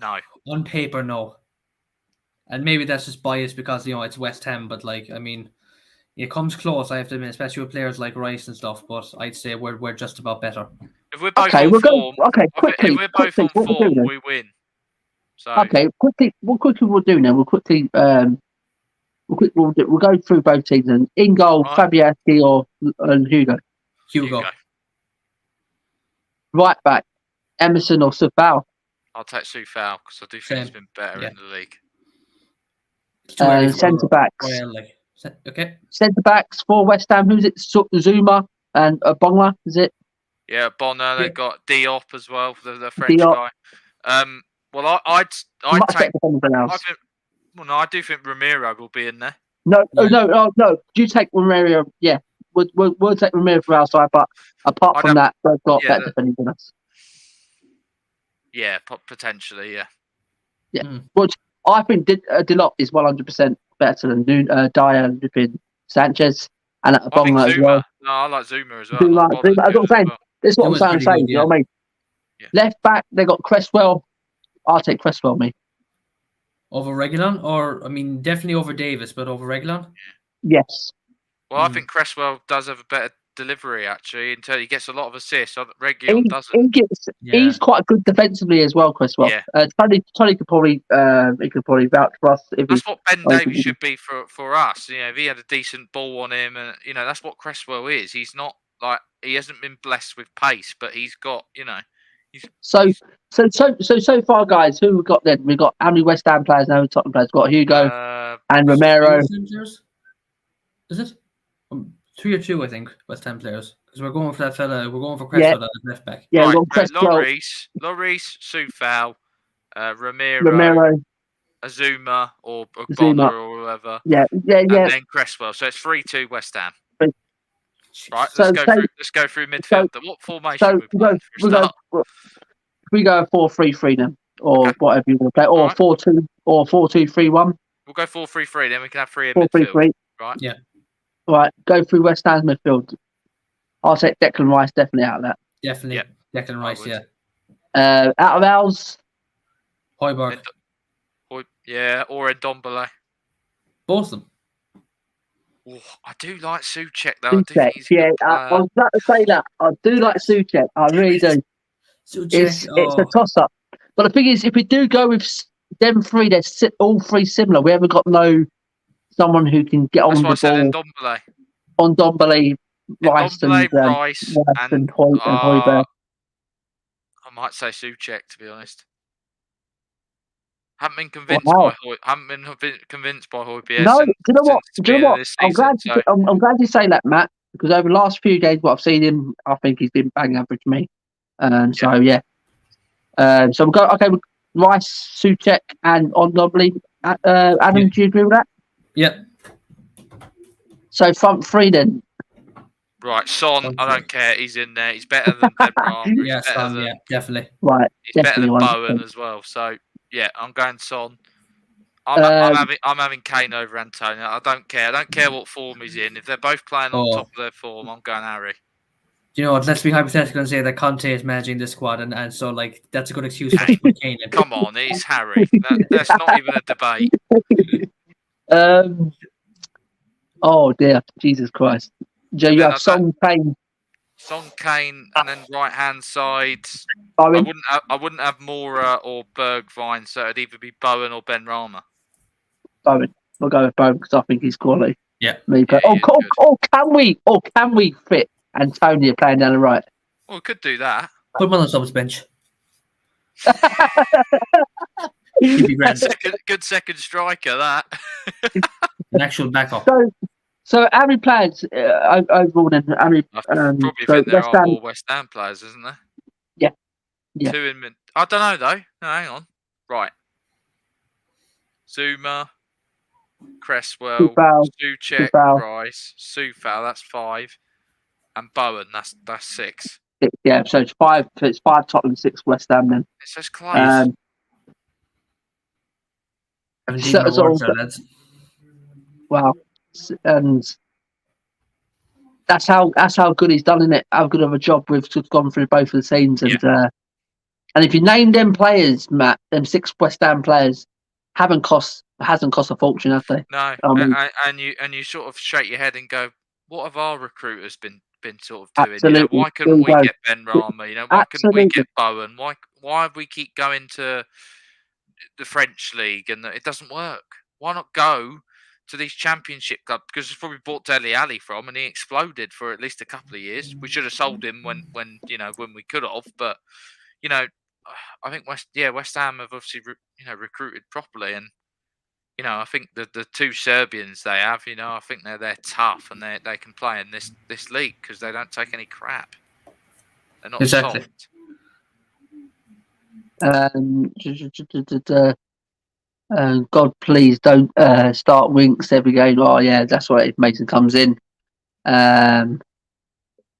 No. On paper, no. And maybe that's just biased because, it's West Ham, but, I mean, it comes close, I have to admit, especially with players like Rice and stuff, but I'd say we're just about better. If we're both on form, we win. So. Okay, quickly, what quickly we'll do now, we'll go through both teams, and in goal, right. Fabianski and Hugo. Right back, Emerson or Soufal? I'll take Soufal because I do think he's been better in the league. Centre backs. Okay. Centre backs for West Ham. Who's it? Zuma and Bonga, is it? Yeah, Bonga. They've got Diop as well, the French guy. Well, I'd take. I do think Romero will be in there. No. Do you take Romero? Yeah, we'll take Romero for our side, but apart from that, they've got better defending than us. Yeah, potentially, yeah. Yeah, which I think Diop is 100% better than Dyer and Sanchez and I think Bonga as Zuma. well. No, I like Zuma as well. Zuma, I like Zuma, that's what I'm saying. well. This is what Zuma's I'm trying to pretty say. good, You know what I mean? Yeah. Left back, they got Cresswell. I'll take Cresswell, me. Over Reguilon, or I mean, definitely over Davis, but over Reguilon. Yes. Well, I think Cresswell does have a better delivery actually. Until he gets a lot of assists, Reguilon doesn't. He's quite good defensively as well, Cresswell. Yeah. Tony could probably vouch for us if That's what Ben Davies should be for us. You know, if he had a decent ball on him, and you know, that's what Cresswell is. He's not like he hasn't been blessed with pace, but he's got So far, guys, who we got then? We got how many West Ham players? How many Tottenham players? We've got Hugo and Romero. Is it 3 or 2? I think West Ham players, because we're going for that fella. We're going for Cresswell at left back. Yeah, right, we've got Cresswell, Lloris, Soufal, Romero, Azuma, or Zuma. Bonner or whoever. Yeah. And then Cresswell. So it's 3-2 West Ham. Right, let's go through midfield. What formation we playing for a start? We go 4-3-3 then, or whatever you want to play, or 4-2, or 4-2-3-1. We'll go 4-3-3. Then we can have 3 in 4-3-3. midfield. Right. Yeah. Right. Go through West Ham's midfield. I'll take Declan Rice definitely out of that. Definitely. Yeah. Declan Rice. Yeah. Out of ours, Højbjerg. Yeah, or Ndombele. Both of them. Oh, I do like Souček though. Souček, I was about to say that. I do like Souček. I really do. It's a toss-up. But the thing is, if we do go with them three, they're all three similar. We haven't got someone who can get on the ball. On Ndombele, Rice, and Højbjerg. I might say Souček, to be honest. Haven't been convinced by Højbjerg. No, do you know what? I'm glad you say that, Matt, because over the last few games, what I've seen him, I think he's been bang average me. So we'll go. Okay, Rice, Souček, and Ndombele. Adam, do you agree with that? Yep. So front three then. Right, Son. I don't care. He's in there. He's better than Benrahma. Yeah, Son. Yeah, definitely. Right. He's better than Bowen as well. So yeah, I'm going Son. I'm having Kane over Antonio. I don't care. I don't care what form he's in. If they're both playing on top of their form, I'm going Harry. You know what? Let's be hypothetical and say that Conte is managing this squad, and so like that's a good excuse for Kane. Come on, it's Harry. That's not even a debate. Oh dear, Jesus Christ! Joe, you have Son, Kane, and then right hand side. I wouldn't have Mora or Bergwijn, so it'd either be Bowen or Benrahma. Bowen. We'll go with Bowen because I think he's quality. Yeah. Can we fit Antonio playing down the right? Well, we could do that. Put him on the subs bench. He'd be grand. Good second striker, that. An actual backup. So how many players overall then? Probably think there are more West Ham players, isn't there? Yeah. 2 in mid. I don't know though. No, hang on. Right. Zuma, Cresswell, Souček, Rice, Soufal. That's 5, and Bowen. That's 6. Yeah. So it's 5. It's 5 Tottenham, 6 West Ham then. It's just close. Wow. And that's how good he's done in it. How good of a job we've gone through both of the scenes, and if you name them players, Matt, them 6 West Ham players hasn't cost a fortune, have they? No, and you sort of shake your head and go, what have our recruiters been sort of doing? You know, why couldn't we get Benrahma? You know, why couldn't we get Bowen? Why we keep going to the French league and it doesn't work? Why not go to these championship clubs? Because it's probably bought Dele Alli from, and he exploded for at least a couple of years. We should have sold him when we could have, but you know, I think West Ham have obviously recruited properly, and you know, I think the 2 Serbians they have, you know, I think they're tough and they can play in this league because they don't take any crap. They're not exactly soft. God, please don't start Winks every game. Oh yeah, that's why if Mason comes in. I'm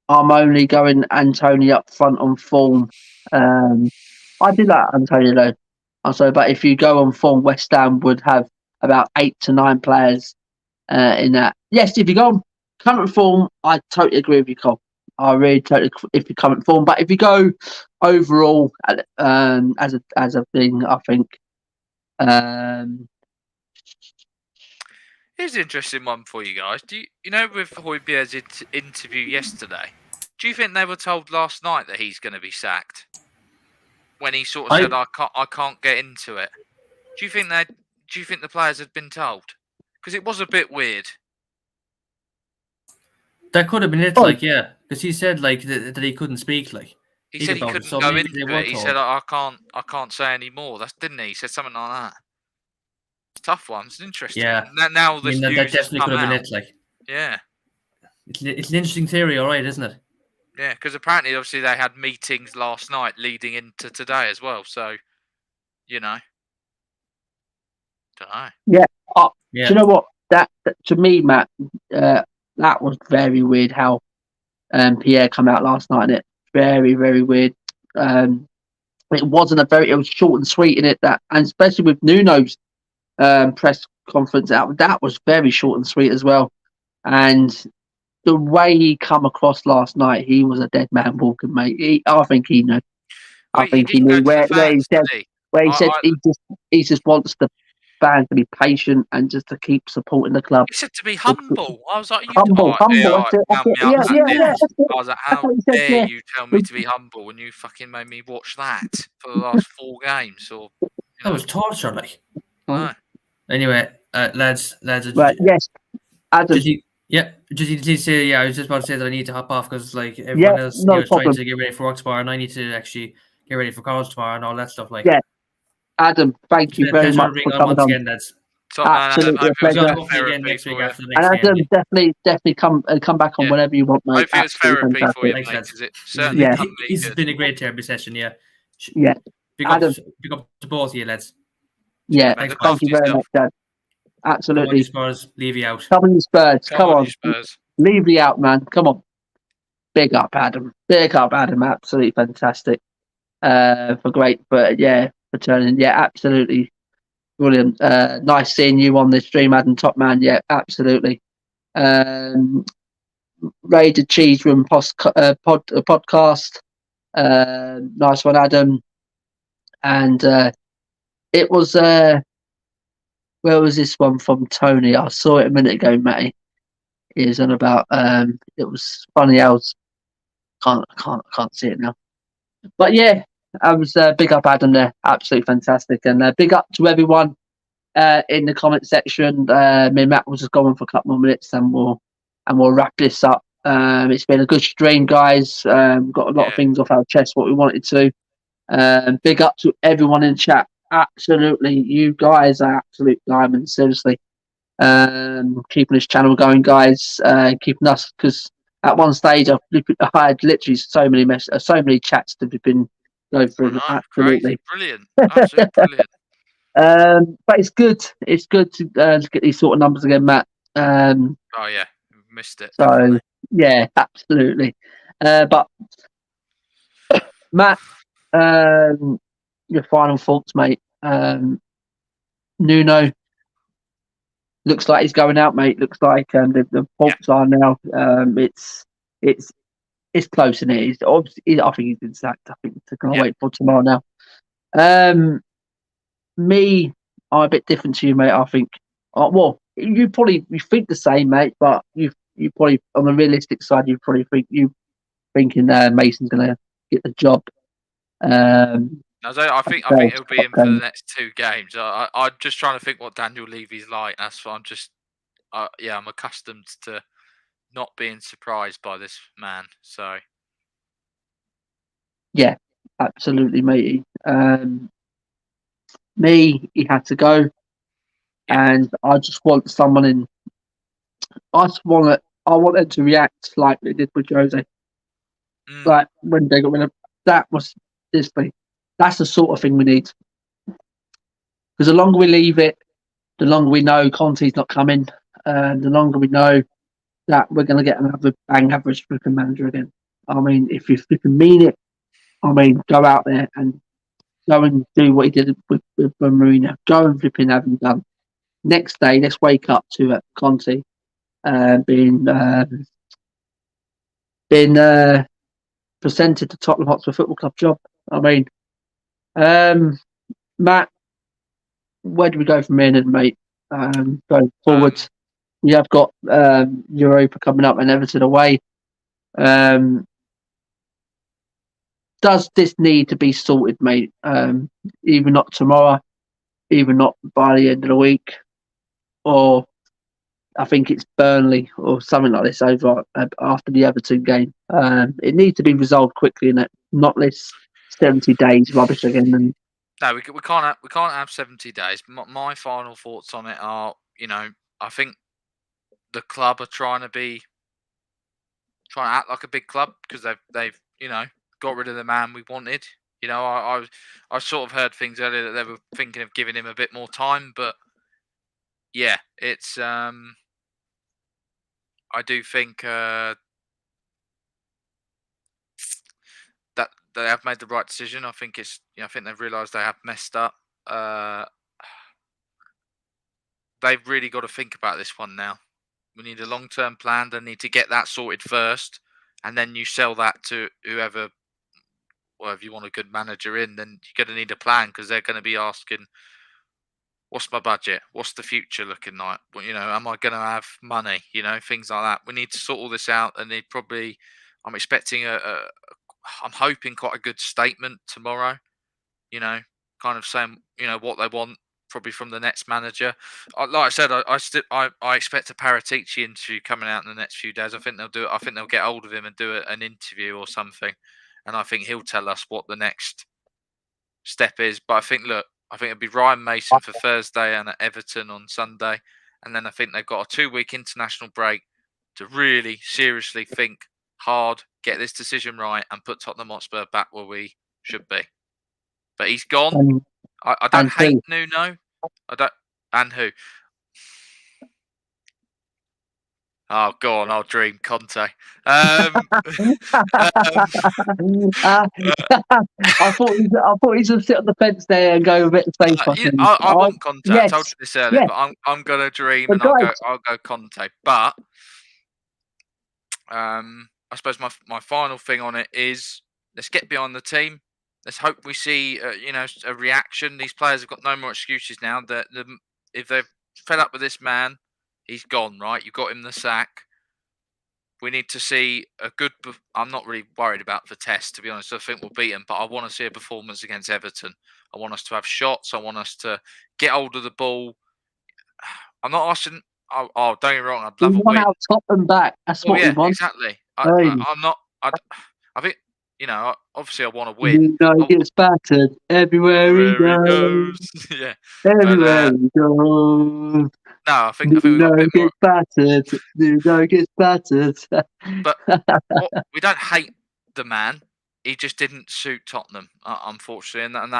only going Antonio up front on form. I do like Antonio though. But if you go on form, West Ham would have about 8 to 9 players in that. Yes, if you go on current form, I totally agree with you, Cole. I really totally if you current form, but if you go overall as a thing, I think. Here's an interesting one for you guys. Do you know with Højbjerg's interview yesterday? Do you think they were told last night that he's going to be sacked? When he sort of said, "I can't get into it." Do you think the players had been told? Because it was a bit weird. That could have been it, because he said that he couldn't speak, He said he couldn't go into it. He said, "I can't say any more." Didn't he? He said something like that. Tough one. It's interesting. Yeah. Now this news that definitely could have been it. Yeah. It's an interesting theory, all right, isn't it? Yeah, because apparently, obviously, they had meetings last night leading into today as well. So, don't know. Yeah. Do you know what? That to me, Matt, that was very weird how Pierre come out last night. And it very, very weird. It was short and sweet in it, and especially with Nuno's press conference out, that was very short and sweet as well. And the way he come across last night, he was a dead man walking, mate. I think he knew. I think he knew where he said he just wants the fans to be patient and just to keep supporting the club. He said to be humble. I was like, humble. I was like, how dare you tell me to be humble when you fucking made me watch that for the last 4 games? That was torture, No. Anyway, lads. Right, yes, Adam. Just need to say, I was just about to say that I need to hop off because everyone else is trying to get ready for work tomorrow, and I need to actually get ready for college tomorrow and all that stuff. Yeah, Adam, thank you very much for coming on. Again, lads. Absolutely a pleasure. Again next week after the next Adam, game. definitely come back on whenever you want, mate. I think it's therapy for you, mate. It's been a great therapy session. Yeah. Big Adam, up to both of you, lads. Yeah, thank you very much, Dad. Absolutely. Spurs, Levy out. Come on, Spurs. Come on. Spurs. Levy out, man. Come on. Big up, Adam. Absolutely fantastic. For turning. Yeah, absolutely brilliant. Nice seeing you on this stream, Adam. Top man. Yeah, absolutely. Raided Cheese Room podcast. Nice one, Adam. And it was. Where was this one from Tony? I saw it a minute ago, Matty. It was on about. It was funny. I can't see it now. But yeah, I was big up Adam there. Absolutely fantastic, and big up to everyone in the comment section. Me and Matt will just go on for a couple more minutes, and we'll wrap this up. It's been a good stream, guys. Got a lot of things off our chest, what we wanted to. Big up to everyone in chat. Absolutely, you guys are absolute diamonds. Seriously, keeping this channel going, guys. Keeping us, because at one stage I had literally so many chats that we've been going through. Absolutely brilliant, absolutely brilliant. But it's good. It's good to get these sort of numbers again, Matt. Oh yeah, missed it. So definitely. Yeah, absolutely. But Matt. Your final thoughts, mate. Nuno looks like he's going out, mate. Looks like the faults are now. It's close, and it? Obviously, I think he's been sacked. I think they're gonna wait for tomorrow now. Me, I'm a bit different to you, mate. I think. Well, you think the same, mate. But you probably, on the realistic side, you probably thinking Mason's gonna get the job. I think he'll be in for the next 2 games. I'm just trying to think what Daniel Levy's like. That's what I'm accustomed to not being surprised by this man. So yeah, absolutely, matey. He had to go, and I just want someone in. I want them to react like they did with Jose. Like when they got rid of that was this thing. That's the sort of thing we need. Because the longer we leave it, the longer we know Conte's not coming, the longer we know that we're going to get another bang average flipping manager again. I mean, if you flipping mean it, I mean, go out there and Go and do what he did with Mourinho. Go and flipping have him done. Next day, let's wake up to Conte being presented the Tottenham Hotspur Football Club job. I mean, Matt, where do we go from here, then, mate? Going forward, you have got Europa coming up and Everton away. Does this need to be sorted, mate? Even not tomorrow, even not by the end of the week, or I think it's Burnley or something like this over after the Everton game. It needs to be resolved quickly, and not this 70 days rubbish again. And No, we can't have 70 days. My final thoughts on it are, I think the club are trying to act like a big club because they've got rid of the man we wanted. I sort of heard things earlier that they were thinking of giving him a bit more time, but yeah, it's I do think that they have made the right decision. I think I think they've realised they have messed up. They've really got to think about this one now. We need a long-term plan. They need to get that sorted first, and then you sell that to whoever. Well, if you want a good manager in, then you're going to need a plan because they're going to be asking, "What's my budget? What's the future looking like? Well, am I going to have money? Things like that. We need to sort all this out." And I'm expecting I'm hoping quite a good statement tomorrow. Kind of saying, what they want probably from the next manager. Like I said, I expect a Paratici interview coming out in the next few days. I think they'll do it. I think they'll get hold of him and do an interview or something, and I think he'll tell us what the next step is. But I think it'll be Ryan Mason for Thursday and at Everton on Sunday, and then I think they've got a 2-week international break to really seriously think hard, get this decision right, and put Tottenham Hotspur back where we should be. But he's gone. I don't hate Nuno. I don't. And who? Oh, go on. I'll dream Conte. I thought he's going to sit on the fence there and go a bit safe. I want Conte. I told you this earlier, but I'm going to dream and I'll go Conte. But I suppose my final thing on it is let's get behind the team. Let's hope we see a reaction. These players have got no more excuses now. That if they've fed up with this man, he's gone. Right, you got him the sack. We need to see a good. I'm not really worried about the test, to be honest. I think we'll beat them, but I want to see a performance against Everton. I want us to have shots. I want us to get hold of the ball. I'm not asking. Oh, don't get me wrong. I'd love a win. Out top and back. That's what we want. Exactly. I'm not. I think. Obviously, I want to win. Nuno gets battered everywhere he goes. Yeah. Everywhere he goes. No, I think we've got a bit more. Nuno gets battered. But we don't hate the man. He just didn't suit Tottenham, unfortunately, and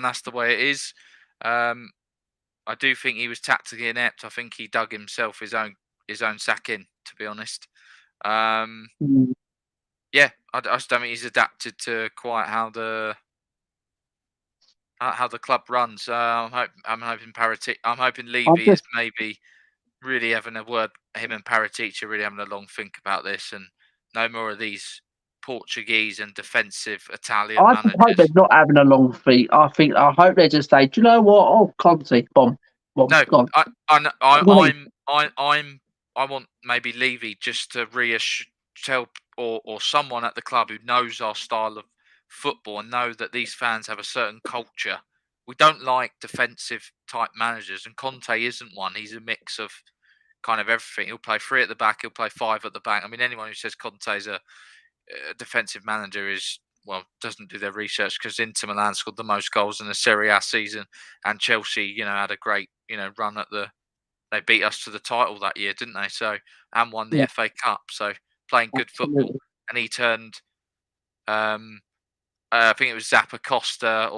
that's the way it is. I do think he was tactically inept. I think he dug himself his own sack in, to be honest. Yeah, I just don't think he's adapted to quite how the club runs. I'm hoping Levy is maybe really having a word. Him and Paratici are really having a long think about this, and no more of these Portuguese and defensive Italian managers. I hope they're not having a long think. I hope they just say, do you know what? Oh, Conte, bomb. No, I want maybe Levy just to tell or someone at the club who knows our style of football and know that these fans have a certain culture. We don't like defensive type managers, and Conte isn't one. He's a mix of kind of everything. He'll play 3 at the back, he'll play 5 at the back. I mean, anyone who says Conte's a defensive manager doesn't do their research, because Inter Milan scored the most goals in the Serie A season, and Chelsea, had a great, run at they beat us to the title that year, didn't they? So, and won the FA Cup. So, playing good football, and he turned, I think it was Zappacosta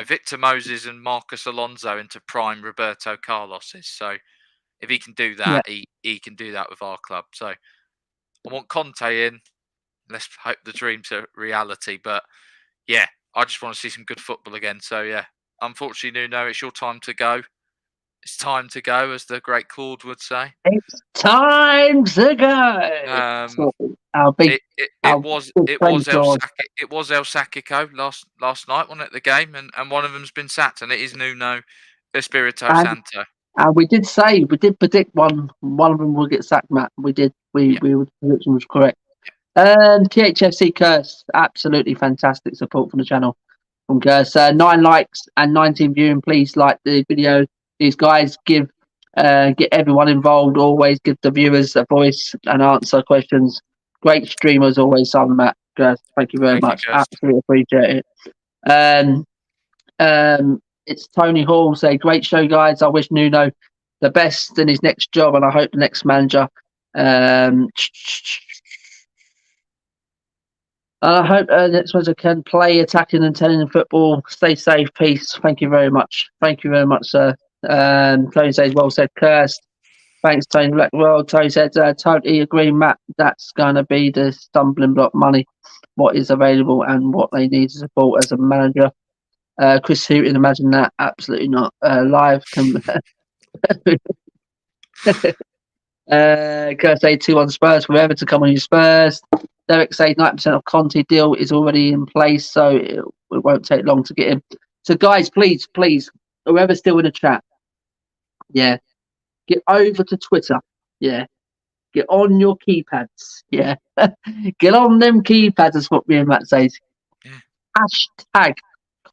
Victor Moses and Marcus Alonso into prime Roberto Carlos's. So, if he can do that, he can do that with our club. So, I want Conte in. Let's hope the dream's a reality. But yeah, I just want to see some good football again. So yeah, unfortunately, Nuno, it's your time to go. It's time to go, as the great Claude would say. It's time to go. Um, Our big, it was friend Claude. El Sacico last night, wasn't it? The game, and one of them's been sacked, and it is Nuno Espirito And- Santo. And we did predict one of them will get sacked, Matt. We did. The prediction was correct. THFC Curse, absolutely fantastic support from the channel from Curse. 9 likes and 19 viewing. Please like the video. These guys get everyone involved. Always give the viewers a voice and answer questions. Great streamers always, Simon, Matt. Curse, thank you very much. Absolutely appreciate it. It's Tony Hall. Say, great show, guys. I wish Nuno the best in his next job, and I hope the next manager. And I hope next manager can play attacking and telling football. Stay safe. Peace. Thank you very much. Thank you very much, sir. Tony says, well said, Cursed. Thanks, Tony Blackwell. Tony said, totally agree, Matt. That's going to be the stumbling block money, what is available and what they need to support as a manager. Chris Hooton, imagine that. Absolutely not. Live can. Kurt say 2-1 Spurs. Forever to come on your Spurs. Derek says 90% of Conte deal is already in place, so it won't take long to get him. So, guys, please, whoever's still in the chat, yeah, get over to Twitter. Yeah, get on your keypads. Yeah, get on them keypads. Is what me and Matt says. Yeah. Hashtag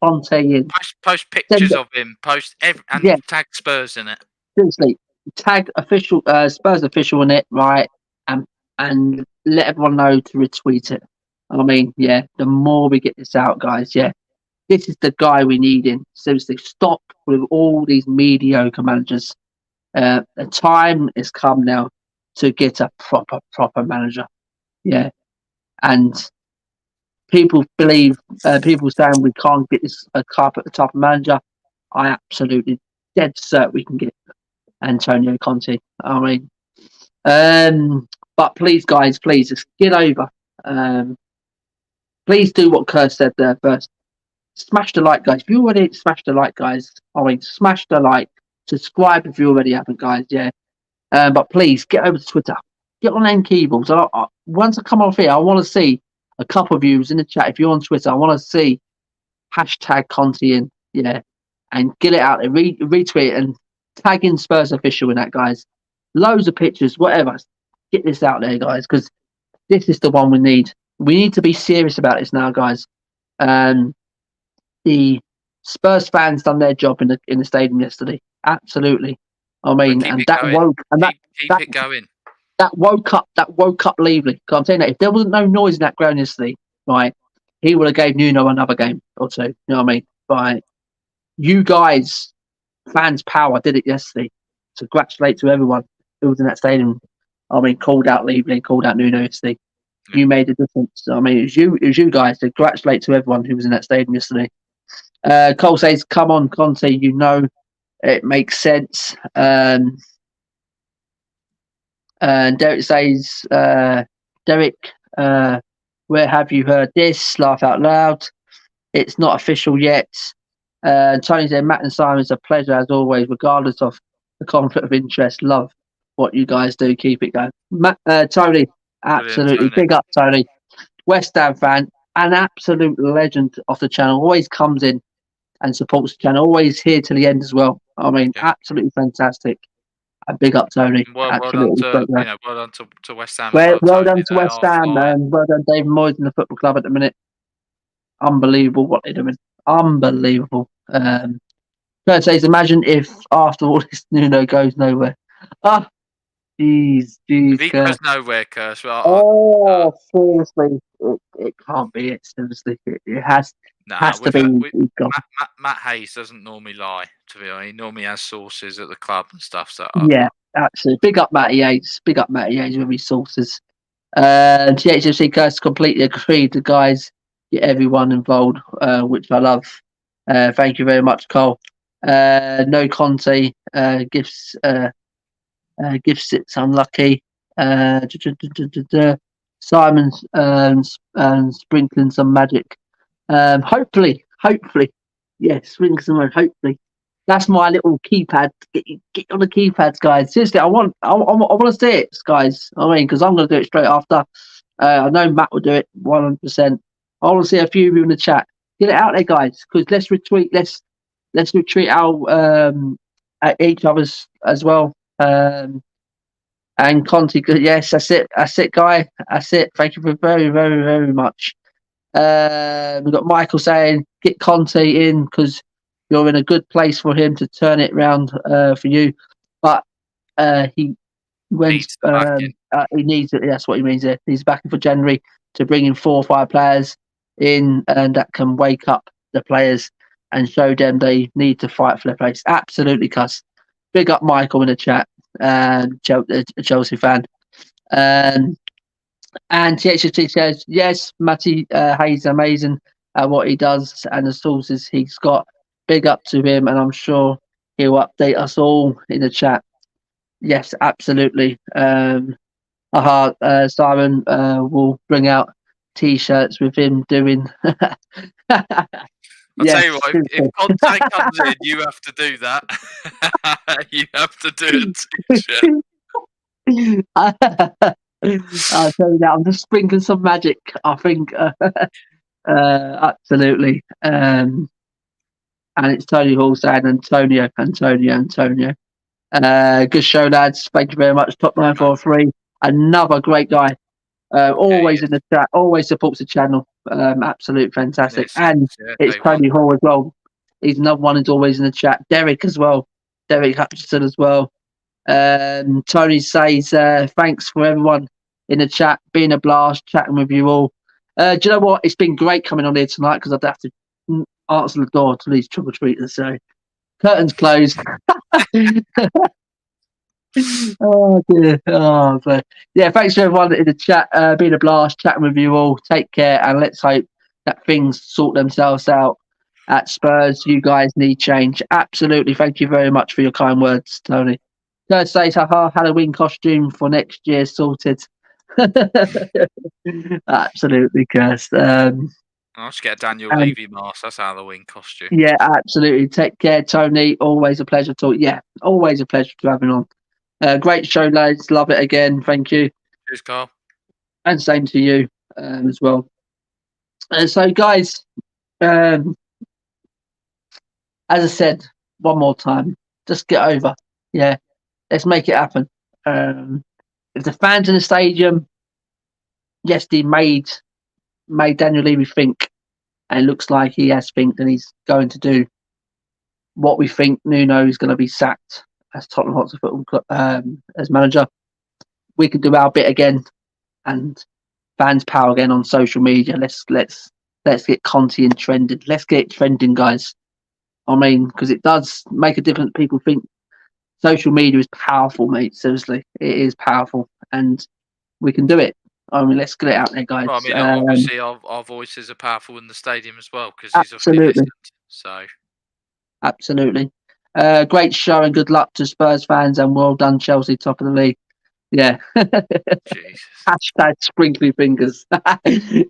Conte in. Post pictures of him. Tag Spurs in it. Seriously, tag official Spurs official in it, right? And let everyone know to retweet it. I mean, yeah, the more we get this out, guys, yeah, this is the guy we need in. Seriously, stop with all these mediocre managers. The time has come now to get a proper manager. Yeah, and people saying we can't get this carpet the type of manager. I absolutely dead cert we can get Antonio Conte. I mean, but please, guys, please just get over. Please do what Kerr said there first. Smash the like, guys. If you already smashed the like, guys, I mean, smash the like. Subscribe if you already haven't, guys. Yeah. But please get over to Twitter. Get on them keyboards. Once I come off here, I want to see a couple of views in the chat. If you're on Twitter, I want to see hashtag Conte in. Yeah. And get it out there. Retweet it and tag in Spurs official in that, guys. Loads of pictures, whatever. Get this out there, guys, because this is the one we need. We need to be serious about this now, guys. The Spurs fans done their job in the stadium yesterday. Absolutely. I mean, and that woke keep it going. That woke up Levy. I'm saying that if there wasn't no noise in that ground yesterday, right, he would have gave Nuno another game or two. You know what I mean? Right. You guys, fans power, did it yesterday. So congratulate to everyone who was in that stadium. I mean, called out Levy, called out Nuno yesterday. Yeah. You made a difference. I mean, it was you guys. So congratulate to everyone who was in that stadium yesterday. Cole says, "Come on, Conte. You know it makes sense." And Derek says, "Derek, where have you heard this? Laugh out loud. It's not official yet." Tony said, "Matt and Simon, it's a pleasure as always, regardless of the conflict of interest. Love what you guys do. Keep it going." Tony, absolutely. Tony. Big up, Tony. West Ham fan, an absolute legend of the channel. Always comes in and supports the channel. Always here to the end as well. I mean, absolutely fantastic. And big up, Tony. Well done to West Ham. Well done to West Ham, and well done David Moyes in the football club at the minute. Unbelievable what they're doing. Unbelievable. Kurt says, imagine if after all this Nuno goes nowhere. Ah, jeez. If he goes nowhere, Curse. Seriously, it can't be it. Seriously, it has to be. Matt Hayes doesn't normally lie. To be honest, he normally has sources at the club and stuff. So absolutely. Big up Matty Hayes. Big up Matty Hayes with his sources. THFC Curse completely agreed. The guys get everyone involved, which I love. Thank you very much, Cole. No Conte gifts. Gifts it's unlucky. Simon's sprinkling some magic. Hopefully, yes, fingers and toes, hopefully. That's my little keypad. Get on the keypads, guys. Seriously, I want to see it, guys. I mean, because I'm going to do it straight after. I know Matt will do it 100%. I want to see a few of you in the chat. Get it out there, guys. Because let's retweet. Let's retweet our at each other's as well. And Conti, yes, that's it, guy. That's it. Thank you for very, very, very much. We've got Michael saying get Conte in because you're in a good place for him to turn it around for you, but he Needs the backing. he needs it. That's what he means. He's backing for January to bring in 4 or 5 players in, and that can wake up the players and show them they need to fight for their place. Absolutely, cuss. Big up Michael in the chat, Chelsea fan. And THFT says, yes, Matty Hayes amazing at what he does and the sources he's got. Big up to him, and I'm sure he'll update us all in the chat. Yes, absolutely. Simon will bring out T-shirts with him doing... I'll tell you what, if Conte comes in, you have to do that. You have to do a T-shirt. I'll tell you that. I'm just sprinkling some magic, I think. Absolutely. And it's Tony Hall saying Antonio. Good show, lads. Thank you very much. Top 943. Another great guy. Always in the chat. Always supports the channel. Absolute fantastic. And it's Tony Hall as well. He's another one who's always in the chat. Derek as well. Derek Hutchinson as well. Tony says thanks for everyone in the chat. Being a blast chatting with you all. Do you know what? It's been great coming on here tonight because I'd have to answer the door to these triple treaters. So curtains closed. Oh dear. Oh, but yeah, thanks to everyone in the chat. Being a blast chatting with you all. Take care, and let's hope that things sort themselves out at Spurs. You guys need change. Absolutely. Thank you very much for your kind words, Tony. Kurt says, haha, Halloween costume for next year sorted. Absolutely, Kirst. I'll just get a Daniel Levy mask. That's a Halloween costume. Yeah, absolutely. Take care, Tony. Always a pleasure to always a pleasure to have him on. Great show, lads. Love it again. Thank you. Cheers, Carl. And same to you as well. So, guys, as I said, one more time, just get over. Yeah, let's make it happen. If the fans in the stadium, yes, they made Daniel Levy think, and it looks like he has think that he's going to do what we think. Nuno is going to be sacked as Tottenham Hotspur Football Club as manager. We can do our bit again, and fans power again on social media. Let's get Conte in trending. Let's get it trending, guys. I mean, because it does make a difference. People think social media is powerful, mate. Seriously, it is powerful, and we can do it. I mean, let's get it out there, guys. Well, I mean, obviously, our voices are powerful in the stadium as well because he's absolutely listened, so absolutely. Great show and good luck to Spurs fans, and well done, Chelsea, top of the league. Yeah. Hashtag sprinkly fingers.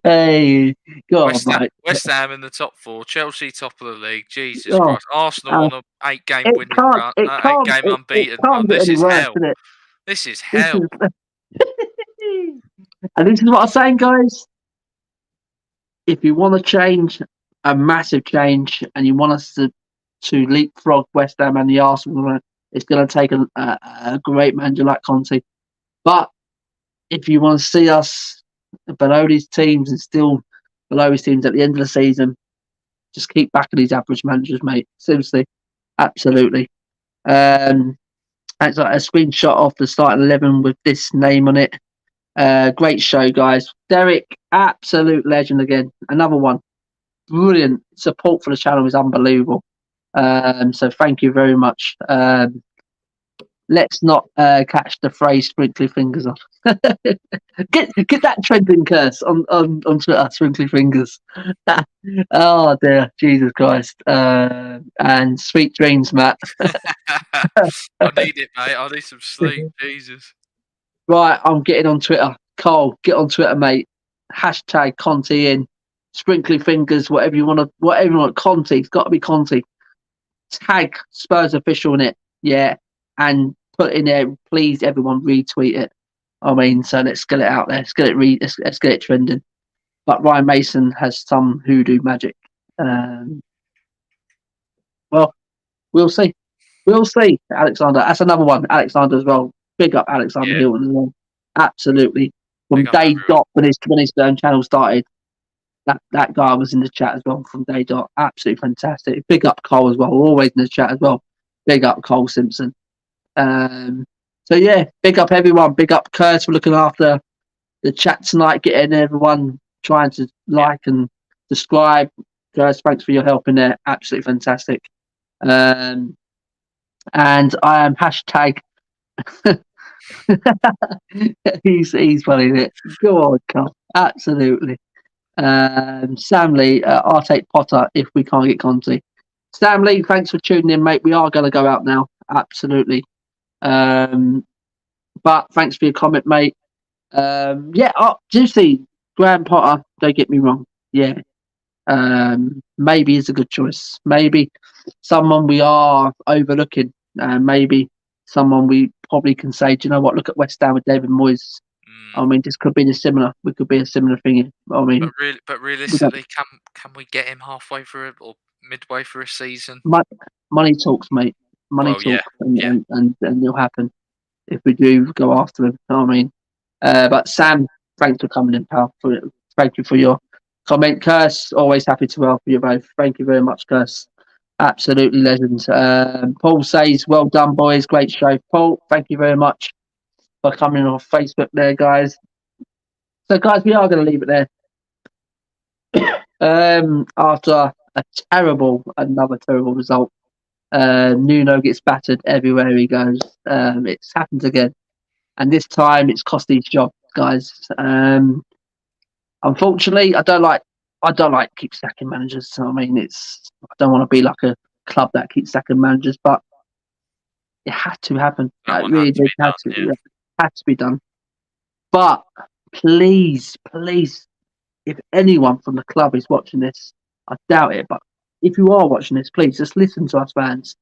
Hey, go on, mate. West Ham in the top 4, Chelsea top of the league. Jesus Christ. Arsenal on an 8-game winning run, 8-game unbeaten run. This is hell. This is hell. And this is what I'm saying, guys. If you want to change, a massive change, and you want us to leapfrog West Ham and the Arsenal, it's going to take a great manager like Conte. But if you want to see us below these teams and still below these teams at the end of the season, just keep backing these average managers, mate. Seriously, absolutely. It's like a screenshot of the starting 11 with this name on it. Great show, guys. Derek, absolute legend again. Another one. Brilliant. Support for the channel is unbelievable. So thank you very much. Let's not catch the phrase sprinkly fingers on. get that trending curse on Twitter, sprinkly fingers. Oh dear, Jesus Christ. And sweet dreams, Matt. I need it, mate. I need some sleep. Jesus. Right, I'm getting on Twitter. Cole, get on Twitter, mate. Hashtag Conte in. sprinkly fingers, whatever you want. Conte, it's got to be Conte. Tag Spurs official in it, yeah, and put in there. Please, everyone, retweet it. I mean, so let's get it out there. Let's get it trending. But Ryan Mason has some hoodoo magic. Well, we'll see. We'll see. Alexander, that's another one. Alexander as well. Big up Alexander Hilton as well. Absolutely. From day dot when his channel started, that guy was in the chat as well from day dot. Absolutely fantastic. Big up Cole as well. Always in the chat as well. Big up Cole Simpson. So yeah, big up everyone. Big up Curtis for looking after the chat tonight, getting everyone trying to like and subscribe. Curtis, thanks for your help in there. Absolutely fantastic. And I am hashtag. he's funny, isn't it? Go on, Carl. Absolutely. Sam Lee, I'll take Potter if we can't get Conte. Sam Lee, thanks for tuning in, mate. We are going to go out now. Absolutely. But thanks for your comment, mate. Juicy Graham Potter, don't get me wrong. Yeah. Maybe is a good choice. Maybe someone we are overlooking. Maybe someone we probably can say, do you know what? Look at West Ham with David Moyes. I mean, this could be a similar. We could be a similar thing. I mean, but realistically, can we get him halfway through or midway through a season? Money talks, mate. Money talks, and it'll happen if we do go after him. I mean, but Sam, thanks for coming in, pal. Thank you for your comment, Curse. Always happy to welcome you both. Thank you very much, Curse. Absolutely legend. Paul says, "Well done, boys. Great show." Paul, thank you very much for coming on Facebook there, guys. So, guys, we are going to leave it there. After another terrible result, Nuno gets battered everywhere he goes. It's happened again, and this time it's cost his job, guys. Unfortunately, I don't like keep sacking managers. So, I mean, I don't want to be like a club that keeps sacking managers, but it had to happen. It really did. Had to be done. But please, if anyone from the club is watching this, I doubt it, but if you are watching this, please just listen to us fans.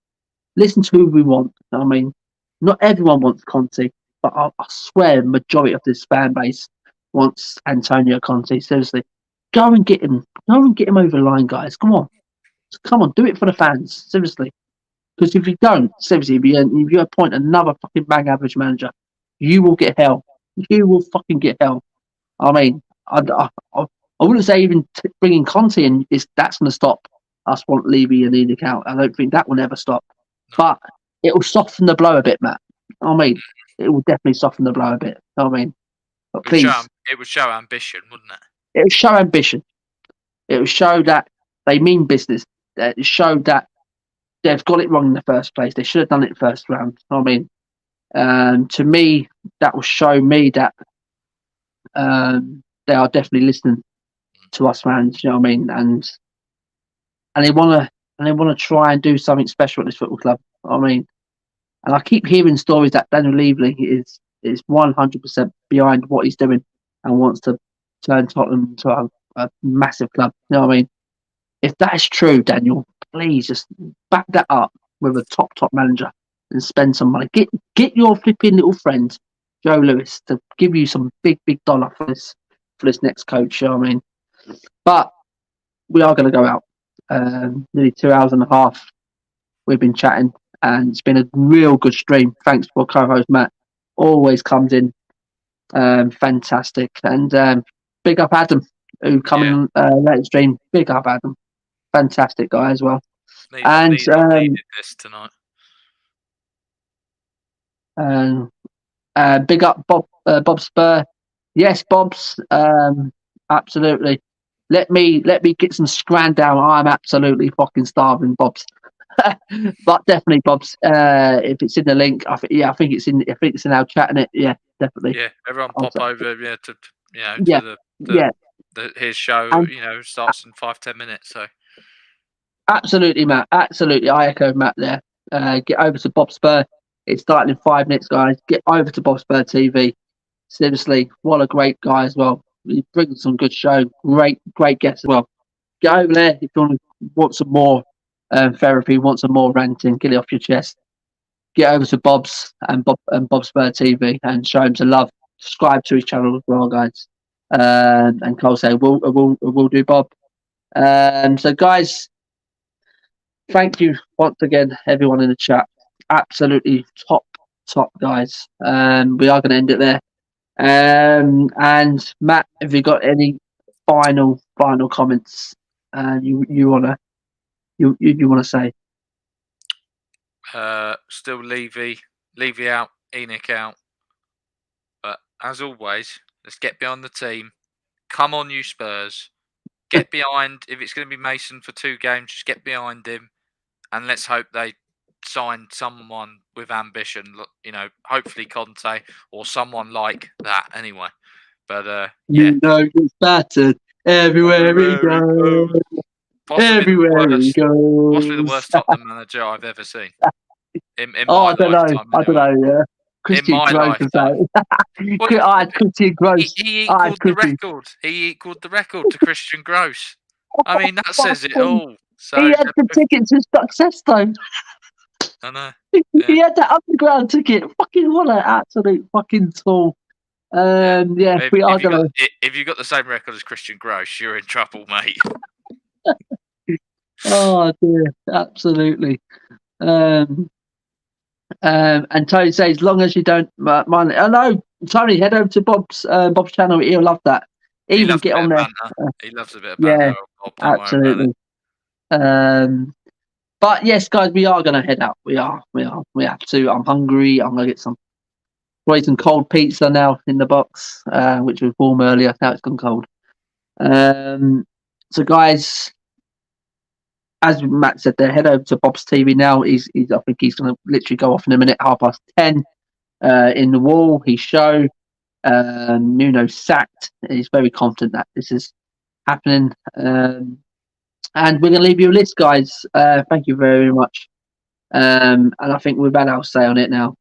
Listen to who we want. I mean, not everyone wants Conte, but I swear the majority of this fan base wants Antonio Conte. Seriously, go and get him. Go and get him over the line, guys. Come on, do it for the fans. Seriously, because if you don't, seriously, if you appoint another fucking bang average manager, you will get hell. You will fucking get hell. I mean, I wouldn't say even bringing Conte in that's going to stop us want Levy and Enoch out. I don't think that will ever stop. But it will soften the blow a bit, Matt. I mean, it will definitely soften the blow a bit. I mean, but please. It would show ambition, wouldn't it? It would show ambition. It would show that they mean business. It showed that they've got it wrong in the first place. They should have done it first round. I mean, to me, that will show me that they are definitely listening to us fans. You know what I mean? And they want to try and do something special at this football club. I mean, and I keep hearing stories that Daniel Levy is 100% behind what he's doing and wants to turn Tottenham into a massive club. You know what I mean? If that is true, Daniel, please just back that up with a top manager and spend some money. Get your flipping little friend Joe Lewis to give you some big dollar for this next coach. You know what I mean? But we are going to go out. Nearly 2 hours and a half we've been chatting, and it's been a real good stream. Thanks for co-host Matt. Always comes in fantastic, and big up Adam who come in later stream. Big up Adam, fantastic guy as well. Needed this tonight. Big up Bob Spur. Yes, Bob's absolutely. Let me get some scran down. I'm absolutely fucking starving, Bob's. But definitely, Bob's. If it's in the link, I think it's in our chat, innit? Yeah, definitely. Yeah, everyone pop over. His show. Starts in 5-10 minutes. So. Absolutely, Matt. Absolutely, I echo Matt there. Get over to Bob Spur. It's starting in 5 minutes, guys. Get over to Bob Spur TV. Seriously, what a great guy as well. he brings some good show. Great guests as well. Get over there if you want some more therapy, want some more ranting, get it off your chest. Get over to Bob's and Bob's Spur TV and show him some love. Subscribe to his channel as well, guys. And Cole say we'll do Bob. So guys, thank you once again, everyone in the chat. Absolutely top guys. We are going to end it there. And Matt, have you got any final comments you wanna say? Still Levy out, Enoch out. But as always, let's get behind the team. Come on, you Spurs. Get behind. If it's going to be Mason for 2 games, just get behind him. And let's hope they sign someone with ambition. You know, hopefully Conte or someone like that anyway. But yeah. Nuno gets battered everywhere he goes. Everywhere he goes. Possibly the worst Tottenham manager I've ever seen. In my I don't lifetime, know. I don't know. Yeah. Christian Gross. I had Christian Gross. He equalled the record. He equalled the record to Christian Gross. I mean, that says it all. So he had the ticket to success, though. I know. He had that underground ticket. Fucking what an absolute fucking tool. Yeah, we are gonna. If you got the same record as Christian Gross, you're in trouble, mate. Oh dear, absolutely. And Tony says, as long as you don't mind. Oh no, Tony, head over to Bob's channel. He'll love that. Even get on there. He loves a bit of banter. Yeah, absolutely. But yes, guys, we are gonna head out. We have to. I'm hungry. I'm gonna get some cold pizza now in the box, which was warm earlier. Now it's gone cold. So guys, as Matt said there, head over to Bob's TV now. I think he's going to literally go off in a minute, 10:30, in the wall. His show, Nuno sacked. He's very confident that this is happening. And we're going to leave you a list, guys. Thank you very, very much. And I think we've had our say on it now.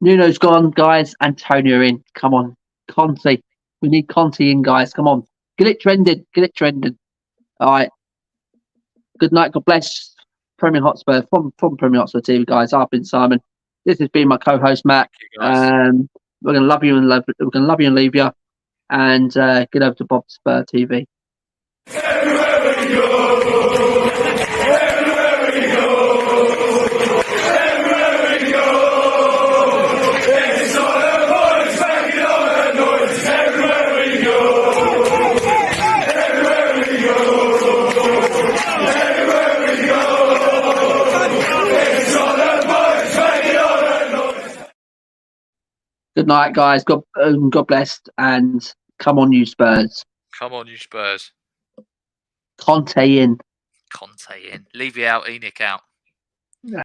Nuno's gone, guys. Antonio in. Come on. Conte. We need Conte in, guys. Come on. Get it trending. All right. Good night. God bless. Premier Hotspur from Premier Hotspur TV, guys. I've been Simon. This has been my co-host Matt. We're gonna love you and leave you. And get over to Bob's Spur TV. Everywhere we go. Everywhere we go. Everywhere we go. It's all the boys making all the noise. Everywhere we go. Everywhere we go. Everywhere we go. It's all the boys making all the noise. Good night, guys. God bless, and come on, you Spurs. Come on, you Spurs. Conte in. Levy out, Enoch out.